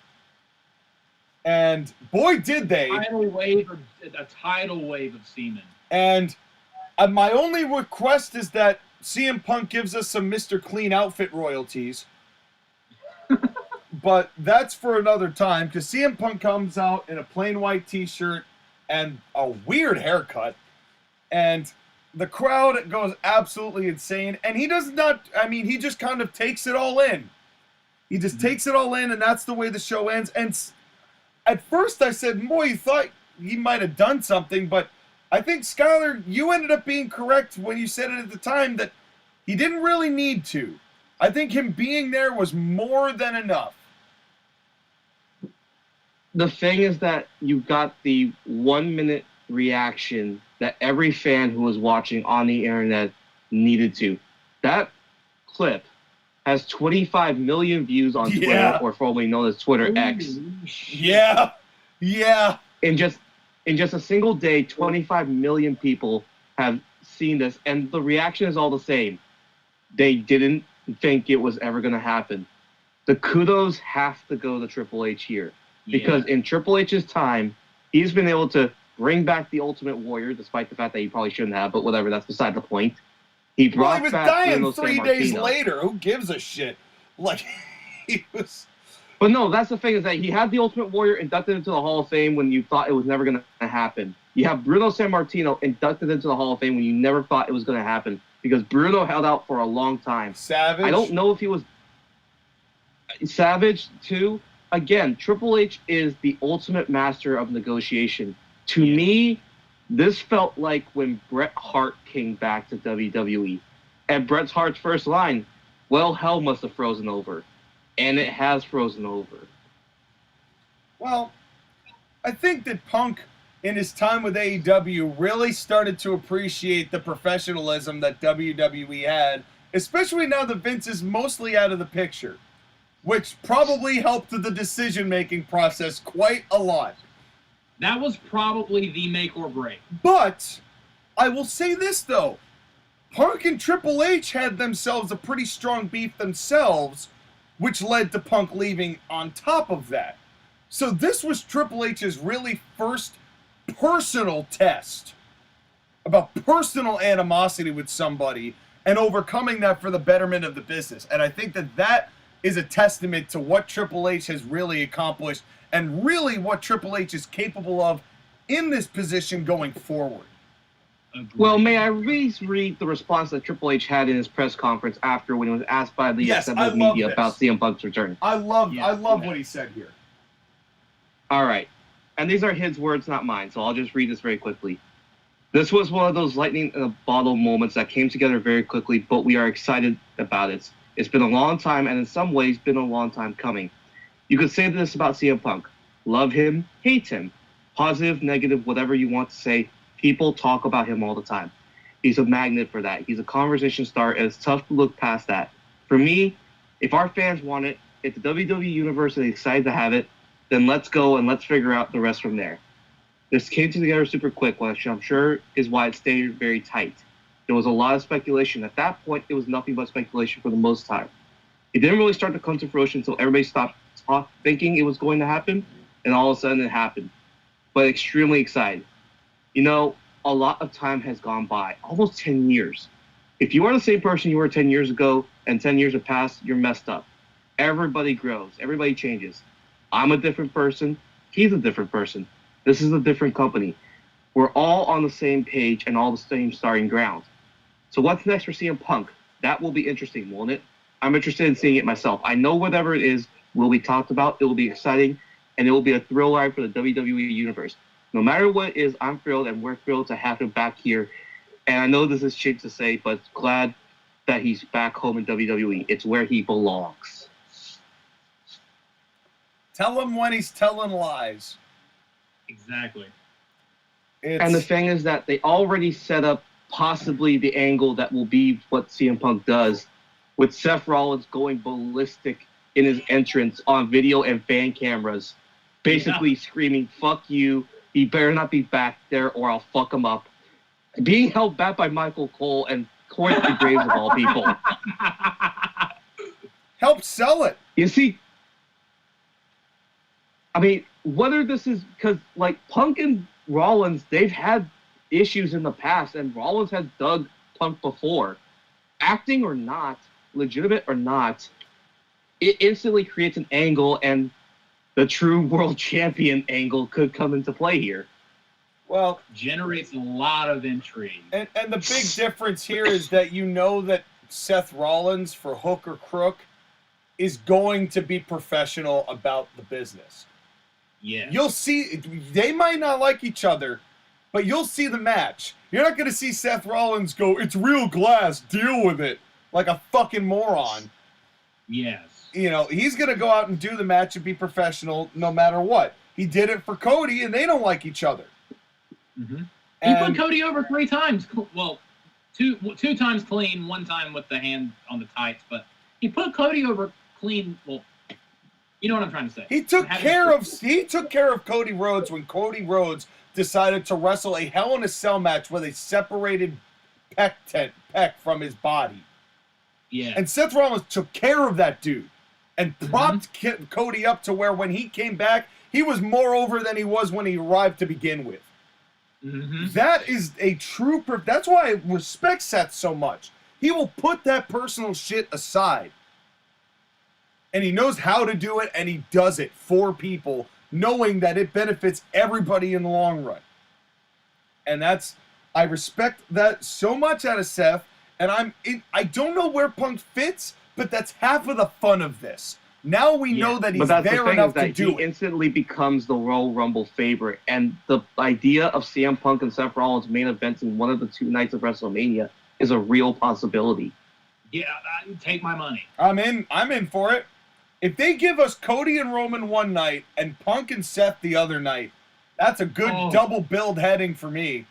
And boy did they. A tidal wave of semen. And my only request is that CM Punk gives us some Mr. Clean outfit royalties. But that's for another time, because CM Punk comes out in a plain white t-shirt and a weird haircut, and the crowd goes absolutely insane, and he does not, I mean, he just kind of takes it all in. He just takes it all in, and that's the way the show ends. And at first I said, boy, you thought he might have done something, but I think, Skylar, you ended up being correct when you said it at the time that he didn't really need to. I think him being there was more than enough. The thing is that you got the 1 minute reaction that every fan who was watching on the internet needed to. That clip has 25 million views on Twitter, or formerly known as Twitter X. Yeah. In just a single day, 25 million people have seen this, and the reaction is all the same. They didn't think it was ever going to happen. The kudos have to go to Triple H here. Because in Triple H's time, he's been able to bring back the Ultimate Warrior, despite the fact that he probably shouldn't have, but whatever, that's beside the point. He brought was back dying 3 days later. Who gives a shit? Like, he was... But no, that's the thing, is that he had the Ultimate Warrior inducted into the Hall of Fame when you thought it was never going to happen. You have Bruno Sammartino inducted into the Hall of Fame when you never thought it was going to happen. Because Bruno held out for a long time. Savage? I don't know if he was... Savage, too. Again, Triple H is the ultimate master of negotiation. To me, this felt like when Bret Hart came back to WWE. And Bret Hart's first line, well, hell must have frozen over. And it has frozen over. Well, I think that Punk, in his time with AEW, really started to appreciate the professionalism that WWE had, especially now that Vince is mostly out of the picture, which probably helped the decision-making process quite a lot. That was probably the make or break. But I will say this, though. Punk and Triple H had themselves a pretty strong beef themselves, which led to Punk leaving on top of that. So this was Triple H's really first personal test about personal animosity with somebody and overcoming that for the betterment of the business. And I think that that is a testament to what Triple H has really accomplished and really what Triple H is capable of in this position going forward. Agreed. Well, may I please read the response that Triple H had in his press conference after when he was asked by the assembled media about CM Punk's return? I love what he said here. All right. And these are his words, not mine, so I'll just read this very quickly. This was one of those lightning in a bottle moments that came together very quickly, but we are excited about it. It's been a long time, and in some ways, been a long time coming. You could say this about CM Punk. Love him, hate him. Positive, negative, whatever you want to say. People talk about him all the time. He's a magnet for that. He's a conversation starter, and it's tough to look past that. For me, if our fans want it, if the WWE Universe is excited to have it, then let's go and let's figure out the rest from there. This came together super quick, which I'm sure is why it stayed very tight. There was a lot of speculation. At that point, it was nothing but speculation for the most time. It didn't really start to come to fruition until everybody stopped thinking it was going to happen, and all of a sudden it happened. But extremely excited. You know, a lot of time has gone by, almost 10 years. If you are the same person you were 10 years ago and 10 years have passed, you're messed up. Everybody grows. Everybody changes. I'm a different person. He's a different person. This is a different company. We're all on the same page and all the same starting ground. So what's next for CM Punk? That will be interesting, won't it? I'm interested in seeing it myself. I know whatever it is will be talked about. It will be exciting, and it will be a thrill ride for the WWE Universe. No matter what it is, I'm thrilled, and we're thrilled to have him back here. And I know this is shit to say, but glad that he's back home in WWE. It's where he belongs. Tell him when he's telling lies. Exactly. And the thing is that they already set up possibly the angle that will be what CM Punk does, with Seth Rollins going ballistic in his entrance on video and fan cameras, basically screaming, "Fuck you, he better not be back there or I'll fuck him up." Being held back by Michael Cole and Corey Graves of all people. Help sell it. You see, I mean, whether this is because, like, Punk and Rollins, they've had issues in the past, and Rollins has dug Punk before. Acting or not, legitimate or not, it instantly creates an angle, and the true world champion angle could come into play here. Well, Generates a lot of intrigue. and the big difference here is that you know that Seth Rollins, for hook or crook, is going to be professional about the business. Yeah. You'll see, they might not like each other, but you'll see the match. You're not going to see Seth Rollins go, "It's real glass, deal with it," like a fucking moron. Yes. You know, he's going to go out and do the match and be professional no matter what. He did it for Cody, and they don't like each other. Mm-hmm. He And put Cody over 3 times. Well, two times clean, 1 time with the hand on the tights, but he put Cody over clean. Well, you know what I'm trying to say. he took care of Cody Rhodes when Cody Rhodes decided to wrestle a Hell in a Cell match with a separated pec from his body. Yeah. And Seth Rollins took care of that dude and propped Cody up to where when he came back, he was more over than he was when he arrived to begin with. Mm-hmm. That is a true... That's why I respect Seth so much. He will put that personal shit aside. And he knows how to do it, and he does it for people, knowing that it benefits everybody in the long run. And that's... I respect that so much out of Seth, and I don't know where Punk fits, but that's half of the fun of this. Now we know that he's but that's there the thing enough is that to do he it. instantly becomes the Royal Rumble favorite, and the idea of CM Punk and Seth Rollins main events in one of the 2 nights of WrestleMania is a real possibility. Yeah, take my money. I'm in for it. If they give us Cody and Roman one night and Punk and Seth the other night, that's a good double build heading for me.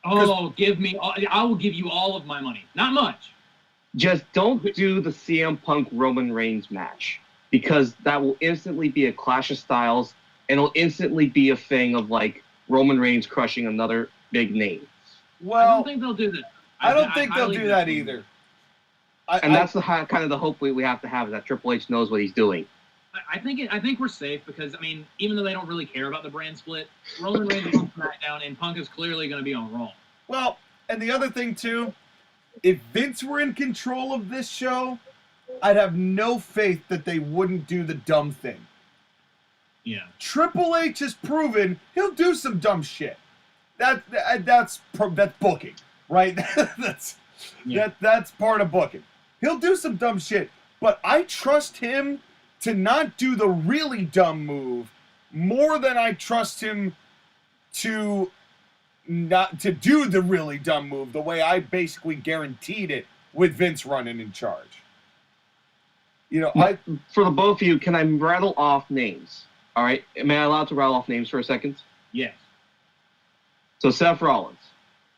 Oh, I will give you all of my money. Not much. Just don't do the CM Punk Roman Reigns match, because that will instantly be a clash of styles, and it'll instantly be a thing of like Roman Reigns crushing another big name. Well, I don't think they'll do that. I don't think they'll do that either. That's kind of the hope we have to have, is that Triple H knows what he's doing. I think we're safe because, I mean, even though they don't really care about the brand split, Roman Reigns is on SmackDown and Punk is clearly going to be on Raw. Well, and the other thing, too, if Vince were in control of this show, I'd have no faith that they wouldn't do the dumb thing. Yeah. Triple H has proven he'll do some dumb shit. That's booking, right? That's part of booking. He'll do some dumb shit, but I trust him to not do the really dumb move more than I trust him to not to do the really dumb move the way I basically guaranteed it with Vince running in charge. You know, for the both of you, can I rattle off names? All right, am I allowed to rattle off names for a second? Yes. So Seth Rollins.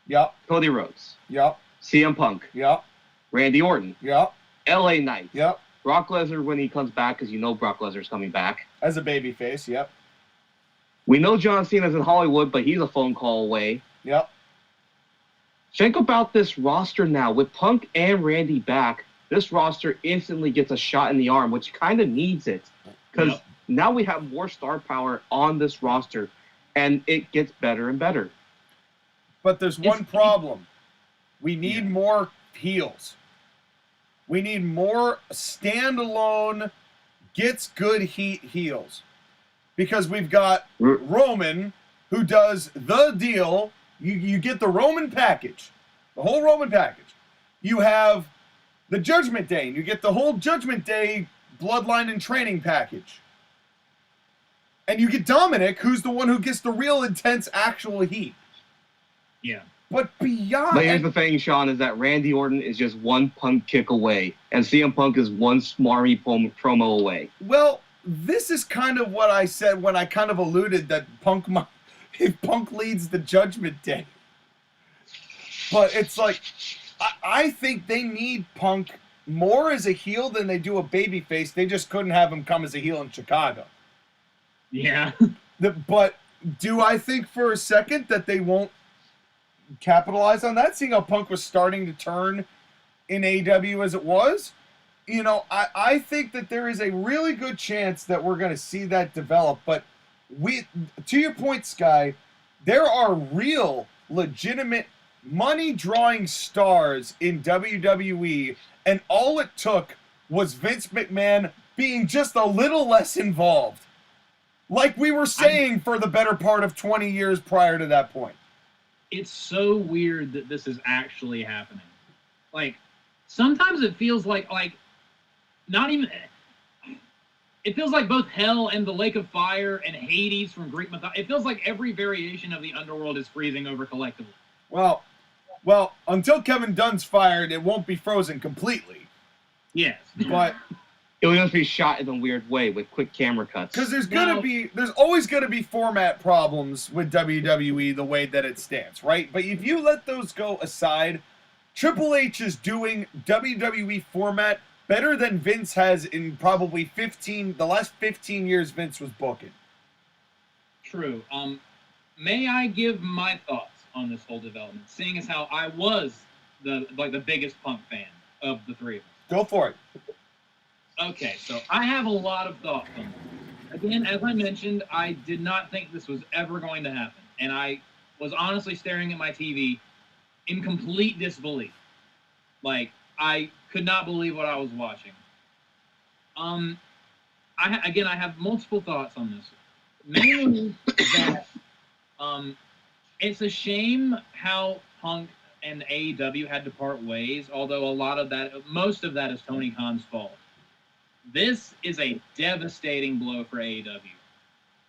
Yep. Cody Rhodes. Yep. CM Punk. Yep. Randy Orton. Yep. LA Knight. Yep. Brock Lesnar when he comes back, because you know Brock Lesnar's coming back. As a babyface, yep. We know John Cena's in Hollywood, but he's a phone call away. Yep. Think about this roster now. With Punk and Randy back, this roster instantly gets a shot in the arm, which kind of needs it. Because now we have more star power on this roster, and it gets better and better. But there's one problem. We need more heels. We need more standalone, gets good heat heels. Because we've got Roman, who does the deal. You get the Roman package. The whole Roman package. You have the Judgment Day. And you get the whole Judgment Day bloodline and training package. And you get Dominic, who's the one who gets the real intense actual heat. Yeah. But beyond... But here's the thing, Sean, is that Randy Orton is just one Punk kick away, and CM Punk is one smarmy promo away. Well, this is kind of what I said when I kind of alluded that if Punk leads the Judgment Day. But it's like, I think they need Punk more as a heel than they do a babyface. They just couldn't have him come as a heel in Chicago. Yeah. But do I think for a second that they won't capitalize on that, seeing how Punk was starting to turn in AEW as it was? You know, I think that there is a really good chance that we're going to see that develop. But to your point, Sky, there are real, legitimate, money-drawing stars in WWE, and all it took was Vince McMahon being just a little less involved. Like we were saying for the better part of 20 years prior to that point. It's so weird that this is actually happening. Like, sometimes it feels like not even... It feels like both Hell and the Lake of Fire and Hades from Greek mythology. It feels like every variation of the underworld is freezing over collectively. Well, until Kevin Dunn's fired, it won't be frozen completely. Yes. But... it will just be shot in a weird way with quick camera cuts. Because there's always gonna be format problems with WWE the way that it stands, right? But if you let those go aside, Triple H is doing WWE format better than Vince has in probably the last 15 years Vince was booking. True. May I give my thoughts on this whole development, seeing as how I was the biggest Punk fan of the three of us? Go for it. Okay, so I have a lot of thoughts on this. Again, as I mentioned, I did not think this was ever going to happen. And I was honestly staring at my TV in complete disbelief. Like, I could not believe what I was watching. I have multiple thoughts on this. Mainly that it's a shame how Punk and AEW had to part ways, although most of that is Tony Khan's fault. This is a devastating blow for AEW.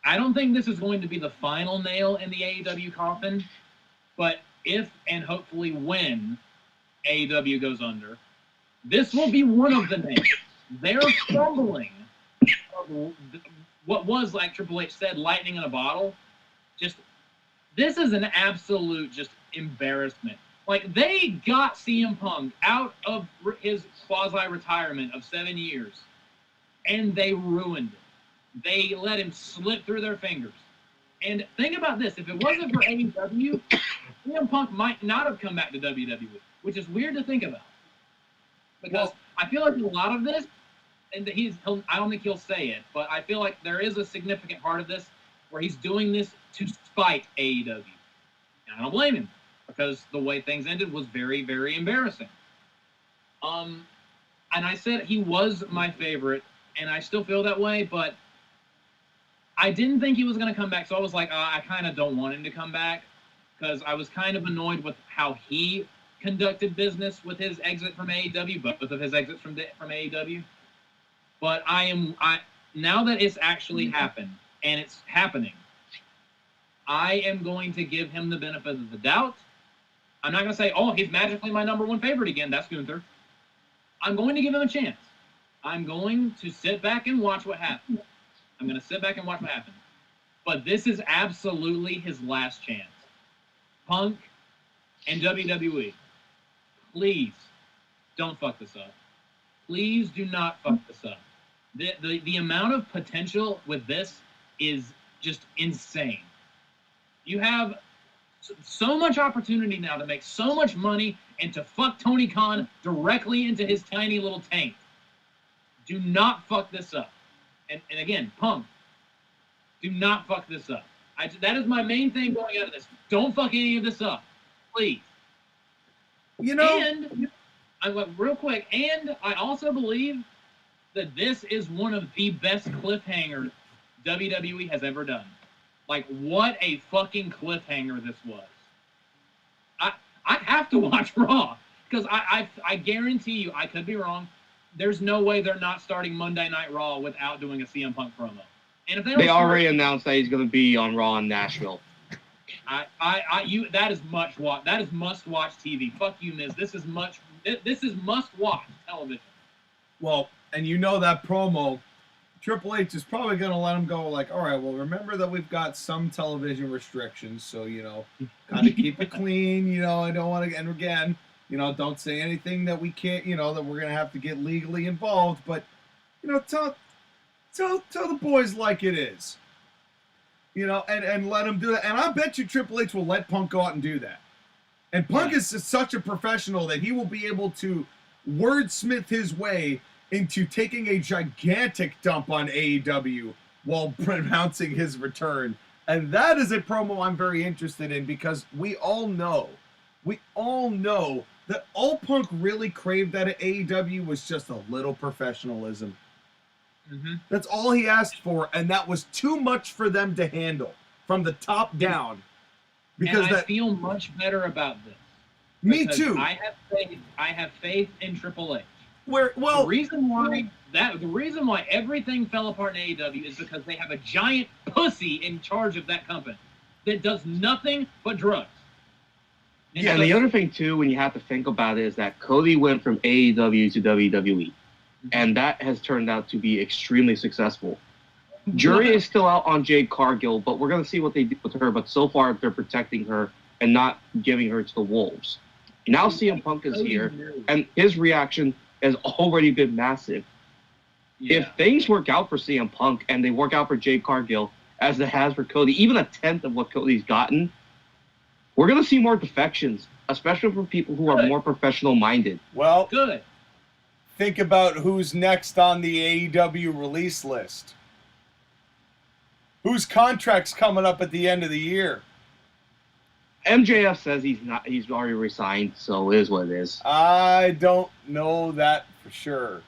I don't think this is going to be the final nail in the AEW coffin, but if and hopefully when AEW goes under, this will be one of the nails. They're fumbling what was, like Triple H said, lightning in a bottle. This is an absolute just embarrassment. Like, they got CM Punk out of his quasi-retirement of 7 years, and they ruined it. They let him slip through their fingers. And think about this. If it wasn't for AEW, CM Punk might not have come back to WWE, which is weird to think about. Because I feel like a lot of this, and I don't think he'll say it, but I feel like there is a significant part of this where he's doing this to spite AEW. And I don't blame him, because the way things ended was very, very embarrassing. And I said he was my favorite, and I still feel that way, but I didn't think he was going to come back, so I was like, I kind of don't want him to come back, because I was kind of annoyed with how he conducted business with his exit from AEW, both of his exits from AEW. But now that it's actually happened, and it's happening, I am going to give him the benefit of the doubt. I'm not going to say, he's magically my number one favorite again. That's Gunther. I'm going to give him a chance. I'm going to sit back and watch what happens. But this is absolutely his last chance. Punk and WWE, please don't fuck this up. Please do not fuck this up. The amount of potential with this is just insane. You have so much opportunity now to make so much money and to fuck Tony Khan directly into his tiny little tank. Do not fuck this up. And again, Punk, do not fuck this up. That is my main thing going out of this. Don't fuck any of this up, please. And real quick, and I also believe that this is one of the best cliffhangers WWE has ever done. Like, what a fucking cliffhanger this was. I have to watch Raw, because I guarantee you, I could be wrong, there's no way they're not starting Monday Night Raw without doing a CM Punk promo. And if they already announced that he's going to be on Raw in Nashville. That is must-watch TV. Fuck you, Miz. This is must-watch television. Well, and that promo, Triple H is probably going to let him go like, all right, well, remember that we've got some television restrictions, so, kind of keep it clean, I don't want to, and again, don't say anything that we can't, that we're going to have to get legally involved, but, tell the boys like it is, and let them do that. And I bet you Triple H will let Punk go out and do that. And Punk is such a professional that he will be able to wordsmith his way into taking a gigantic dump on AEW while pronouncing his return. And that is a promo I'm very interested in, because we all know that all Punk really craved out of AEW was just a little professionalism. Mm-hmm. That's all he asked for, and that was too much for them to handle from the top down. Because I feel much better about this. Me too. I have faith in Triple H. The reason why everything fell apart in AEW is because they have a giant pussy in charge of that company that does nothing but drugs. And the other thing too, when you have to think about it, is that Cody went from AEW to WWE, and that has turned out to be extremely successful. Jury is still out on Jade Cargill, but we're going to see what they do with her. But so far, they're protecting her and not giving her to the wolves. Now CM Punk is here, and his reaction has already been massive. Yeah. If things work out for CM Punk and they work out for Jade Cargill, as it has for Cody, even a tenth of what Cody's gotten, we're going to see more defections, especially from people who are more professional-minded. Well, good. Think about who's next on the AEW release list. Whose contract's coming up at the end of the year? MJF says he's already resigned, so it is what it is. I don't know that for sure.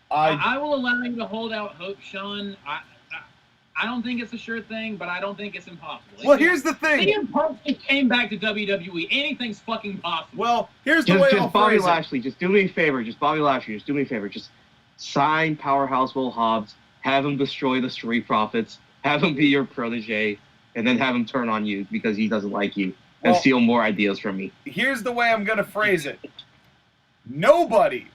I will allow him to hold out hope, Sean. I don't think it's a sure thing, but I don't think it's impossible. Well, here's the thing. CM Punk came back to WWE. Anything's fucking possible. Well, here's the way I'll Bobby phrase Lashley, just do me a favor. Just Bobby Lashley, just do me a favor. Just sign Powerhouse Will Hobbs, have him destroy the Street Profits, have him be your protege, and then have him turn on you because he doesn't like you and steal more ideas from me. Here's the way I'm going to phrase it. Nobody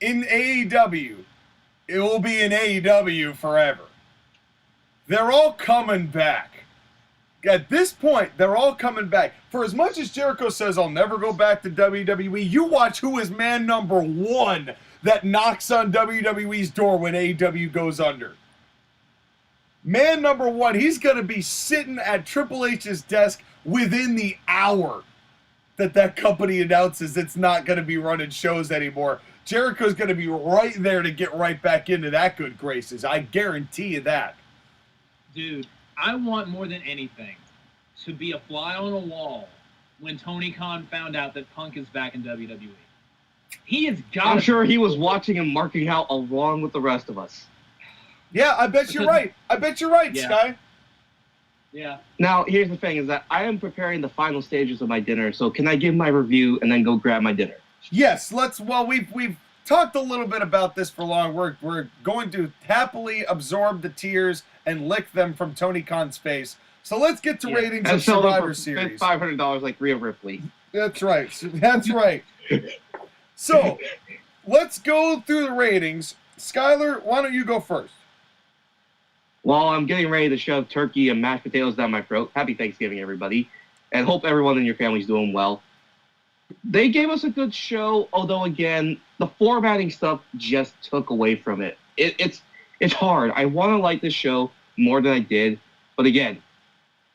in AEW, it will be in AEW forever. They're all coming back. At this point, they're all coming back. For as much as Jericho says, I'll never go back to WWE, you watch who is man number one that knocks on WWE's door when AEW goes under. Man number one, he's going to be sitting at Triple H's desk within the hour that company announces it's not going to be running shows anymore. Jericho's going to be right there to get right back into that good graces. I guarantee you that. Dude, I want more than anything to be a fly on a wall when Tony Khan found out that Punk is back in WWE. He has got. I'm sure he was watching and marking out along with the rest of us. Yeah, I bet you're right. I bet you're right, Yeah. Sky. Yeah. Now, here's the thing: is that I am preparing the final stages of my dinner. So, can I give my review and then go grab my dinner? Yes, let's. Well, we've talked a little bit about this for long. We're going to happily absorb the tears and lick them from Tony Khan's face. So let's get to ratings And of sell them Survivor for Series. $500 like Rhea Ripley. That's right. That's right. So let's go through the ratings. Skylar, why don't you go first? While I'm getting ready to shove turkey and mashed potatoes down my throat, happy Thanksgiving, everybody, and hope everyone in your family's doing well. They gave us a good show, although, again, the formatting stuff just took away from it. It's hard. I want to like this show more than I did, but again,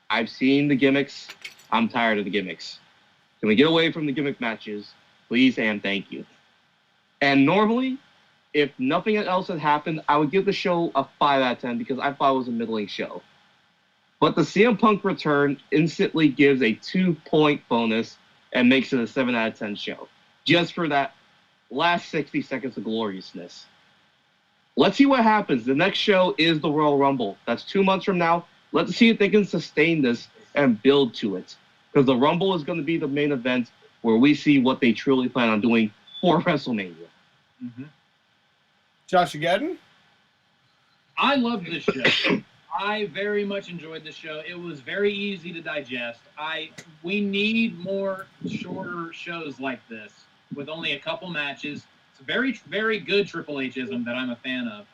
I've seen the gimmicks. I'm tired of the gimmicks. Can we get away from the gimmick matches? Please and thank you. And normally, if nothing else had happened, I would give the show a 5 out of 10 because I thought it was a middling show. But the CM Punk return instantly gives a 2-point bonus and makes it a 7 out of 10 show. Just for that last 60 seconds of gloriousness. Let's see what happens. The next show is the Royal Rumble. That's 2 months from now. Let's see if they can sustain this and build to it. Because the Rumble is going to be the main event where we see what they truly plan on doing for WrestleMania. Mm-hmm. Josh Again? I loved this show. I very much enjoyed this show. It was very easy to digest. We need more shorter shows like this with only a couple matches. It's very, very good Triple H-ism that I'm a fan of.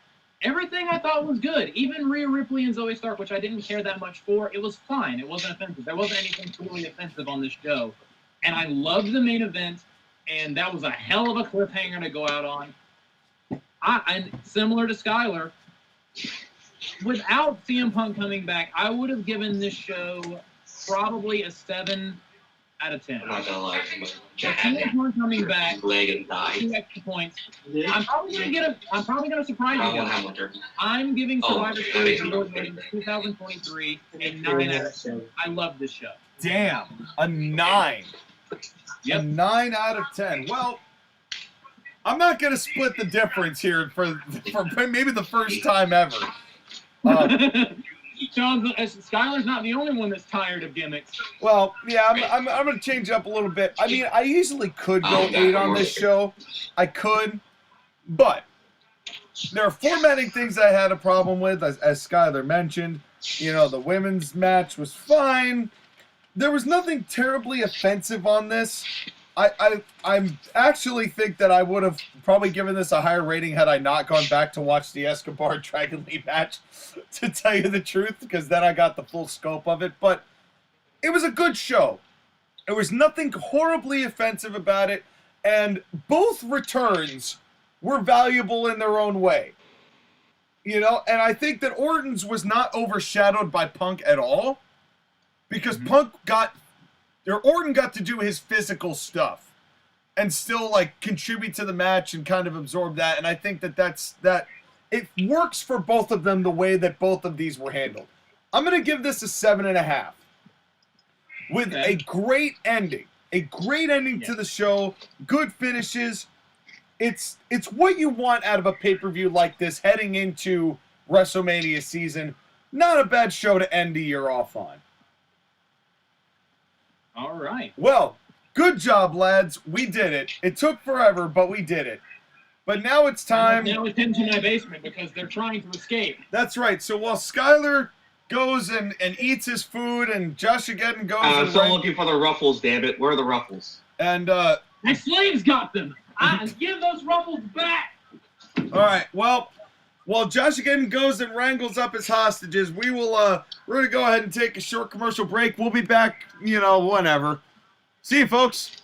Everything I thought was good. Even Rhea Ripley and Zoe Stark, which I didn't care that much for, it was fine. It wasn't offensive. There wasn't anything truly offensive on this show. And I loved the main event, and that was a hell of a cliffhanger to go out on. And similar to Skylar, without CM Punk coming back, I would have given this show probably a 7 out of 10. I'm not gonna lie. CM Punk coming back, Leg and thigh. 2 extra points. I'm probably gonna surprise you guys. I'm giving Survivor Series WarGames 2023 a 9 out of 10. I love this show. Damn, a 9. Yep. A 9 out of 10. Well, I'm not going to split the difference here for maybe the first time ever. Skylar's not the only one that's tired of gimmicks. Well, yeah, I'm going to change up a little bit. I mean, I easily could go 8 on this show. I could, but there are formatting things I had a problem with, as Skylar mentioned. You know, the women's match was fine. There was nothing terribly offensive on this. I actually think that I would have probably given this a higher rating had I not gone back to watch the Escobar Dragon Lee match, to tell you the truth, because then I got the full scope of it. But it was a good show. There was nothing horribly offensive about it, and both returns were valuable in their own way. You know, and I think that Orton's was not overshadowed by Punk at all, because Orton got to do his physical stuff and still like contribute to the match and kind of absorb that. And I think that it works for both of them the way that both of these were handled. I'm going to give this a 7.5 with a great ending, to the show. Good finishes. It's what you want out of a pay-per-view like this heading into WrestleMania season. Not a bad show to end the year off on. All right. Well, good job, lads. We did it. It took forever, but we did it. But now it's time. Now it's into my basement because they're trying to escape. That's right. So while Skylar goes and eats his food, and Josh again goes. I'm still looking for the ruffles. Damn it! Where are the ruffles? And My slaves got them. Give those ruffles back. all right. Well, while Josh again goes and wrangles up his hostages, we're gonna go ahead and take a short commercial break. We'll be back, whenever. See you, folks.